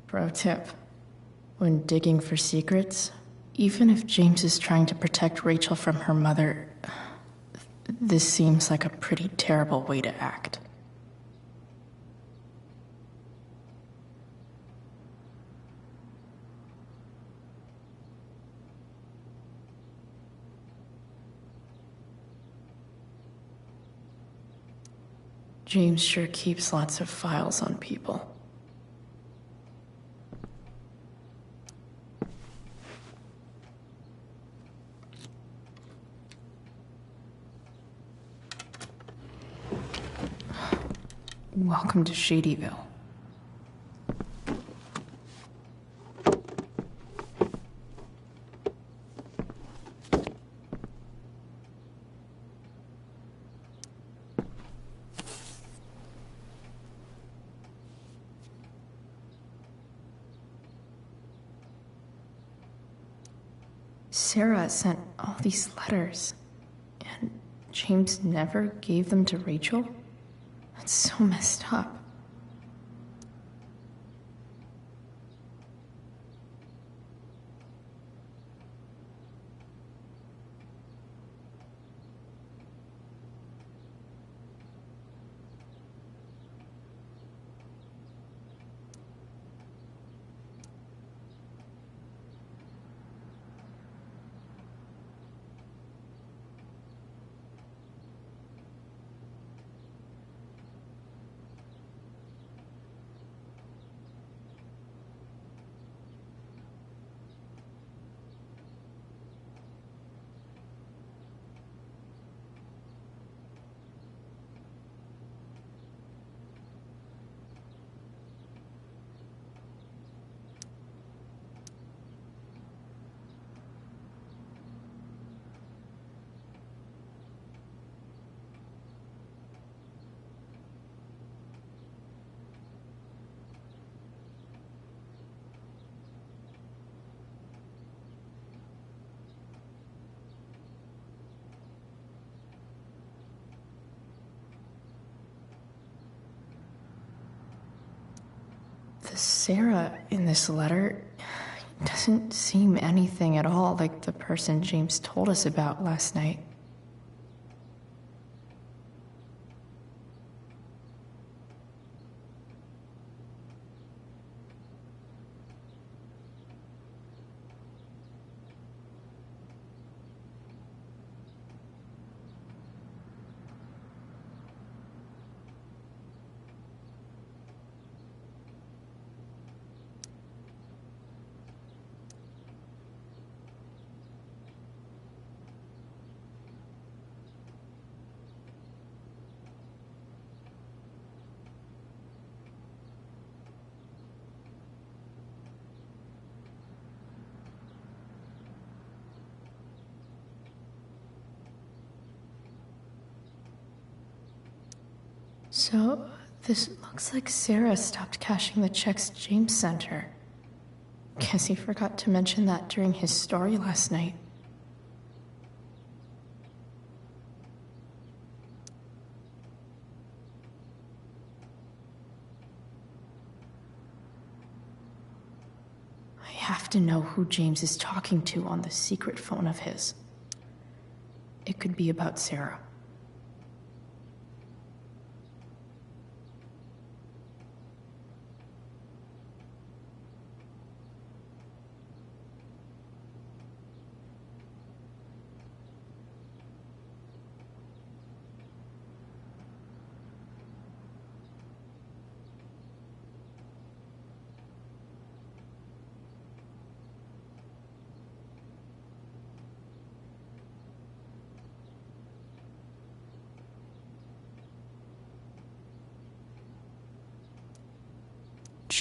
[SPEAKER 1] Pro tip. When digging for secrets, even if James is trying to protect Rachel from her mother, this seems like a pretty terrible way to act. James sure keeps lots of files on people. Welcome to Shadyville. Sarah sent all these letters, and James never gave them to Rachel? That's so messed up. The Sarah in this letter doesn't seem anything at all like the person James told us about last night. So, this looks like Sarah stopped cashing the checks James sent her. Guess he forgot to mention that during his story last night. I have to know who James is talking to on the secret phone of his. It could be about Sarah.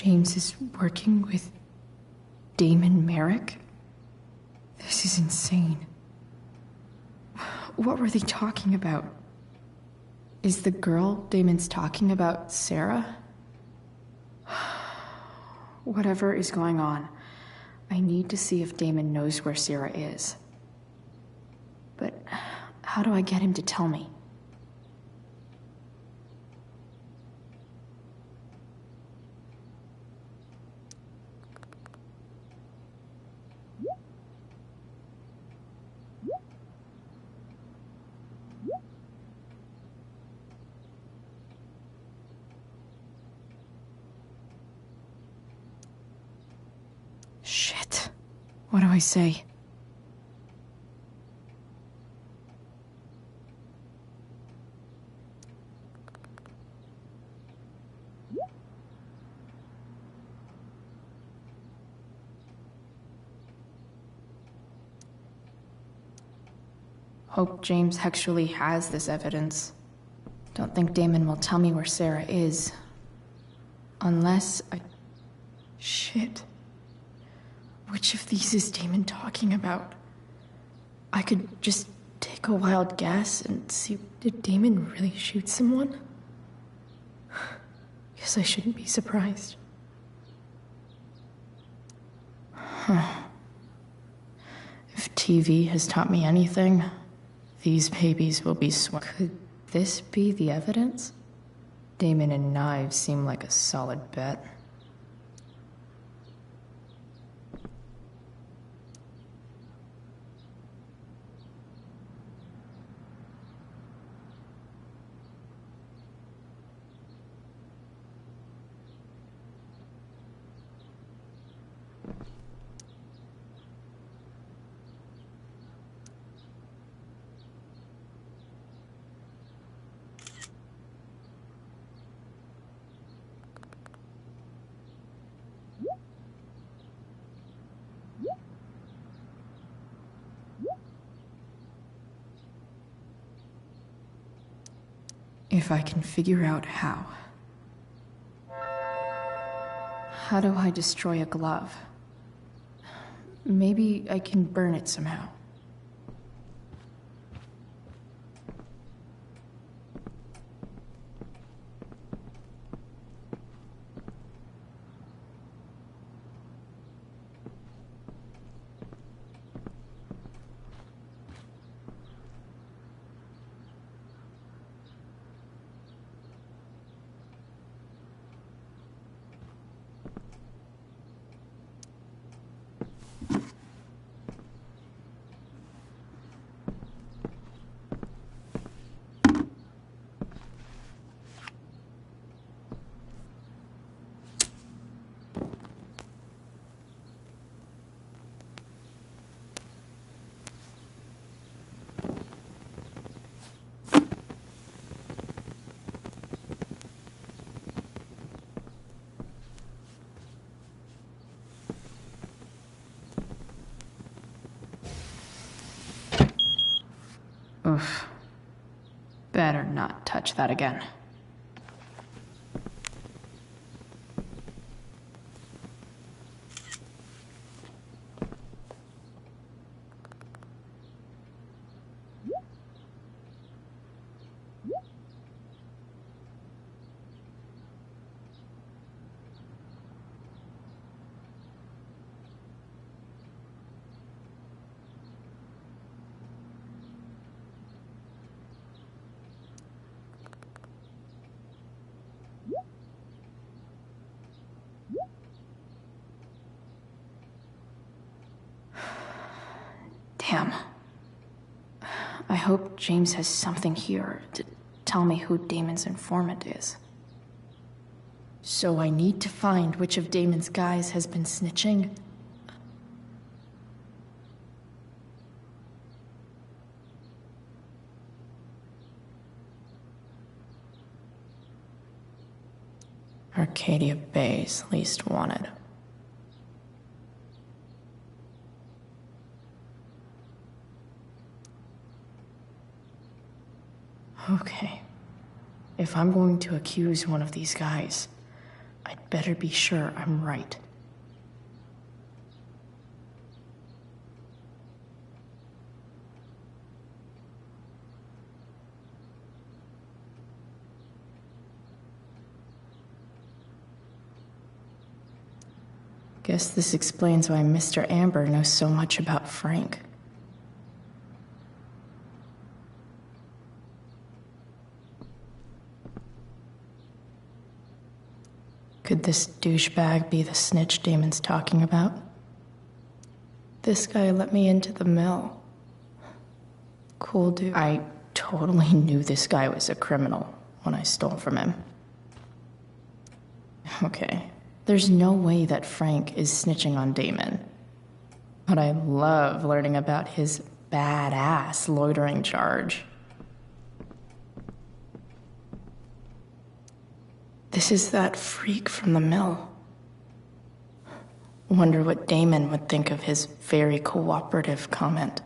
[SPEAKER 1] James is working with Damon Merrick? This is insane. What were they talking about? Is the girl Damon's talking about Sarah? Whatever is going on, I need to see if Damon knows where Sarah is. But how do I get him to tell me? Shit. What do I say? Hope James actually has this evidence. Don't think Damon will tell me where Sarah is. Unless I... Shit. Which of these is Damon talking about? I could just take a wild guess and see... Did Damon really shoot someone? Guess I shouldn't be surprised. Huh. If TV has taught me anything, these babies will be Could this be the evidence? Damon and knives seem like a solid bet. If I can figure out how. How do I destroy a glove? Maybe I can burn it somehow. Oof. Better not touch that again. Damn. I hope James has something here to tell me who Damon's informant is. So I need to find which of Damon's guys has been snitching. Arcadia Bay's least wanted. Okay. If I'm going to accuse one of these guys, I'd better be sure I'm right. Guess this explains why Mr. Amber knows so much about Frank. Could this douchebag be the snitch Damon's talking about? This guy let me into the mill. Cool dude. I totally knew this guy was a criminal when I stole from him. Okay, there's no way that Frank is snitching on Damon. But I love learning about his badass loitering charge. This is that freak from the mill. Wonder what Damon would think of his very cooperative comment.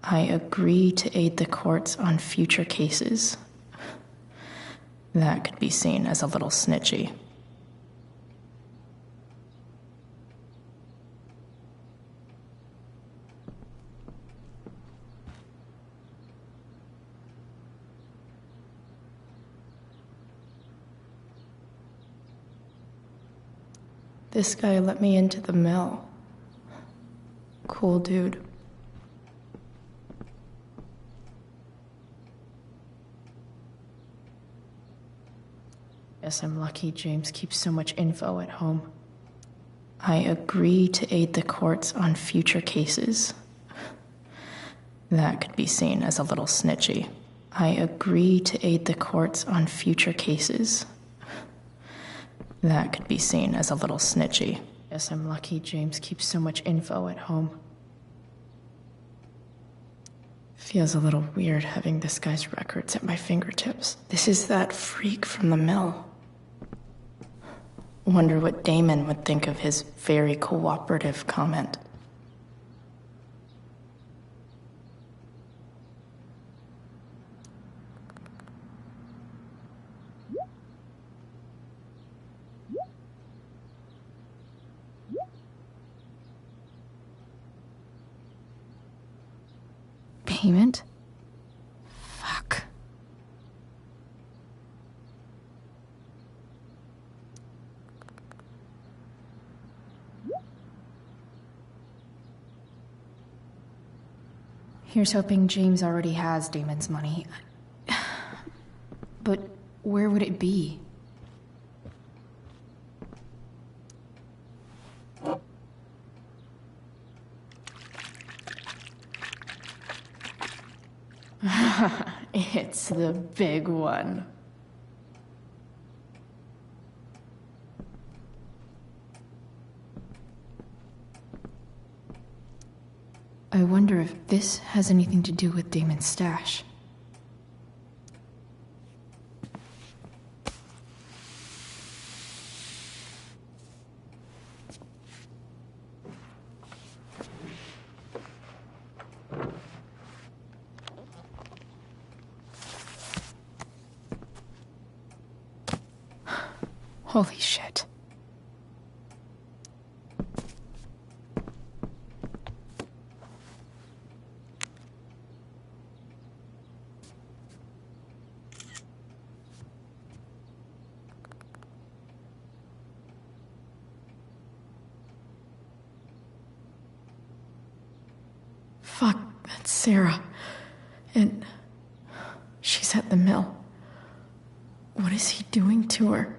[SPEAKER 1] I agree to aid the courts on future cases. That could be seen as a little snitchy. This guy let me into the mill. Cool dude. Guess I'm lucky James keeps so much info at home. I agree to aid the courts on future cases. That could be seen as a little snitchy. I agree to aid the courts on future cases. That could be seen as a little snitchy. Guess I'm lucky James keeps so much info at home. Feels a little weird having this guy's records at my fingertips. This is that freak from the mill. Wonder what Damon would think of his very cooperative comment. Payment? Fuck. Here's hoping James already has Damon's money. But where would it be? It's the big one. I wonder if this has anything to do with Damon's stash. Holy shit. Fuck, that's Sarah. And she's at the mill. What is he doing to her?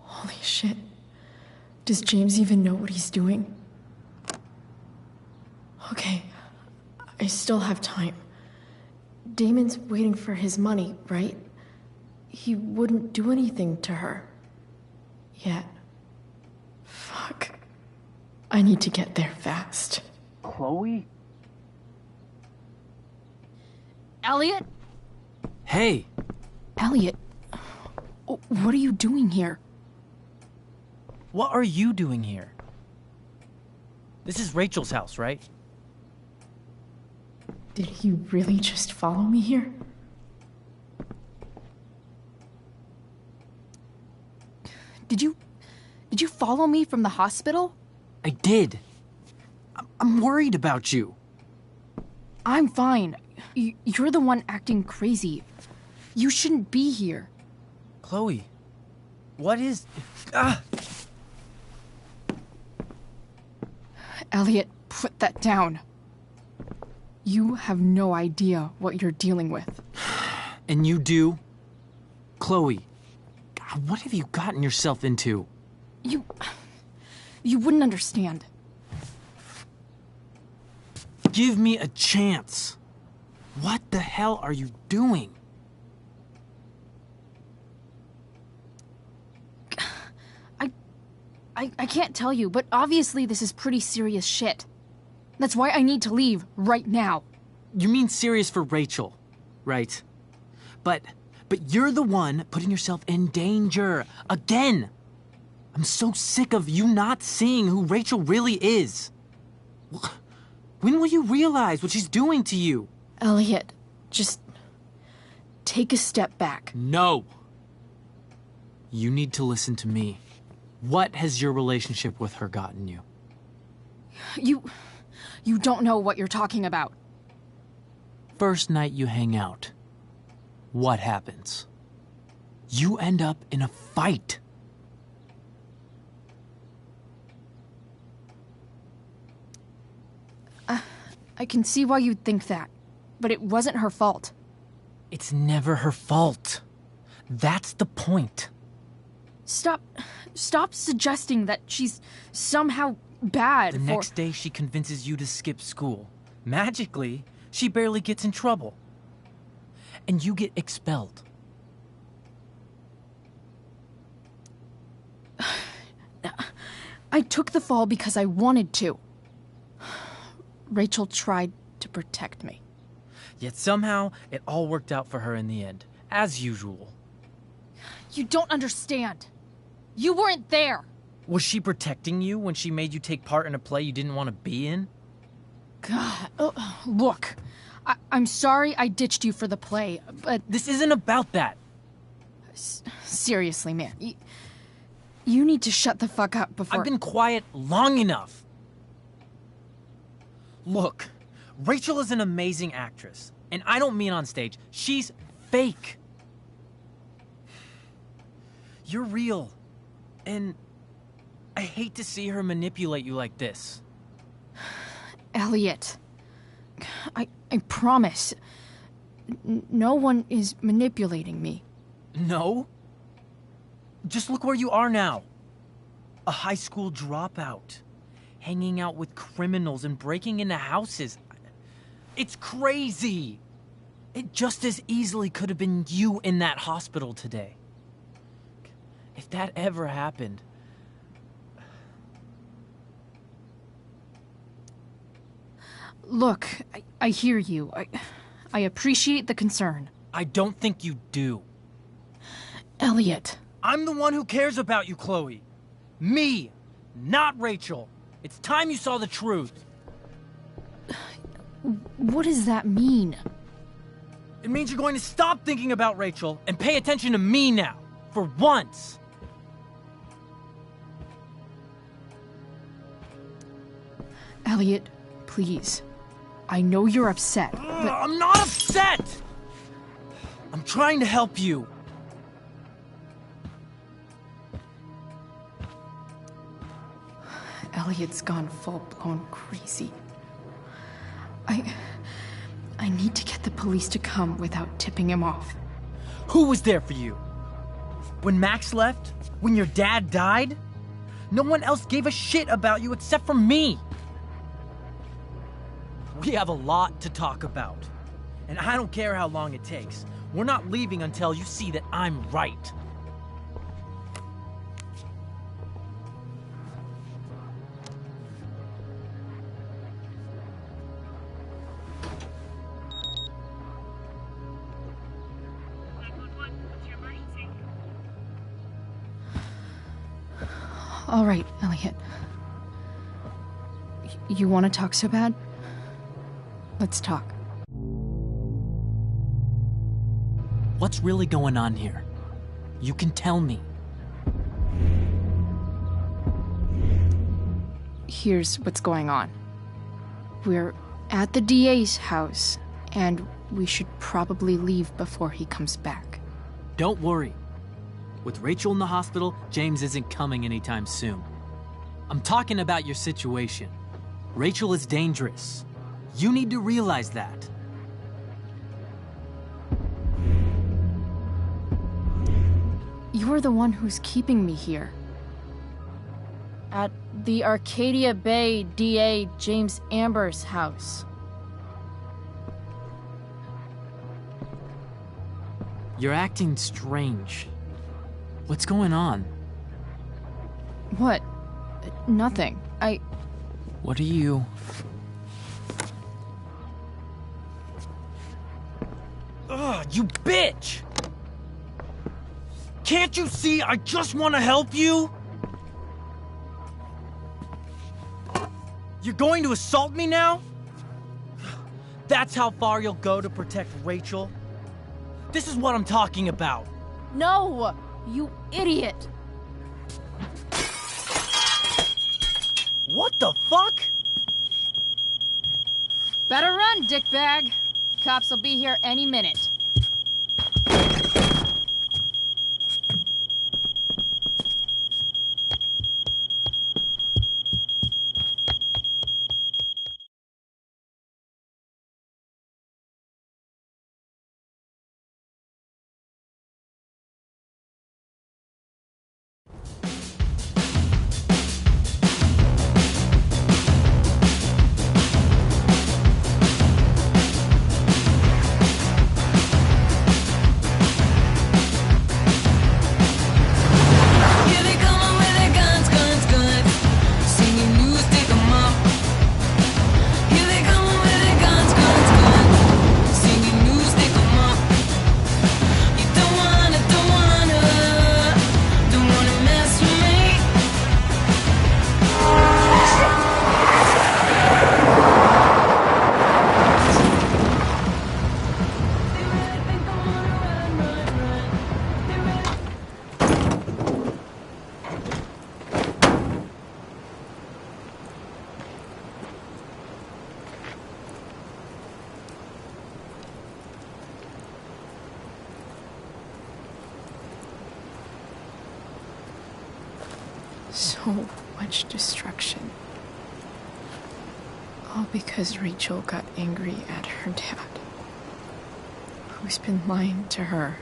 [SPEAKER 1] Holy shit. Does James even know what he's doing? Okay, I still have time. Damon's waiting for his money, right? He wouldn't do anything to her. Yet. Fuck. I need to get there fast.
[SPEAKER 13] Chloe?
[SPEAKER 20] Elliot?
[SPEAKER 10] Hey!
[SPEAKER 1] Elliot, what are you doing here?
[SPEAKER 13] What are you doing here? This is Rachel's house, right?
[SPEAKER 1] Did he really just follow me here?
[SPEAKER 20] Did you follow me from the hospital?
[SPEAKER 10] I did. I'm worried about you.
[SPEAKER 1] I'm fine. You're the one acting crazy. You shouldn't be here.
[SPEAKER 13] Chloe, what is...
[SPEAKER 1] Elliot, put that down. You have no idea what you're dealing with.
[SPEAKER 10] And you do? Chloe, God, what have you gotten yourself into?
[SPEAKER 1] You wouldn't understand.
[SPEAKER 10] Give me a chance. What the hell are you doing?
[SPEAKER 1] I can't tell you, but obviously this is pretty serious shit. That's why I need to leave right now.
[SPEAKER 10] You mean serious for Rachel, right? But you're the one putting yourself in danger again. I'm so sick of you not seeing who Rachel really is. When will you realize what she's doing to you?
[SPEAKER 1] Elliot, just take a step back.
[SPEAKER 10] No. You need to listen to me. What has your relationship with her gotten you?
[SPEAKER 1] You don't know what you're talking about.
[SPEAKER 10] First night you hang out, what happens? You end up in a fight.
[SPEAKER 1] I can see why you'd think that, but it wasn't her fault.
[SPEAKER 13] It's never her fault. That's the point.
[SPEAKER 1] Stop suggesting that she's somehow bad.
[SPEAKER 13] The next day she convinces you to skip school. Magically, she barely gets in trouble. And you get expelled.
[SPEAKER 1] I took the fall because I wanted to. Rachel tried to protect me.
[SPEAKER 13] Yet somehow, it all worked out for her in the end, as usual.
[SPEAKER 20] You don't understand. You weren't there.
[SPEAKER 13] Was she protecting you when she made you take part in a play you didn't want to be in?
[SPEAKER 1] God, look. I'm sorry I ditched you for the play, but...
[SPEAKER 13] This isn't about that.
[SPEAKER 1] Seriously, man. You need to shut the fuck up before...
[SPEAKER 13] I've been quiet long enough. Look, Rachel is an amazing actress. And I don't mean on stage. She's fake. You're real. And I hate to see her manipulate you like this.
[SPEAKER 1] Elliot, I promise, no one is manipulating me.
[SPEAKER 13] No? Just look where you are now. A high school dropout. Hanging out with criminals and breaking into houses. It's crazy. It just as easily could have been you in that hospital today. If that ever happened...
[SPEAKER 1] Look, I hear you. I appreciate the concern.
[SPEAKER 13] I don't think you do.
[SPEAKER 1] Elliot.
[SPEAKER 13] I'm the one who cares about you, Chloe. Me, not Rachel. It's time you saw the truth.
[SPEAKER 1] What does that mean?
[SPEAKER 13] It means you're going to stop thinking about Rachel and pay attention to me now. For once.
[SPEAKER 1] Elliot, please. I know you're upset, but...
[SPEAKER 13] I'm not upset! I'm trying to help you.
[SPEAKER 1] Elliot's gone full-blown crazy. I need to get the police to come without tipping him off.
[SPEAKER 13] Who was there for you? When Max left? When your dad died? No one else gave a shit about you except for me. We have a lot to talk about. And I don't care how long it takes. We're not leaving until you see that I'm right.
[SPEAKER 1] All right, Elliot. You want to talk so bad? Let's talk.
[SPEAKER 10] What's really going on here? You can tell me.
[SPEAKER 1] Here's what's going on. We're at the DA's house, and we should probably leave before he comes back.
[SPEAKER 10] Don't worry. With Rachel in the hospital, James isn't coming anytime soon. I'm talking about your situation. Rachel is dangerous. You need to realize that.
[SPEAKER 1] You're the one who's keeping me here. At the Arcadia Bay DA James Amber's house.
[SPEAKER 10] You're acting strange. What's going on?
[SPEAKER 1] What? Nothing.
[SPEAKER 10] What are you...
[SPEAKER 13] Ugh, you bitch! Can't you see I just want to help you? You're going to assault me now? That's how far you'll go to protect Rachel? This is what I'm talking about.
[SPEAKER 1] No! You idiot!
[SPEAKER 13] What the fuck?
[SPEAKER 1] Better run, dickbag. Cops will be here any minute. So much destruction. All because Rachel got angry at her dad, who's been lying to her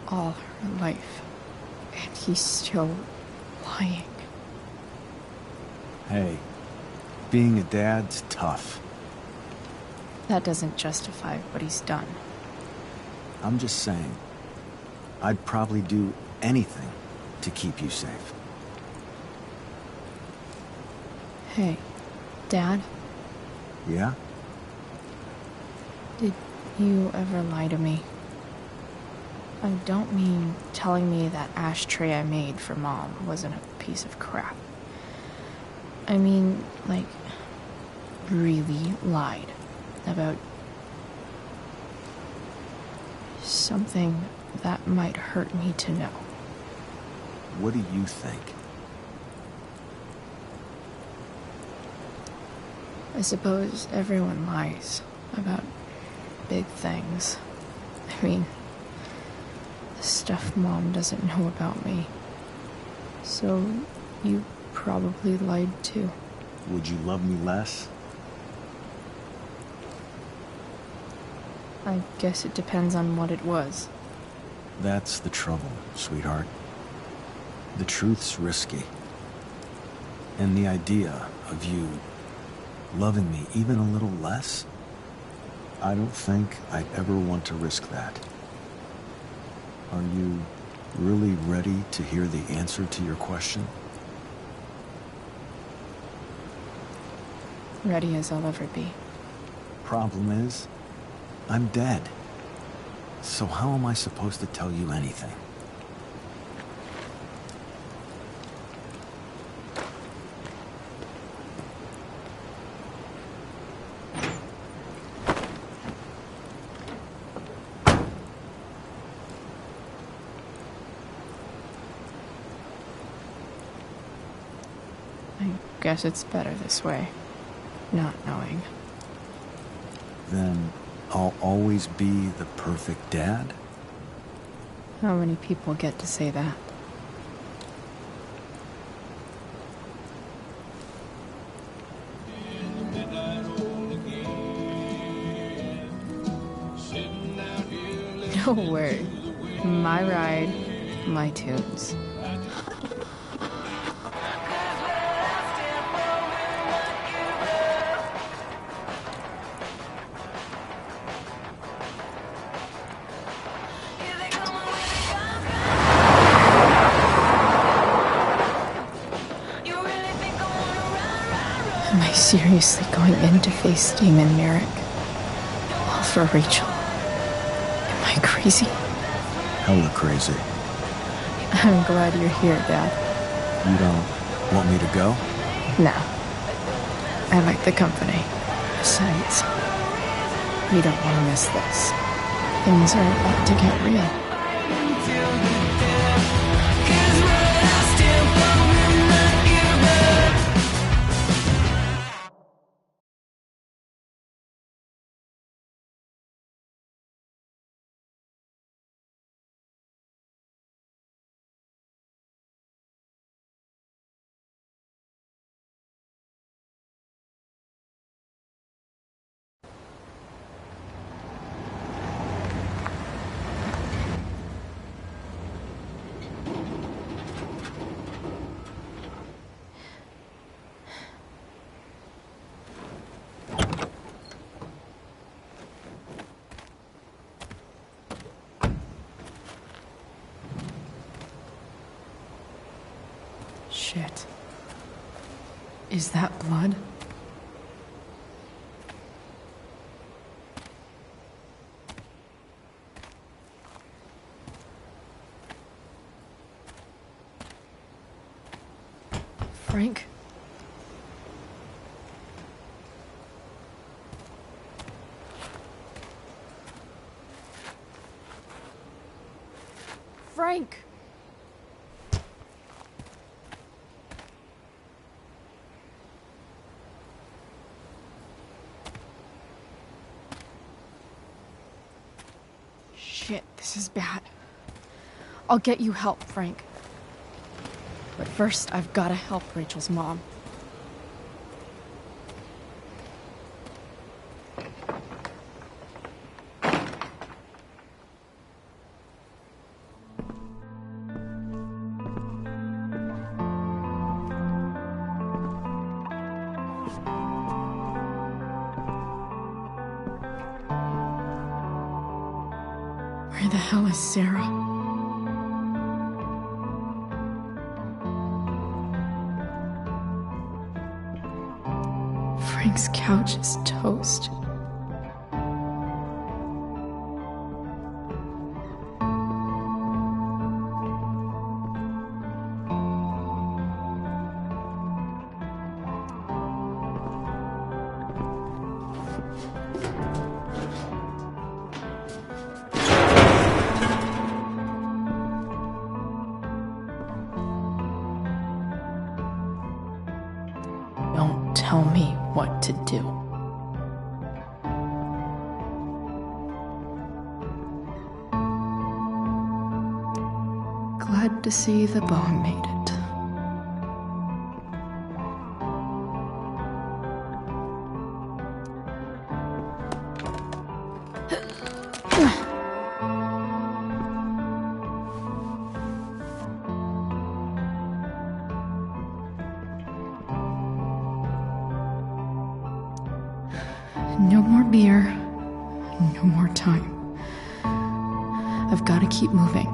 [SPEAKER 1] all her life, and he's still lying.
[SPEAKER 17] Hey, being a dad's tough.
[SPEAKER 1] That doesn't justify what he's done.
[SPEAKER 17] I'm just saying, I'd probably do anything to keep you safe.
[SPEAKER 1] Hey, Dad?
[SPEAKER 17] Yeah?
[SPEAKER 1] Did you ever lie to me? I don't mean telling me that ashtray I made for Mom wasn't a piece of crap. I mean, like, really lied about something that might hurt me to know.
[SPEAKER 17] What do you think?
[SPEAKER 1] I suppose everyone lies about big things. I mean, the stuff Mom doesn't know about me. So, you probably lied too.
[SPEAKER 17] Would you love me less?
[SPEAKER 1] I guess it depends on what it was.
[SPEAKER 17] That's the trouble, sweetheart. The truth's risky. And the idea of you loving me even a little less, I don't think I'd ever want to risk that. Are you really ready to hear the answer to your question?
[SPEAKER 1] Ready as I'll ever be.
[SPEAKER 17] Problem is, I'm dead. So how am I supposed to tell you anything?
[SPEAKER 1] guess it's better this way. Not knowing.
[SPEAKER 11] Then I'll always be the perfect dad?
[SPEAKER 1] How many people get to say that? No word. My ride, my tunes. Am I seriously going in to face Demon Merrick? All for Rachel. Am I crazy?
[SPEAKER 11] Hella crazy.
[SPEAKER 1] I'm glad you're here, Dad.
[SPEAKER 11] You don't want me to go?
[SPEAKER 1] No. I like the company. Besides, you don't want to miss this. Things are about to get real. Shit. Is that blood? Frank? Frank! Shit, this is bad. I'll get you help, Frank. But first, I've gotta help Rachel's mom. Where the hell is Sarah? Frank's couch is toast. Don't tell me what to do. Glad to see the bone made it. No more beer. No more time. I've got to keep moving.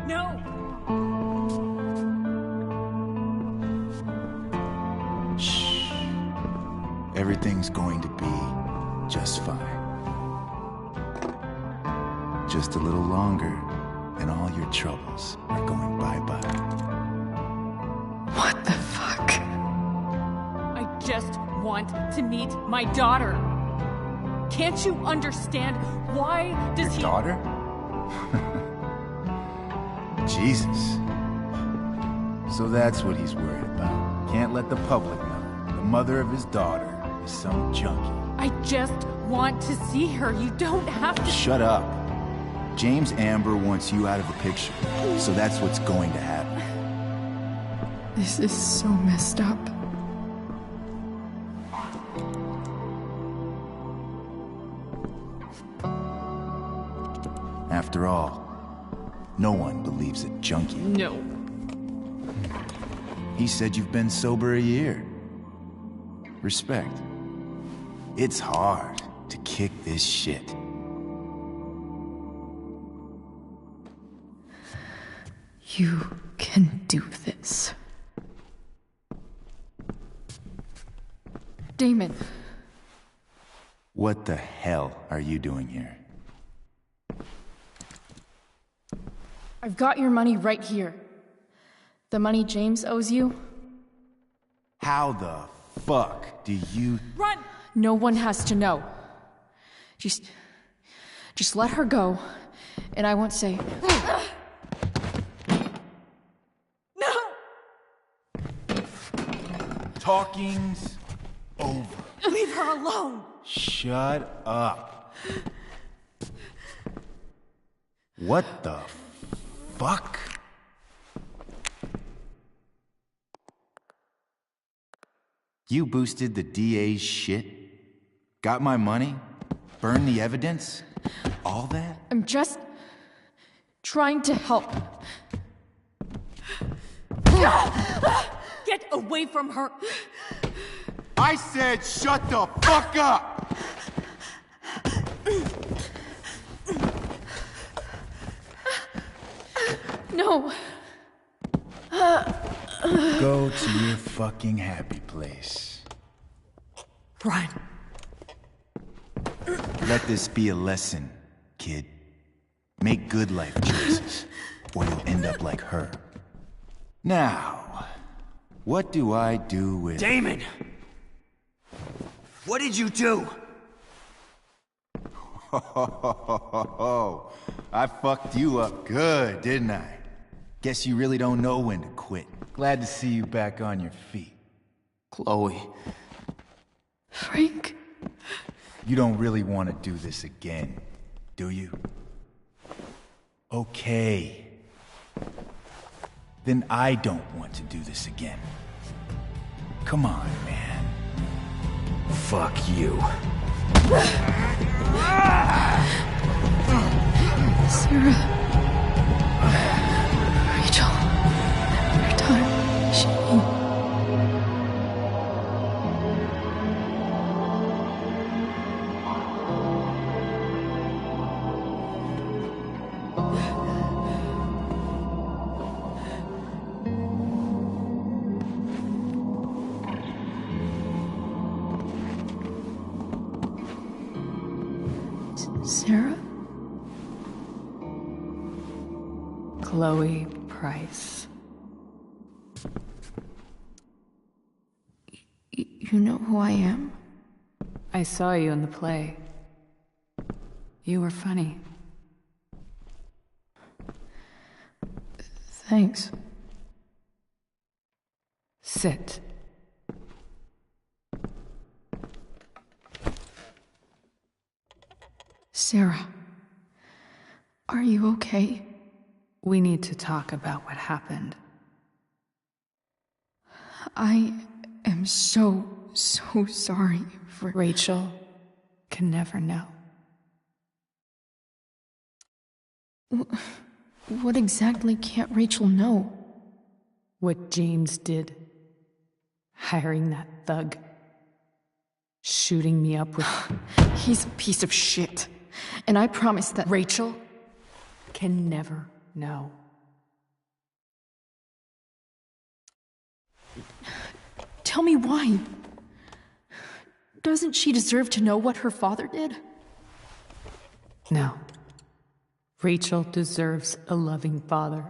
[SPEAKER 13] No!
[SPEAKER 17] Everything's going to be just fine. Just a little longer, and all your troubles are going bye-bye.
[SPEAKER 1] What the fuck?
[SPEAKER 4] I just want to meet my daughter. Can't you understand? Why does he...
[SPEAKER 17] Daughter? Jesus. So that's what he's worried about. Can't let the public know. The mother of his daughter is some junkie.
[SPEAKER 4] I just want to see her. You don't have to...
[SPEAKER 17] Shut up. James Amber wants you out of the picture, so that's what's going to happen.
[SPEAKER 1] This is so messed up.
[SPEAKER 17] After all, no one believes a junkie.
[SPEAKER 4] No.
[SPEAKER 17] He said you've been sober a year. Respect. It's hard to kick this shit.
[SPEAKER 1] You can do this. Damon.
[SPEAKER 17] What the hell are you doing here?
[SPEAKER 1] I've got your money right here. The money James owes you.
[SPEAKER 17] How the fuck do you...
[SPEAKER 4] Run!
[SPEAKER 1] No one has to know. Just let her go, and I won't say...
[SPEAKER 4] No!
[SPEAKER 17] Talking's over.
[SPEAKER 4] Leave her alone!
[SPEAKER 17] Shut up. What the fuck? You boosted the DA's shit? Got my money? Burned the evidence? All that?
[SPEAKER 1] I'm just trying to help.
[SPEAKER 4] Get away from her!
[SPEAKER 17] I said shut the fuck up!
[SPEAKER 1] No.
[SPEAKER 17] Go to your fucking happy place.
[SPEAKER 4] Run.
[SPEAKER 17] Let this be a lesson, kid. Make good life choices, or you'll end up like her. Now, what do I do with...
[SPEAKER 5] Damon! What did you do?
[SPEAKER 17] I fucked you up good, didn't I? Guess you really don't know when to quit. Glad to see you back on your feet.
[SPEAKER 5] Chloe.
[SPEAKER 1] Frank.
[SPEAKER 17] You don't really want to do this again, do you? Okay. Then I don't want to do this again. Come on, man.
[SPEAKER 5] Fuck you.
[SPEAKER 1] Sarah. Rachel. Her daughter. She... Sarah?
[SPEAKER 2] Chloe Price.
[SPEAKER 1] You know who I am?
[SPEAKER 2] I saw you in the play. You were funny.
[SPEAKER 1] Thanks.
[SPEAKER 2] Sit.
[SPEAKER 1] Sarah, are you okay?
[SPEAKER 2] We need to talk about what happened.
[SPEAKER 1] I am so sorry for...
[SPEAKER 2] Rachel can never know.
[SPEAKER 1] What exactly can't Rachel know?
[SPEAKER 2] What James did. Hiring that thug. Shooting me up with...
[SPEAKER 1] He's a piece of shit. And I promise that...
[SPEAKER 2] Rachel can never know.
[SPEAKER 1] Tell me why. Doesn't she deserve to know what her father did?
[SPEAKER 2] No. Rachel deserves a loving father.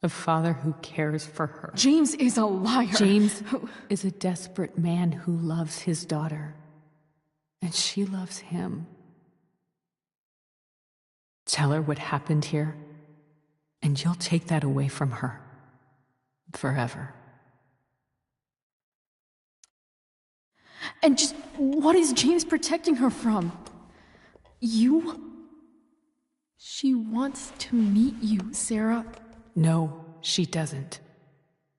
[SPEAKER 14] A father who cares for her.
[SPEAKER 1] James is a liar.
[SPEAKER 14] James is a desperate man who loves his daughter. And she loves him. Tell her what happened here, and you'll take that away from her. Forever.
[SPEAKER 1] And just what is James protecting her from? You? She wants to meet you, Sarah.
[SPEAKER 14] No, she doesn't.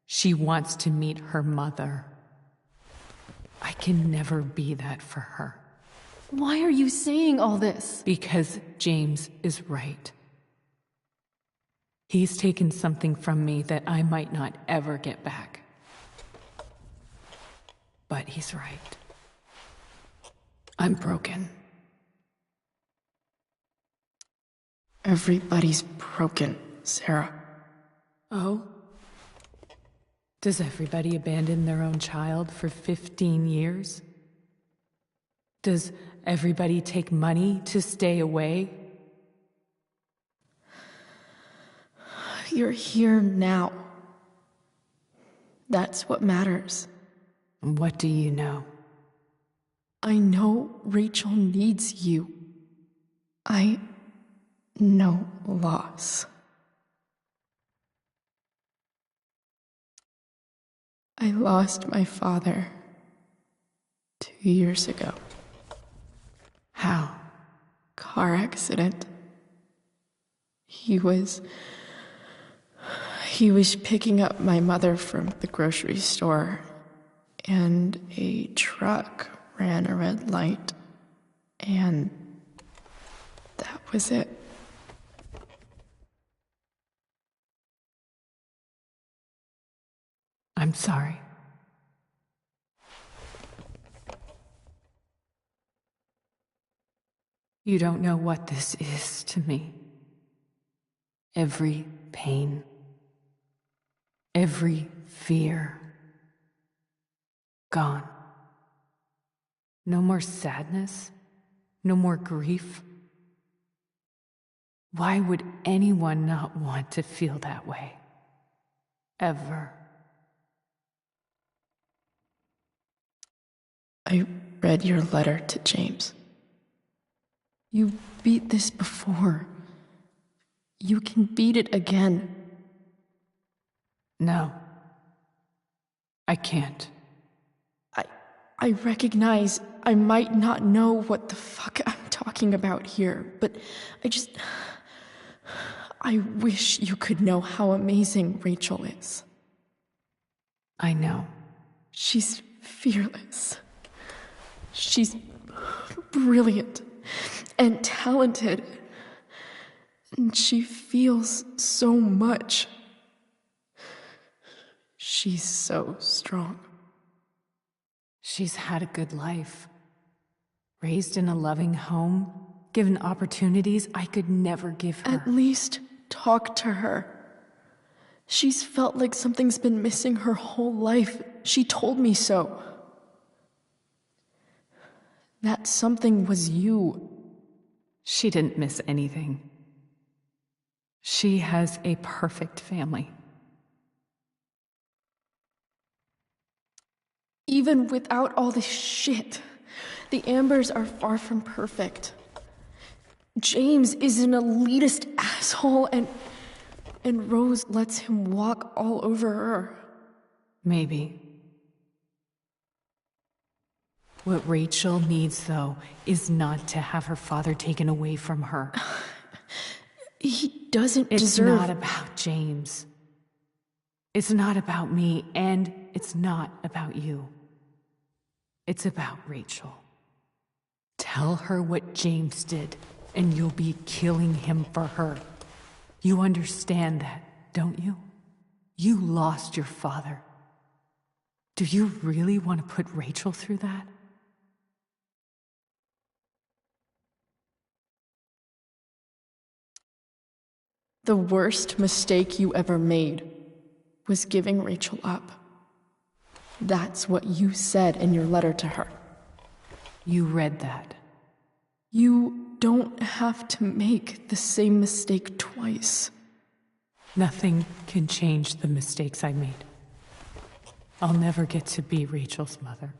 [SPEAKER 14] She wants to meet her mother. I can never be that for her.
[SPEAKER 1] Why are you saying all this?
[SPEAKER 14] Because James is right. He's taken something from me that I might not ever get back. But he's right. I'm broken.
[SPEAKER 1] Everybody's broken, Sarah.
[SPEAKER 14] Oh? Does everybody abandon their own child for 15 years? Does everybody take money to stay away?
[SPEAKER 1] You're here now. That's what matters.
[SPEAKER 14] What do you know?
[SPEAKER 1] I know Rachel needs you. I know loss. I lost my father 2 years ago.
[SPEAKER 14] How?
[SPEAKER 1] Car accident. He was picking up my mother from the grocery store, and a truck ran a red light, and that was it.
[SPEAKER 14] I'm sorry. You don't know what this is to me. Every pain, every fear, gone. No more sadness, no more grief. Why would anyone not want to feel that way? Ever.
[SPEAKER 1] I read your letter to James. You beat this before. You can beat it again.
[SPEAKER 14] No. I can't.
[SPEAKER 1] I recognize I might not know what the fuck I'm talking about here, but I wish you could know how amazing Rachel is.
[SPEAKER 14] I know.
[SPEAKER 1] She's fearless. She's brilliant and talented. And she feels so much. She's so strong.
[SPEAKER 14] She's had a good life. Raised in a loving home, given opportunities I could never give her.
[SPEAKER 1] At least talk to her. She's felt like something's been missing her whole life. She told me so. That something was you.
[SPEAKER 14] She didn't miss anything. She has a perfect family.
[SPEAKER 1] Even without all this shit, the Ambers are far from perfect. James is an elitist asshole, and Rose lets him walk all over her.
[SPEAKER 14] Maybe. What Rachel needs, though, is not to have her father taken away from her.
[SPEAKER 1] He doesn't
[SPEAKER 14] deserve...
[SPEAKER 1] deserve...
[SPEAKER 14] It's not about James. It's not about me, and it's not about you. It's about Rachel. Tell her what James did, and you'll be killing him for her. You understand that, don't you? You lost your father. Do you really want to put Rachel through that?
[SPEAKER 1] The worst mistake you ever made was giving Rachel up. That's what you said in your letter to her.
[SPEAKER 14] You read that.
[SPEAKER 1] You don't have to make the same mistake twice.
[SPEAKER 14] Nothing can change the mistakes I made. I'll never get to be Rachel's mother.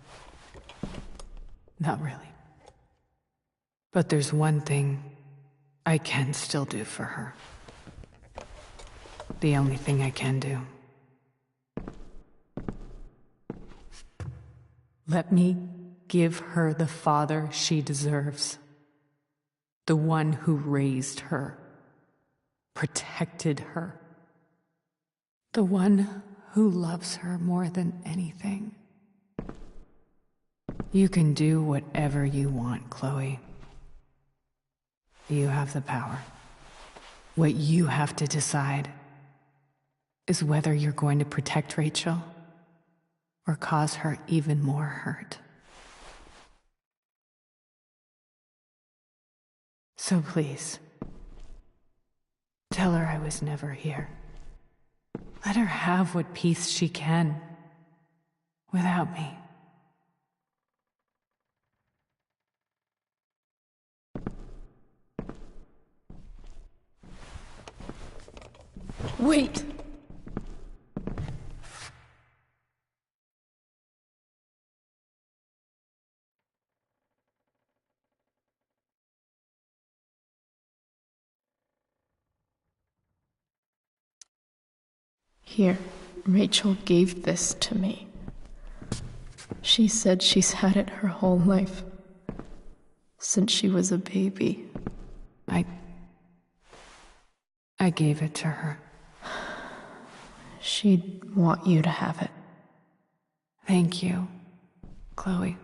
[SPEAKER 14] Not really. But there's one thing I can still do for her. The only thing I can do. Let me give her the father she deserves. The one who raised her, protected her. The one who loves her more than anything. You can do whatever you want, Chloe. You have the power. What you have to decide is whether you're going to protect Rachel or cause her even more hurt. So please, tell her I was never here. Let her have what peace she can without me.
[SPEAKER 1] Wait! Here, Rachel gave this to me. She said she's had it her whole life. Since she was a baby.
[SPEAKER 14] I gave it to her.
[SPEAKER 1] She'd want you to have it.
[SPEAKER 14] Thank you, Chloe.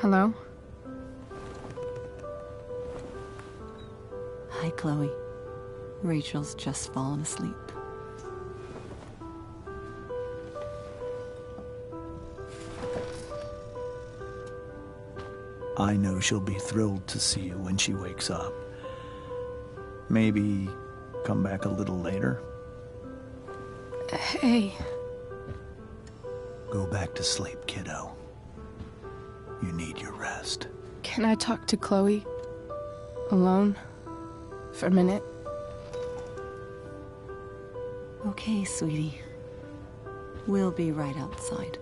[SPEAKER 1] Hello?
[SPEAKER 16] Hi, Chloe. Rachel's just fallen asleep.
[SPEAKER 9] I know she'll be thrilled to see you when she wakes up. Maybe come back a little later?
[SPEAKER 1] Hey.
[SPEAKER 9] Go back to sleep, kiddo. You need your rest.
[SPEAKER 1] Can I talk to Chloe? Alone? For a minute?
[SPEAKER 16] Okay, sweetie. We'll be right outside.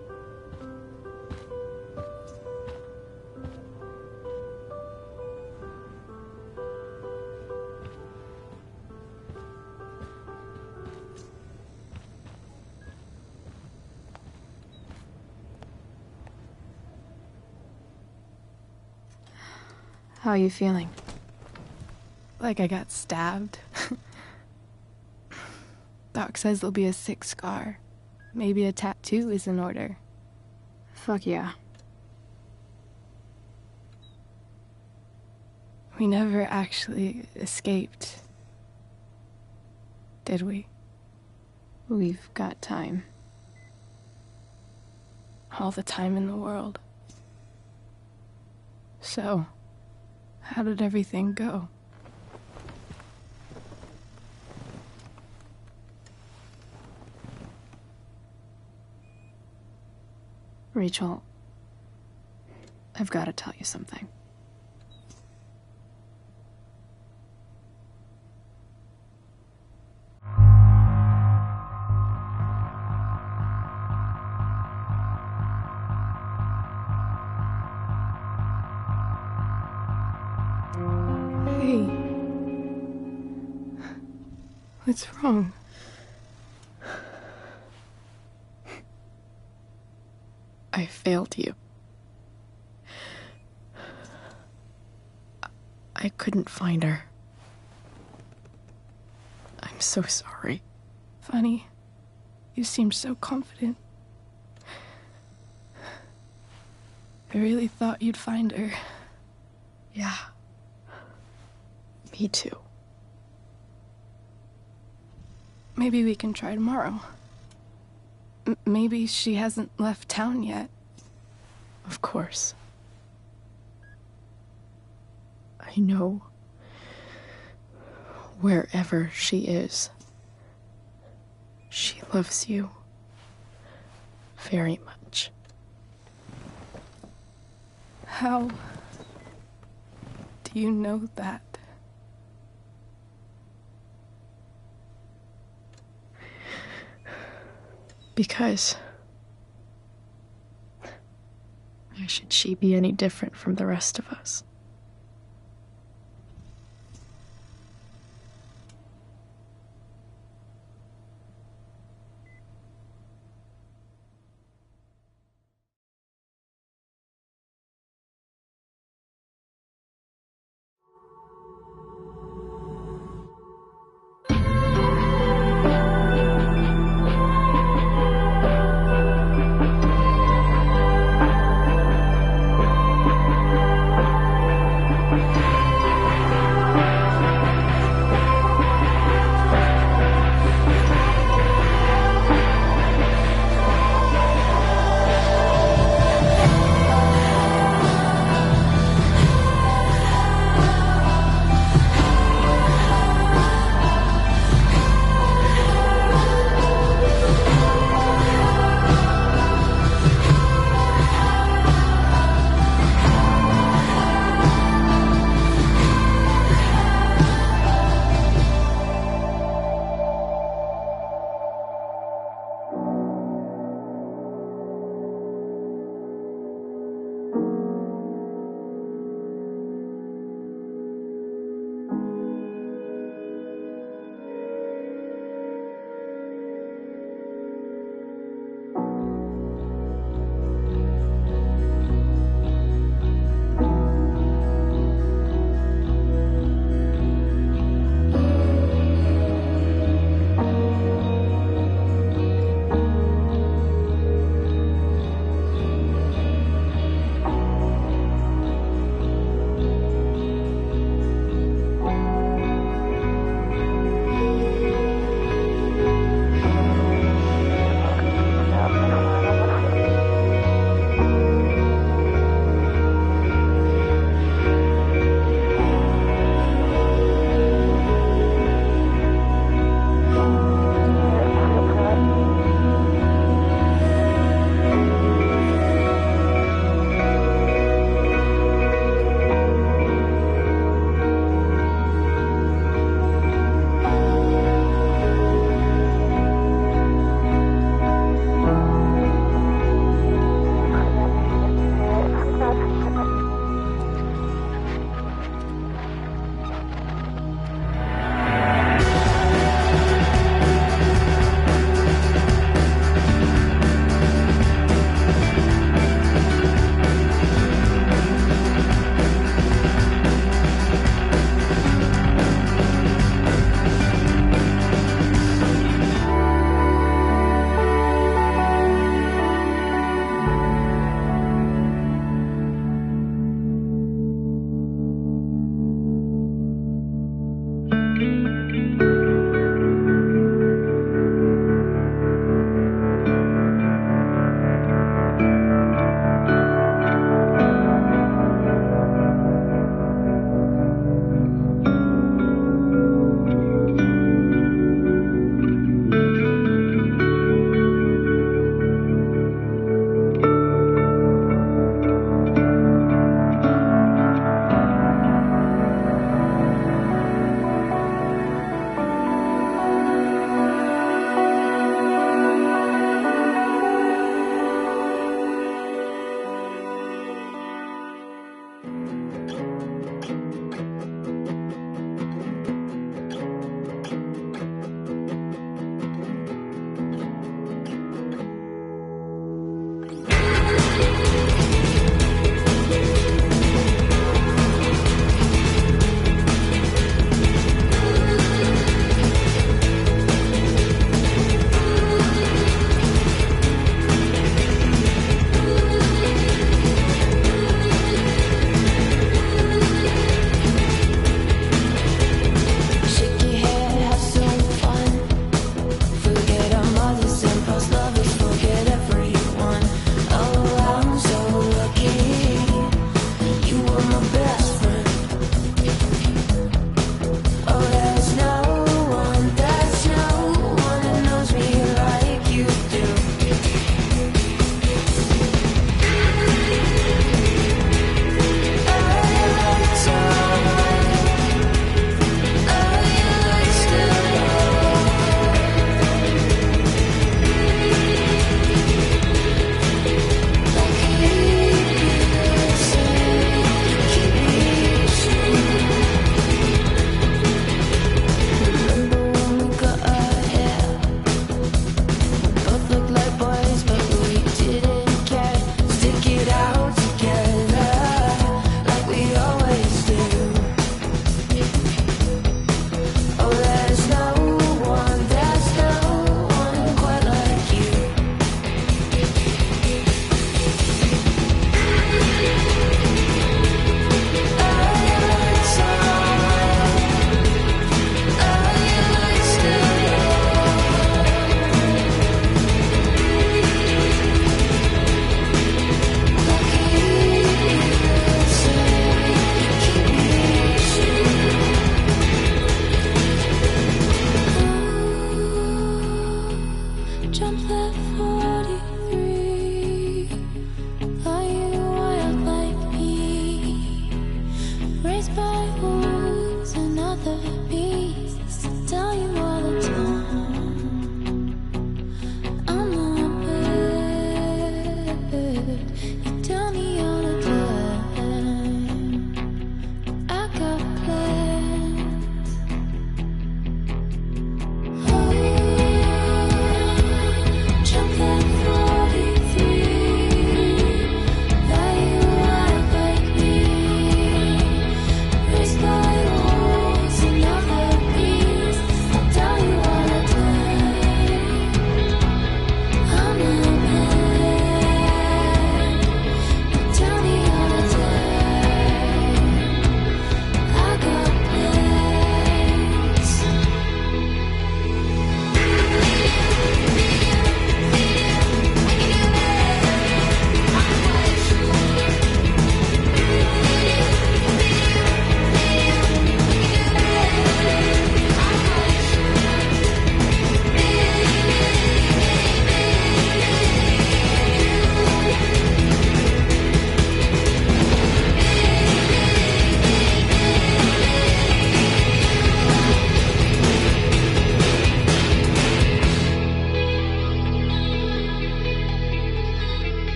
[SPEAKER 1] How are you feeling? Like I got stabbed? Doc says there'll be a sick scar. Maybe a tattoo is in order. Fuck yeah. We never actually escaped. Did we? We've got time. All the time in the world. So, how did everything go? Rachel, I've got to tell you something. Hey. What's wrong? I failed you. I couldn't find her. I I'm so sorry.
[SPEAKER 2] Funny. You seemed so confident. I really thought you'd find her.
[SPEAKER 1] Yeah. Me too.
[SPEAKER 2] Maybe we can try tomorrow. Maybe she hasn't left town yet.
[SPEAKER 1] Of course. I know wherever she is, she loves you very much.
[SPEAKER 2] How do you know that?
[SPEAKER 1] Because why should she be any different from the rest of us?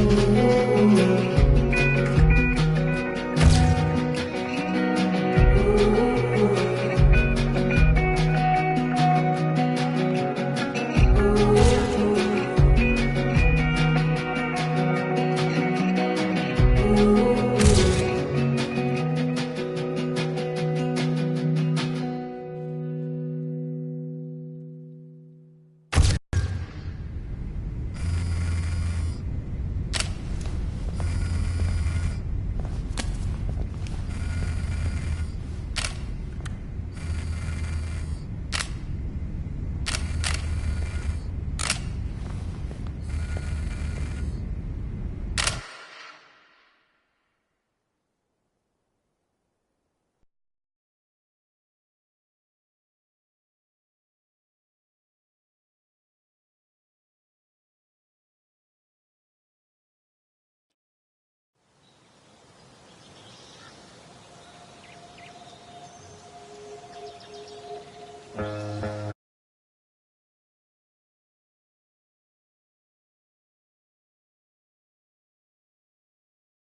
[SPEAKER 15] you.